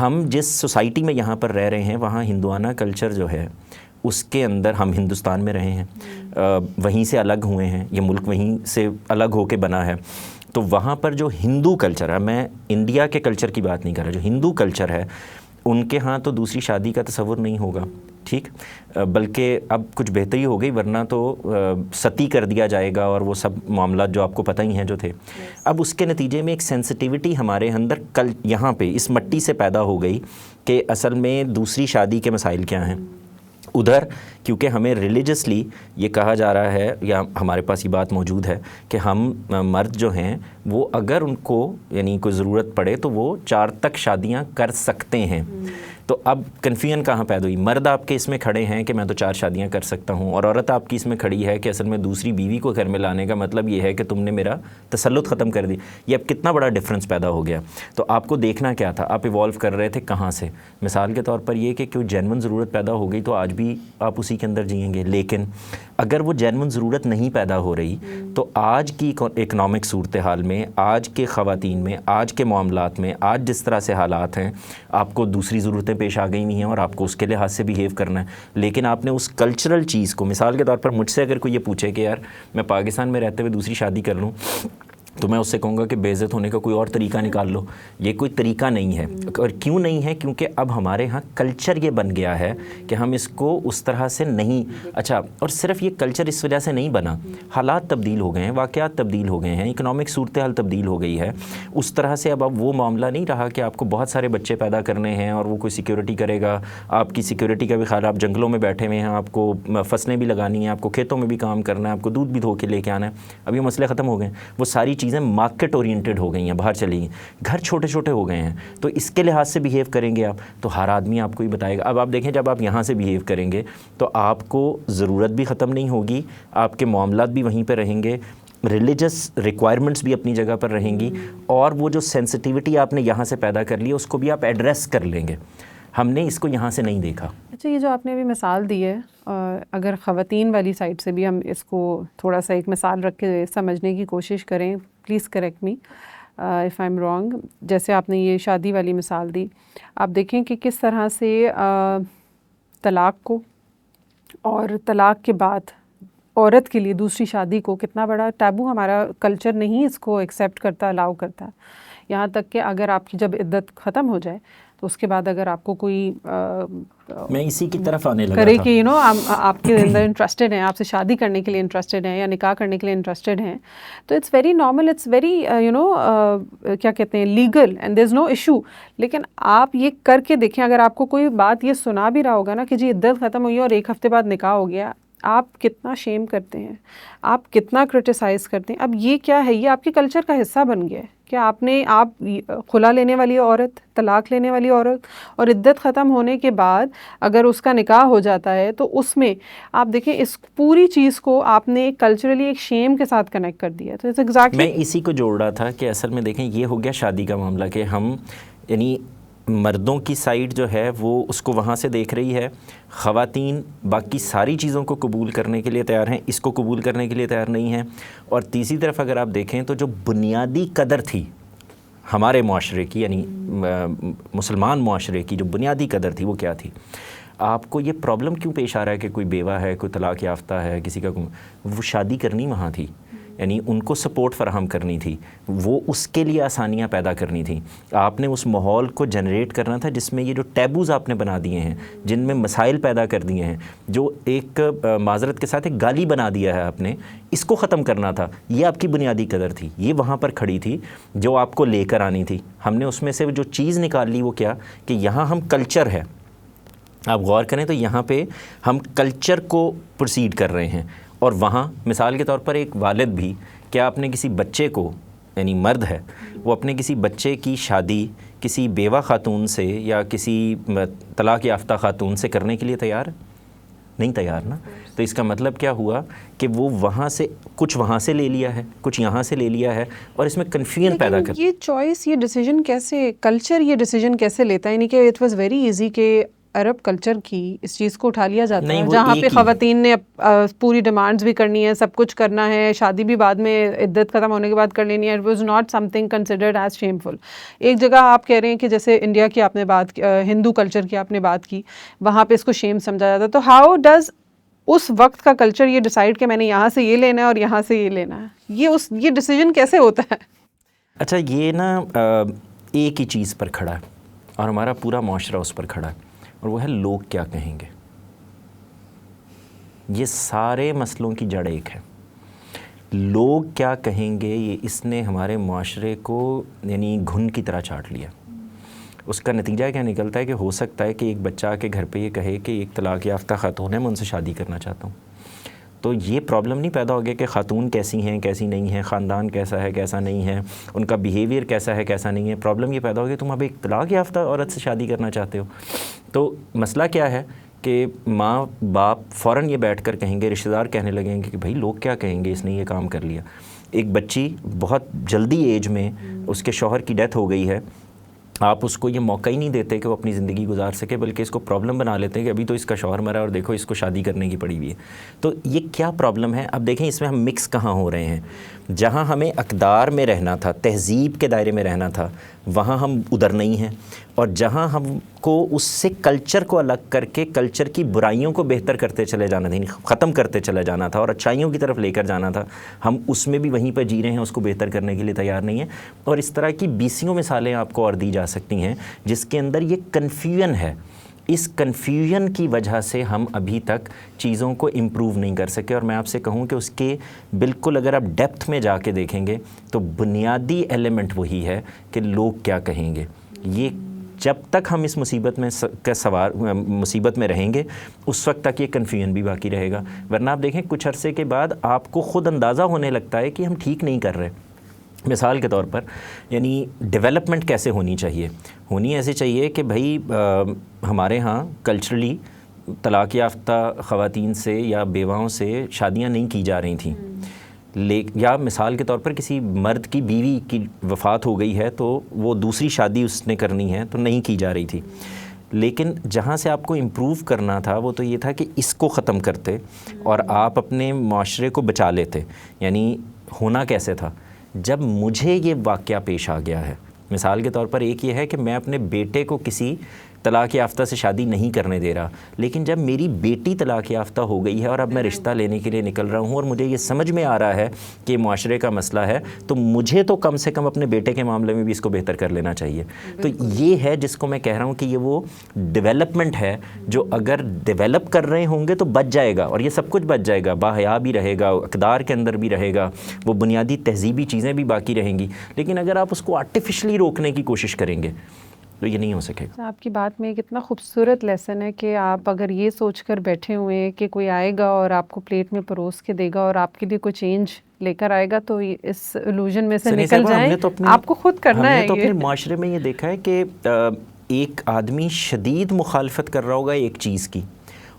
A: ہم جس سوسائٹی میں یہاں پر رہ رہے ہیں وہاں ہندوانہ کلچر جو ہے اس کے اندر, ہم ہندوستان میں رہے ہیں, وہیں سے الگ ہوئے ہیں, یہ ملک وہیں سے الگ ہو کے بنا ہے. تو وہاں پر جو ہندو کلچر ہے, میں انڈیا کے کلچر کی بات نہیں کر رہا, جو ہندو کلچر ہے ان کے ہاں تو دوسری شادی کا تصور نہیں ہوگا, ٹھیک, بلکہ اب کچھ بہتری ہو گئی, ورنہ تو ستی کر دیا جائے گا اور وہ سب معاملات جو آپ کو پتہ ہی ہیں جو تھے. اب اس کے نتیجے میں ایک سینسٹیوٹی ہمارے اندر یہاں پہ اس مٹی سے پیدا ہو گئی کہ اصل میں دوسری شادی کے مسائل کیا ہیں. ادھر کیونکہ ہمیں ریلیجسلی یہ کہا جا رہا ہے یا ہمارے پاس یہ بات موجود ہے کہ ہم مرد جو ہیں وہ اگر ان کو یعنی کوئی ضرورت پڑے تو وہ 4 تک شادیاں کر سکتے ہیں. تو اب کنفیوژن کہاں پیدا ہوئی؟ مرد آپ کے اس میں کھڑے ہیں کہ میں تو 4 شادیاں کر سکتا ہوں, اور عورت آپ کی اس میں کھڑی ہے کہ اصل میں دوسری بیوی کو گھر میں لانے کا مطلب یہ ہے کہ تم نے میرا تسلط ختم کر دی. یہ اب کتنا بڑا ڈفرینس پیدا ہو گیا. تو آپ کو دیکھنا کیا تھا, آپ ایوالو کر رہے تھے کہاں سے. مثال کے طور پر یہ کہ کوئی جینون ضرورت پیدا ہو گئی تو آج بھی آپ اسی کے اندر جئیں گے. لیکن اگر وہ جینون ضرورت نہیں پیدا ہو رہی تو آج کی اکنامک صورتحال میں, آج کے خواتین میں, آج کے معاملات میں, آج جس طرح سے حالات ہیں, آپ کو دوسری ضرورتیں پیش آ گئی ہوئی ہیں اور آپ کو اس کے لحاظ سے بیہیو کرنا ہے. لیکن آپ نے اس کلچرل چیز کو, مثال کے طور پر مجھ سے اگر کوئی یہ پوچھے کہ یار میں پاکستان میں رہتے ہوئے دوسری شادی کر لوں تو میں اس سے کہوں گا کہ بے عزت ہونے کا کوئی اور طریقہ نکال لو. یہ کوئی طریقہ نہیں ہے. اور کیوں نہیں ہے؟ کیونکہ اب ہمارے ہاں کلچر یہ بن گیا ہے کہ ہم اس کو اس طرح سے نہیں. اچھا, اور صرف یہ کلچر اس وجہ سے نہیں بنا, حالات تبدیل ہو گئے ہیں, واقعات تبدیل ہو گئے ہیں, اکنامک صورتحال تبدیل ہو گئی ہے. اس طرح سے اب وہ معاملہ نہیں رہا کہ آپ کو بہت سارے بچے پیدا کرنے ہیں اور وہ کوئی سیکیورٹی کرے گا. آپ کی سیکیورٹی کا بھی خیال, آپ جنگلوں میں بیٹھے ہوئے ہیں, آپ کو فصلیں بھی لگانی ہیں, آپ کو کھیتوں میں بھی کام کرنا ہے, آپ کو دودھ بھی دھو کے لے کے آنا ہے. اب یہ مسئلے ختم ہو گئے. وہ ساری چیزیں مارکیٹ اورینٹڈ ہو گئی ہیں, باہر چلی گئی. گھر چھوٹے چھوٹے ہو گئے ہیں, تو اس کے لحاظ سے بیہیو کریں گے آپ تو ہر آدمی آپ کو ہی بتائے گا. اب آپ دیکھیں جب آپ یہاں سے بیہیو کریں گے تو آپ کو ضرورت بھی ختم نہیں ہوگی, آپ کے معاملات بھی وہیں پہ رہیں گے, ریلیجس ریکوائرمنٹس بھی اپنی جگہ پر رہیں گی, اور وہ جو سینسٹیوٹی آپ نے یہاں سے پیدا کر لی اس کو بھی آپ ایڈریس کر لیں گے. ہم نے اس کو یہاں سے نہیں دیکھا.
B: اچھا, یہ جو آپ نے ابھی مثال دی ہے, اگر خواتین والی سائڈ سے بھی ہم اس کو تھوڑا سا ایک مثال رکھ کے سمجھنے کی کوشش کریں, please correct me if I am wrong. جیسے آپ نے یہ شادی والی مثال دی, آپ دیکھیں کہ کس طرح سے طلاق کو اور طلاق کے بعد عورت کے لیے دوسری شادی کو کتنا بڑا ٹیبو ہمارا کلچر نہیں اس کو ایکسیپٹ کرتا, الاؤ کرتا. یہاں تک کہ اگر آپ کی جب عدت ختم ہو جائے تو اس کے بعد اگر آپ کو کوئی
A: میں اسی کی طرف آنے لگا
B: کرے
A: تھا
B: کہ آپ کے اندر انٹرسٹڈ ہیں، آپ سے شادی کرنے کے لیے انٹرسٹڈ ہیں یا نکاح کرنے کے لیے انٹرسٹڈ ہیں، تو it's very normal, it's very کیا کہتے ہیں legal and there is no issue. لیکن آپ یہ کر کے دیکھیں، اگر آپ کو کوئی بات یہ سنا بھی رہا ہوگا نا کہ جی عدت ختم ہوئی ہے اور 1 ہفتے بعد نکاح ہو گیا، آپ کتنا شیم کرتے ہیں، آپ کتنا کرٹیسائز کرتے ہیں. اب یہ کیا ہے، یہ آپ کے کلچر کا حصہ بن گیا ہے کہ آپ خلا لینے والی عورت، طلاق لینے والی عورت، اور عدت ختم ہونے کے بعد اگر اس کا نکاح ہو جاتا ہے تو اس میں آپ دیکھیں اس پوری چیز کو آپ نے کلچرلی ایک شیم کے ساتھ کنیکٹ کر دیا. تو
A: میں اسی کو جوڑ رہا تھا کہ اصل میں دیکھیں یہ ہو گیا شادی کا معاملہ کہ ہم یعنی مردوں کی سائیڈ جو ہے وہ اس کو وہاں سے دیکھ رہی ہے، خواتین باقی ساری چیزوں کو قبول کرنے کے لیے تیار ہیں، اس کو قبول کرنے کے لیے تیار نہیں ہیں. اور تیسری طرف اگر آپ دیکھیں تو جو بنیادی قدر تھی ہمارے معاشرے کی، یعنی مسلمان معاشرے کی جو بنیادی قدر تھی وہ کیا تھی؟ آپ کو یہ پرابلم کیوں پیش آ رہا ہے کہ کوئی بیوہ ہے، کوئی طلاق یافتہ ہے، کسی کا وہ شادی کرنی وہاں تھی، یعنی ان کو سپورٹ فراہم کرنی تھی، وہ اس کے لیے آسانیاں پیدا کرنی تھیں. آپ نے اس ماحول کو جنریٹ کرنا تھا جس میں یہ جو ٹیبوز آپ نے بنا دیے ہیں، جن میں مسائل پیدا کر دیے ہیں، جو ایک معذرت کے ساتھ ایک گالی بنا دیا ہے آپ نے، اس کو ختم کرنا تھا. یہ آپ کی بنیادی قدر تھی، یہ وہاں پر کھڑی تھی جو آپ کو لے کر آنی تھی. ہم نے اس میں سے جو چیز نکال لی وہ کیا کہ یہاں ہم کلچر ہے، آپ غور کریں تو یہاں پہ ہم کلچر کو پروسیڈ کر رہے ہیں. اور وہاں مثال کے طور پر ایک والد بھی کیا اپنے کسی بچے کو، یعنی مرد ہے وہ اپنے کسی بچے کی شادی کسی بیوہ خاتون سے یا کسی طلاق یافتہ خاتون سے کرنے کے لیے تیار نہیں تیار نا. تو اس کا مطلب کیا ہوا کہ وہ وہاں سے کچھ وہاں سے لے لیا ہے، کچھ یہاں سے لے لیا ہے، اور اس میں کنفیوژن پیدا کر.
B: یہ چوائس، یہ ڈیسیجن کیسے کلچر یہ ڈیسیجن کیسے لیتا ہے؟ یعنی کہ اٹ واز ویری ایزی کہ عرب کلچر کی اس چیز کو اٹھا لیا جاتا ہے جہاں پہ خواتین نے پوری ڈیمانڈز بھی کرنی ہے، سب کچھ کرنا ہے، شادی بھی بعد میں عدت ختم ہونے کے بعد کر لینی ہے. It was not something considered as shameful. ایک جگہ آپ کہہ رہے ہیں کہ جیسے انڈیا کی آپ نے بات، ہندو کلچر کی آپ نے بات کی، وہاں پہ اس کو شیم سمجھا جاتا ہے. تو ہاؤ ڈز اس وقت کا کلچر یہ ڈیسائیڈ کہ میں نے یہاں سے یہ لینا ہے اور یہاں سے یہ لینا ہے؟ یہ ڈیسیجن کیسے ہوتا ہے؟
A: اچھا، یہ نا ایک ہی چیز پر کھڑا ہے اور ہمارا پورا معاشرہ اس پر کھڑا ہے، اور وہ ہے لوگ کیا کہیں گے. یہ سارے مسئلوں کی جڑ ایک ہے، لوگ کیا کہیں گے. یہ اس نے ہمارے معاشرے کو یعنی گھن کی طرح چاٹ لیا. اس کا نتیجہ کیا نکلتا ہے کہ ہو سکتا ہے کہ ایک بچہ کے گھر پہ یہ کہے کہ ایک طلاق یافتہ خاتون ہے، میں ان سے شادی کرنا چاہتا ہوں. تو یہ پرابلم نہیں پیدا ہو گیا کہ خاتون کیسی ہیں کیسی نہیں ہیں، خاندان کیسا ہے کیسا نہیں ہے، ان کا بیہیویئر کیسا ہے کیسا نہیں ہے. پرابلم یہ پیدا ہو گیا تم اب ایک طلاق یافتہ عورت سے شادی کرنا چاہتے ہو. تو مسئلہ کیا ہے کہ ماں باپ فوراً یہ بیٹھ کر کہیں گے، رشتہ دار کہنے لگیں گے کہ بھائی لوگ کیا کہیں گے، اس نے یہ کام کر لیا. ایک بچی بہت جلدی ایج میں اس کے شوہر کی ڈیتھ ہو گئی ہے، آپ اس کو یہ موقع ہی نہیں دیتے کہ وہ اپنی زندگی گزار سکے، بلکہ اس کو پرابلم بنا لیتے ہیں کہ ابھی تو اس کا شوہر مرا اور دیکھو اس کو شادی کرنے کی پڑی ہوئی ہے. تو یہ کیا پرابلم ہے؟ اب دیکھیں اس میں ہم مکس کہاں ہو رہے ہیں. جہاں ہمیں اقدار میں رہنا تھا، تہذیب کے دائرے میں رہنا تھا، وہاں ہم ادھر نہیں ہیں. اور جہاں ہم کو اس سے کلچر کو الگ کر کے کلچر کی برائیوں کو بہتر کرتے چلے جانا تھا، ختم کرتے چلے جانا تھا اور اچھائیوں کی طرف لے کر جانا تھا، ہم اس میں بھی وہیں پہ جی رہے ہیں، اس کو بہتر کرنے کے لیے تیار نہیں ہیں. اور اس طرح کی بیسیوں مثالیں آپ کو اور دی جا سکتی ہیں جس کے اندر یہ کنفیوژن ہے. اس کنفیوژن کی وجہ سے ہم ابھی تک چیزوں کو امپروو نہیں کر سکے. اور میں آپ سے کہوں کہ اس کے بالکل اگر آپ ڈیپتھ میں جا کے دیکھیں گے تو بنیادی ایلیمنٹ وہی ہے کہ لوگ کیا کہیں گے. یہ جب تک ہم اس مصیبت میں رہیں گے اس وقت تک یہ کنفیوژن بھی باقی رہے گا. ورنہ آپ دیکھیں کچھ عرصے کے بعد آپ کو خود اندازہ ہونے لگتا ہے کہ ہم ٹھیک نہیں کر رہے. مثال کے طور پر یعنی ڈیولپمنٹ کیسے ہونی چاہیے؟ ہونی ایسے چاہیے کہ بھائی ہمارے ہاں کلچرلی طلاق یافتہ خواتین سے یا بیواؤں سے شادیاں نہیں کی جا رہی تھیں. یا مثال کے طور پر کسی مرد کی بیوی کی وفات ہو گئی ہے تو وہ دوسری شادی اس نے کرنی ہے تو نہیں کی جا رہی تھی. لیکن جہاں سے آپ کو امپروو کرنا تھا وہ تو یہ تھا کہ اس کو ختم کرتے اور آپ اپنے معاشرے کو بچا لیتے. یعنی ہونا کیسے تھا؟ جب مجھے یہ واقعہ پیش آ گیا ہے، مثال کے طور پر ایک یہ ہے کہ میں اپنے بیٹے کو کسی طلاق یافتہ سے شادی نہیں کرنے دے رہا، لیکن جب میری بیٹی طلاق یافتہ ہو گئی ہے اور اب میں رشتہ لینے کے لیے نکل رہا ہوں اور مجھے یہ سمجھ میں آ رہا ہے کہ یہ معاشرے کا مسئلہ ہے، تو مجھے تو کم سے کم اپنے بیٹے کے معاملے میں بھی اس کو بہتر کر لینا چاہیے۔ تو یہ ہے جس کو میں کہہ رہا ہوں کہ یہ وہ ڈیولپمنٹ ہے جو اگر ڈیولپ کر رہے ہوں گے تو بچ جائے گا، اور یہ سب کچھ بچ جائے گا، باحیا بھی رہے گا، اقدار کے اندر بھی رہے گا، وہ بنیادی تہذیبی چیزیں بھی باقی رہیں گی۔ لیکن اگر آپ اس کو آرٹیفیشلی روکنے کی کوشش کریں گے تو یہ نہیں ہو سکے گا۔
B: آپ کی بات میں کتنا خوبصورت لیسن ہے کہ آپ اگر یہ سوچ کر بیٹھے ہوئے ہیں کہ کوئی آئے گا اور آپ کو پلیٹ میں پروس کے دے گا اور آپ کے لیے کوئی چینج لے کر آئے گا، تو اس الوژن میں سے نکل جائیں۔ آپ کو خود کرنا ہے۔
A: ہم نے تو اپنے معاشرے میں یہ دیکھا ہے کہ ایک آدمی شدید مخالفت کر رہا ہوگا ایک چیز کی،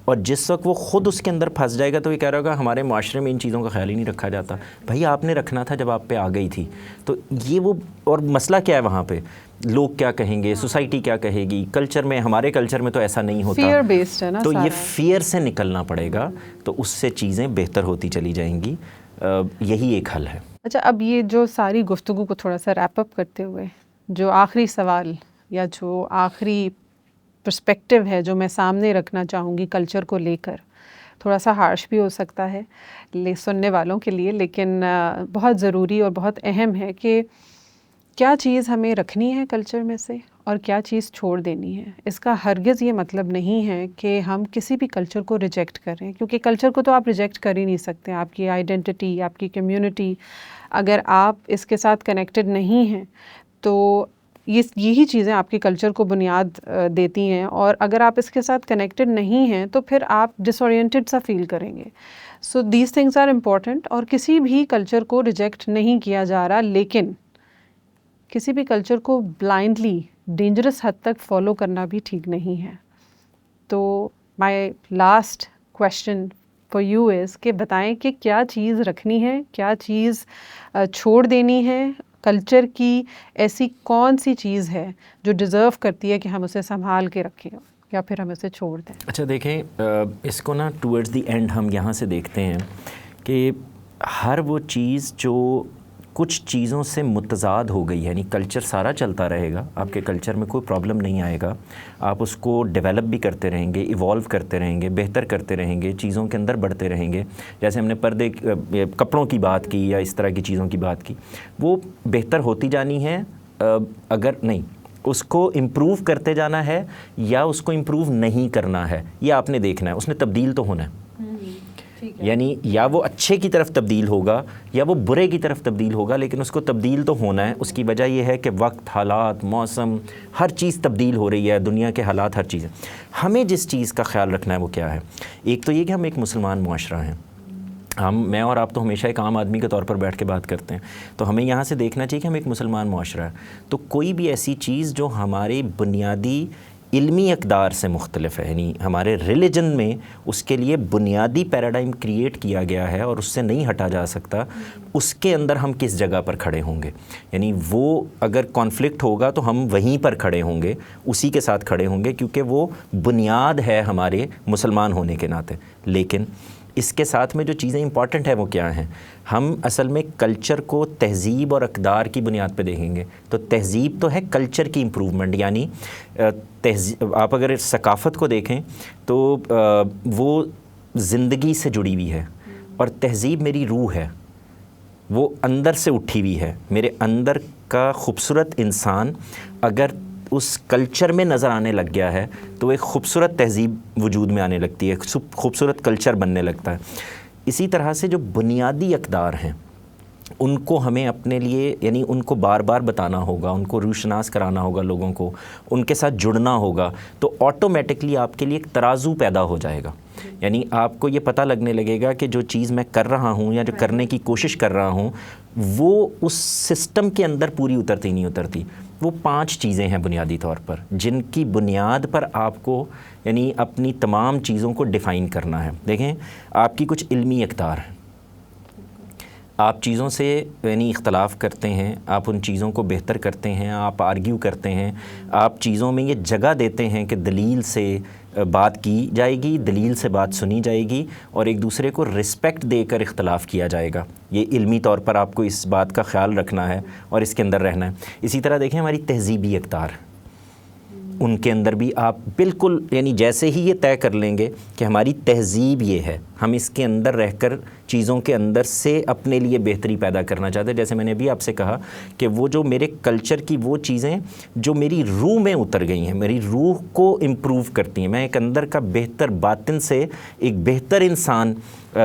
A: اور جس وقت وہ خود اس کے اندر پھنس جائے گا تو یہ کہہ رہا ہوگا ہمارے معاشرے میں ان چیزوں کا خیال ہی نہیں رکھا جاتا۔ بھائی آپ نے رکھنا تھا جب آپ پہ آ گئی تھی۔ تو یہ وہ، اور مسئلہ کیا ہے وہاں پہ، لوگ کیا کہیں گے، سوسائٹی کیا کہے گی، کلچر میں، ہمارے کلچر میں تو ایسا نہیں ہوتا،
B: فیئر بیسڈ ہے نا،
A: تو یہ فیئر سے نکلنا پڑے گا، تو اس سے چیزیں بہتر ہوتی چلی جائیں گی۔ یہی ایک حل ہے۔
B: اچھا، اب یہ جو ساری گفتگو کو تھوڑا سا ریپ اپ کرتے ہوئے، جو آخری سوال یا جو آخری پرسپیکٹیو ہے جو میں سامنے رکھنا چاہوں گی کلچر کو لے کر، تھوڑا سا ہارش بھی ہو سکتا ہے سننے والوں کے لیے، لیکن بہت ضروری اور بہت اہم ہے کہ کیا چیز ہمیں رکھنی ہے کلچر میں سے اور کیا چیز چھوڑ دینی ہے۔ اس کا ہرگز یہ مطلب نہیں ہے کہ ہم کسی بھی کلچر کو ریجیکٹ کریں، کیونکہ کلچر کو تو آپ ریجیکٹ کر ہی نہیں سکتے۔ آپ کی آئیڈینٹی، آپ کی کمیونٹی، اگر آپ اس کے ساتھ کنیکٹڈ نہیں ہیں تو یہی چیزیں آپ کے کلچر کو بنیاد دیتی ہیں، اور اگر آپ اس کے ساتھ کنیکٹڈ نہیں ہیں تو پھر آپ ڈس اورینٹڈ سا فیل کریں گے۔ So these things are important, اور کسی بھی کلچر کو ریجیکٹ نہیں کیا جا رہا، لیکن کسی بھی کلچر کو بلائنڈلی ڈینجرس حد تک فالو کرنا بھی ٹھیک نہیں ہے۔ تو my last question for you is کہ بتائیں کہ کیا چیز رکھنی ہے، کیا چیز چھوڑ دینی ہے، کلچر کی ایسی کون سی چیز ہے جو ڈیزرو کرتی ہے کہ ہم اسے سنبھال کے رکھیں یا پھر ہم اسے چھوڑ دیں۔
A: اچھا دیکھیں، اس کو نا ٹورڈز دی اینڈ ہم یہاں سے دیکھتے ہیں کہ ہر وہ چیز جو کچھ چیزوں سے متضاد ہو گئی، یعنی کلچر سارا چلتا رہے گا، آپ کے کلچر میں کوئی پرابلم نہیں آئے گا، آپ اس کو ڈیولپ بھی کرتے رہیں گے، ایوالو کرتے رہیں گے، بہتر کرتے رہیں گے، چیزوں کے اندر بڑھتے رہیں گے۔ جیسے ہم نے پردے، کپڑوں کی بات کی یا اس طرح کی چیزوں کی بات کی، وہ بہتر ہوتی جانی ہے، اگر نہیں اس کو امپروو کرتے جانا ہے یا اس کو امپروو نہیں کرنا ہے، یہ آپ نے دیکھنا ہے، اس نے تبدیل تو ہونا ہے۔ یعنی یا وہ اچھے کی طرف تبدیل ہوگا یا وہ برے کی طرف تبدیل ہوگا، لیکن اس کو تبدیل تو ہونا ہے۔ اس کی وجہ یہ ہے کہ وقت، حالات، موسم، ہر چیز تبدیل ہو رہی ہے، دنیا کے حالات، ہر چیز۔ ہمیں جس چیز کا خیال رکھنا ہے وہ کیا ہے؟ ایک تو یہ کہ ہم ایک مسلمان معاشرہ ہیں، میں اور آپ تو ہمیشہ ایک عام آدمی کے طور پر بیٹھ کے بات کرتے ہیں، تو ہمیں یہاں سے دیکھنا چاہیے کہ ہم ایک مسلمان معاشرہ ہے، تو کوئی بھی ایسی چیز جو ہمارے بنیادی علمی اقدار سے مختلف ہے، یعنی ہمارے ریلیجن میں اس کے لیے بنیادی پیراڈائم کریٹ کیا گیا ہے اور اس سے نہیں ہٹا جا سکتا، اس کے اندر ہم کس جگہ پر کھڑے ہوں گے؟ یعنی وہ اگر کانفلکٹ ہوگا تو ہم وہیں پر کھڑے ہوں گے، اسی کے ساتھ کھڑے ہوں گے، کیونکہ وہ بنیاد ہے ہمارے مسلمان ہونے کے ناطے۔ لیکن اس کے ساتھ میں جو چیزیں امپورٹنٹ ہیں وہ کیا ہیں؟ ہم اصل میں کلچر کو تہذیب اور اقدار کی بنیاد پہ دیکھیں گے، تو تہذیب تو ہے کلچر کی امپروومنٹ، یعنی آپ اگر ثقافت کو دیکھیں تو وہ زندگی سے جڑی ہوئی ہے، اور تہذیب میری روح ہے، وہ اندر سے اٹھی ہوئی ہے۔ میرے اندر کا خوبصورت انسان اگر اس کلچر میں نظر آنے لگ گیا ہے تو ایک خوبصورت تہذیب وجود میں آنے لگتی ہے، خوبصورت کلچر بننے لگتا ہے۔ اسی طرح سے جو بنیادی اقدار ہیں ان کو ہمیں اپنے لیے، یعنی ان کو بار بار بتانا ہوگا، ان کو روشناس کرانا ہوگا لوگوں کو، ان کے ساتھ جڑنا ہوگا، تو آٹومیٹکلی آپ کے لیے ایک ترازو پیدا ہو جائے گا۔ یعنی آپ کو یہ پتہ لگنے لگے گا کہ جو چیز میں کر رہا ہوں یا جو کرنے کی کوشش کر رہا ہوں وہ اس سسٹم کے اندر پوری اترتی نہیں اترتی۔ وہ 5 چیزیں ہیں بنیادی طور پر جن کی بنیاد پر آپ کو یعنی اپنی تمام چیزوں کو ڈیفائن کرنا ہے۔ دیکھیں، آپ کی کچھ علمی اقدار ہیں، آپ چیزوں سے یعنی اختلاف کرتے ہیں، آپ ان چیزوں کو بہتر کرتے ہیں، آپ آرگیو کرتے ہیں، آپ چیزوں میں یہ جگہ دیتے ہیں کہ دلیل سے بات کی جائے گی، دلیل سے بات سنی جائے گی، اور ایک دوسرے کو رسپیکٹ دے کر اختلاف کیا جائے گا۔ یہ علمی طور پر آپ کو اس بات کا خیال رکھنا ہے اور اس کے اندر رہنا ہے۔ اسی طرح دیکھیں ہماری تہذیبی اقدار، ان کے اندر بھی آپ بالکل یعنی جیسے ہی یہ طے کر لیں گے کہ ہماری تہذیب یہ ہے، ہم اس کے اندر رہ کر چیزوں کے اندر سے اپنے لیے بہتری پیدا کرنا چاہتے ہیں، جیسے میں نے بھی آپ سے کہا کہ وہ جو میرے کلچر کی وہ چیزیں جو میری روح میں اتر گئی ہیں، میری روح کو امپروو کرتی ہیں، میں ایک اندر کا بہتر باطن سے ایک بہتر انسان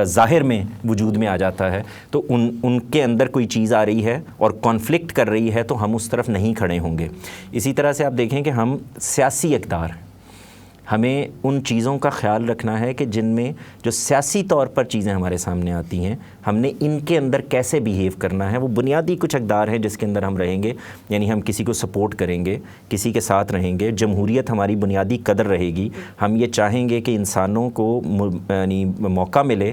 A: ظاہر میں وجود میں آ جاتا ہے، تو ان کے اندر کوئی چیز آ رہی ہے اور کانفلکٹ کر رہی ہے تو ہم اس طرف نہیں کھڑے ہوں گے۔ اسی طرح سے آپ دیکھیں کہ ہم سیاسی اقدار ہیں، ہمیں ان چیزوں کا خیال رکھنا ہے کہ جن میں جو سیاسی طور پر چیزیں ہمارے سامنے آتی ہیں، ہم نے ان کے اندر کیسے بیہیو کرنا ہے۔ وہ بنیادی کچھ اقدار ہیں جس کے اندر ہم رہیں گے، یعنی ہم کسی کو سپورٹ کریں گے، کسی کے ساتھ رہیں گے، جمہوریت ہماری بنیادی قدر رہے گی، ہم یہ چاہیں گے کہ انسانوں کو یعنی موقع ملے،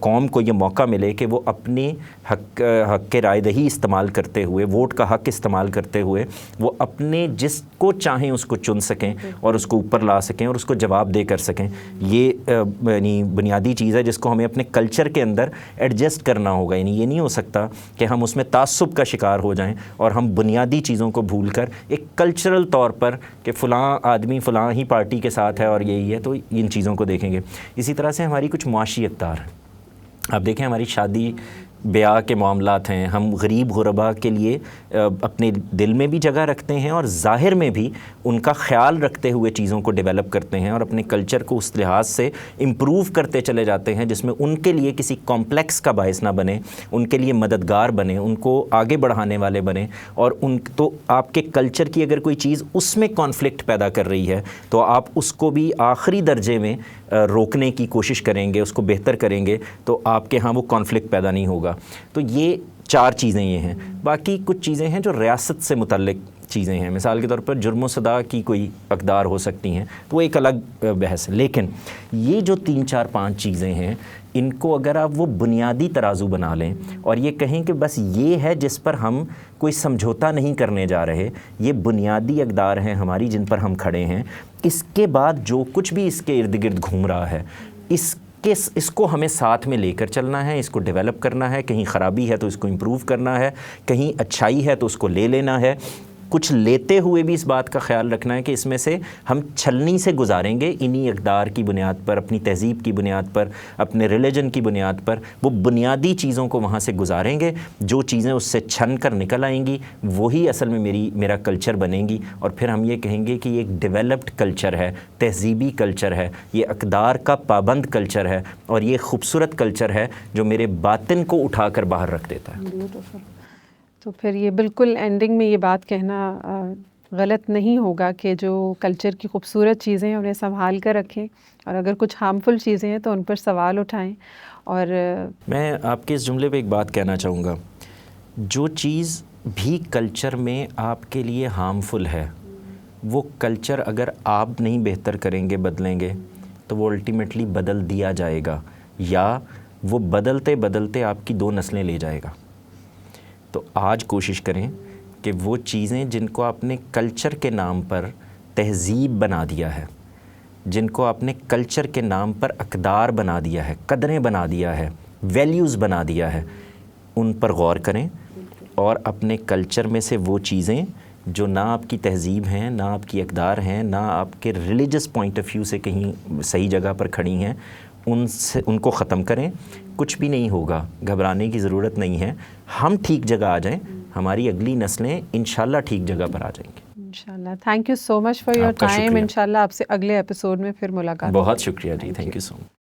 A: قوم کو یہ موقع ملے کہ وہ اپنی حق کے رائے دہی استعمال کرتے ہوئے، ووٹ کا حق استعمال کرتے ہوئے وہ اپنے جس کو چاہیں اس کو چن سکیں اور اس کو اوپر لا سکیں اور اس کو جواب دے کر سکیں۔ یہ یعنی بنیادی چیز ہے جس کو ہمیں اپنے کلچر کے اندر ایڈجسٹ کرنا ہوگا۔ یعنی یہ نہیں ہو سکتا کہ ہم اس میں تعصب کا شکار ہو جائیں اور ہم بنیادی چیزوں کو بھول کر ایک کلچرل طور پر کہ فلاں آدمی فلاں ہی پارٹی کے ساتھ ہے اور یہی ہے تو ان چیزوں کو دیکھیں گے۔ اسی طرح سے ہماری کچھ معاشی اقدار ہیں، آپ دیکھیں ہماری شادی بیاہ کے معاملات ہیں، ہم غریب غربا کے لیے اپنے دل میں بھی جگہ رکھتے ہیں اور ظاہر میں بھی ان کا خیال رکھتے ہوئے چیزوں کو ڈیولپ کرتے ہیں اور اپنے کلچر کو اس لحاظ سے امپروو کرتے چلے جاتے ہیں جس میں ان کے لیے کسی کمپلیکس کا باعث نہ بنے، ان کے لیے مددگار بنے، ان کو آگے بڑھانے والے بنے۔ اور ان تو آپ کے کلچر کی اگر کوئی چیز اس میں کانفلکٹ پیدا کر رہی ہے تو آپ اس کو بھی آخری درجے میں روکنے کی کوشش کریں گے، اس کو بہتر کریں گے تو آپ کے ہاں وہ کانفلکٹ پیدا نہیں ہوگا۔ تو یہ 4 چیزیں یہ ہیں۔ باقی کچھ چیزیں ہیں جو ریاست سے متعلق چیزیں ہیں، مثال کے طور پر جرم و سزا کی کوئی اقدار ہو سکتی ہیں، تو وہ ایک الگ بحث ہے۔ لیکن یہ جو 3 4 5 چیزیں ہیں، ان کو اگر آپ وہ بنیادی ترازو بنا لیں اور یہ کہیں کہ بس یہ ہے جس پر ہم کوئی سمجھوتا نہیں کرنے جا رہے، یہ بنیادی اقدار ہیں ہماری جن پر ہم کھڑے ہیں، اس کے بعد جو کچھ بھی اس کے ارد گرد گھوم رہا ہے اس کو ہمیں ساتھ میں لے کر چلنا ہے، اس کو ڈیولپ کرنا ہے، کہیں خرابی ہے تو اس کو امپروو کرنا ہے، کہیں اچھائی ہے تو اس کو لے لینا ہے، کچھ لیتے ہوئے بھی اس بات کا خیال رکھنا ہے کہ اس میں سے ہم چھلنی سے گزاریں گے، انہی اقدار کی بنیاد پر، اپنی تہذیب کی بنیاد پر، اپنے ریلیجن کی بنیاد پر، وہ بنیادی چیزوں کو وہاں سے گزاریں گے۔ جو چیزیں اس سے چھن کر نکل آئیں گی وہی اصل میں میرا کلچر بنیں گی، اور پھر ہم یہ کہیں گے کہ یہ ایک ڈیولپڈ کلچر ہے، تہذیبی کلچر ہے، یہ اقدار کا پابند کلچر ہے، اور یہ خوبصورت کلچر ہے جو میرے باطن کو اٹھا کر باہر رکھ دیتا ہے۔
B: تو پھر یہ بالکل اینڈنگ میں یہ بات کہنا غلط نہیں ہوگا کہ جو کلچر کی خوبصورت چیزیں ہیں انہیں سنبھال کر رکھیں، اور اگر کچھ ہارمفل چیزیں ہیں تو ان پر سوال اٹھائیں۔ اور
A: میں آپ کے اس جملے پہ ایک بات کہنا چاہوں گا، جو چیز بھی کلچر میں آپ کے لیے ہارمفل ہے، وہ کلچر اگر آپ نہیں بہتر کریں گے، بدلیں گے، تو وہ الٹیمیٹلی بدل دیا جائے گا، یا وہ بدلتے بدلتے آپ کی 2 نسلیں لے جائے گا۔ تو آج کوشش کریں کہ وہ چیزیں جن کو آپ نے کلچر کے نام پر تہذیب بنا دیا ہے، جن کو آپ نے کلچر کے نام پر اقدار بنا دیا ہے، قدریں بنا دیا ہے، ویلیوز بنا دیا ہے، ان پر غور کریں، اور اپنے کلچر میں سے وہ چیزیں جو نہ آپ کی تہذیب ہیں، نہ آپ کی اقدار ہیں، نہ آپ کے ریلیجس پوائنٹ آف ویو سے کہیں صحیح جگہ پر کھڑی ہیں، ان کو ختم کریں۔ کچھ بھی نہیں ہوگا، گھبرانے کی ضرورت نہیں ہے، ہم ٹھیک جگہ آ جائیں، ہماری اگلی نسلیں انشاءاللہ ٹھیک جگہ پر آ جائیں گی
B: انشاءاللہ۔ Thank you so much for your time. انشاءاللہ آپ سے اگلے ایپیسوڈ میں پھر ملاقات۔
A: بہت شکریہ جی، تھینک یو سو مچ۔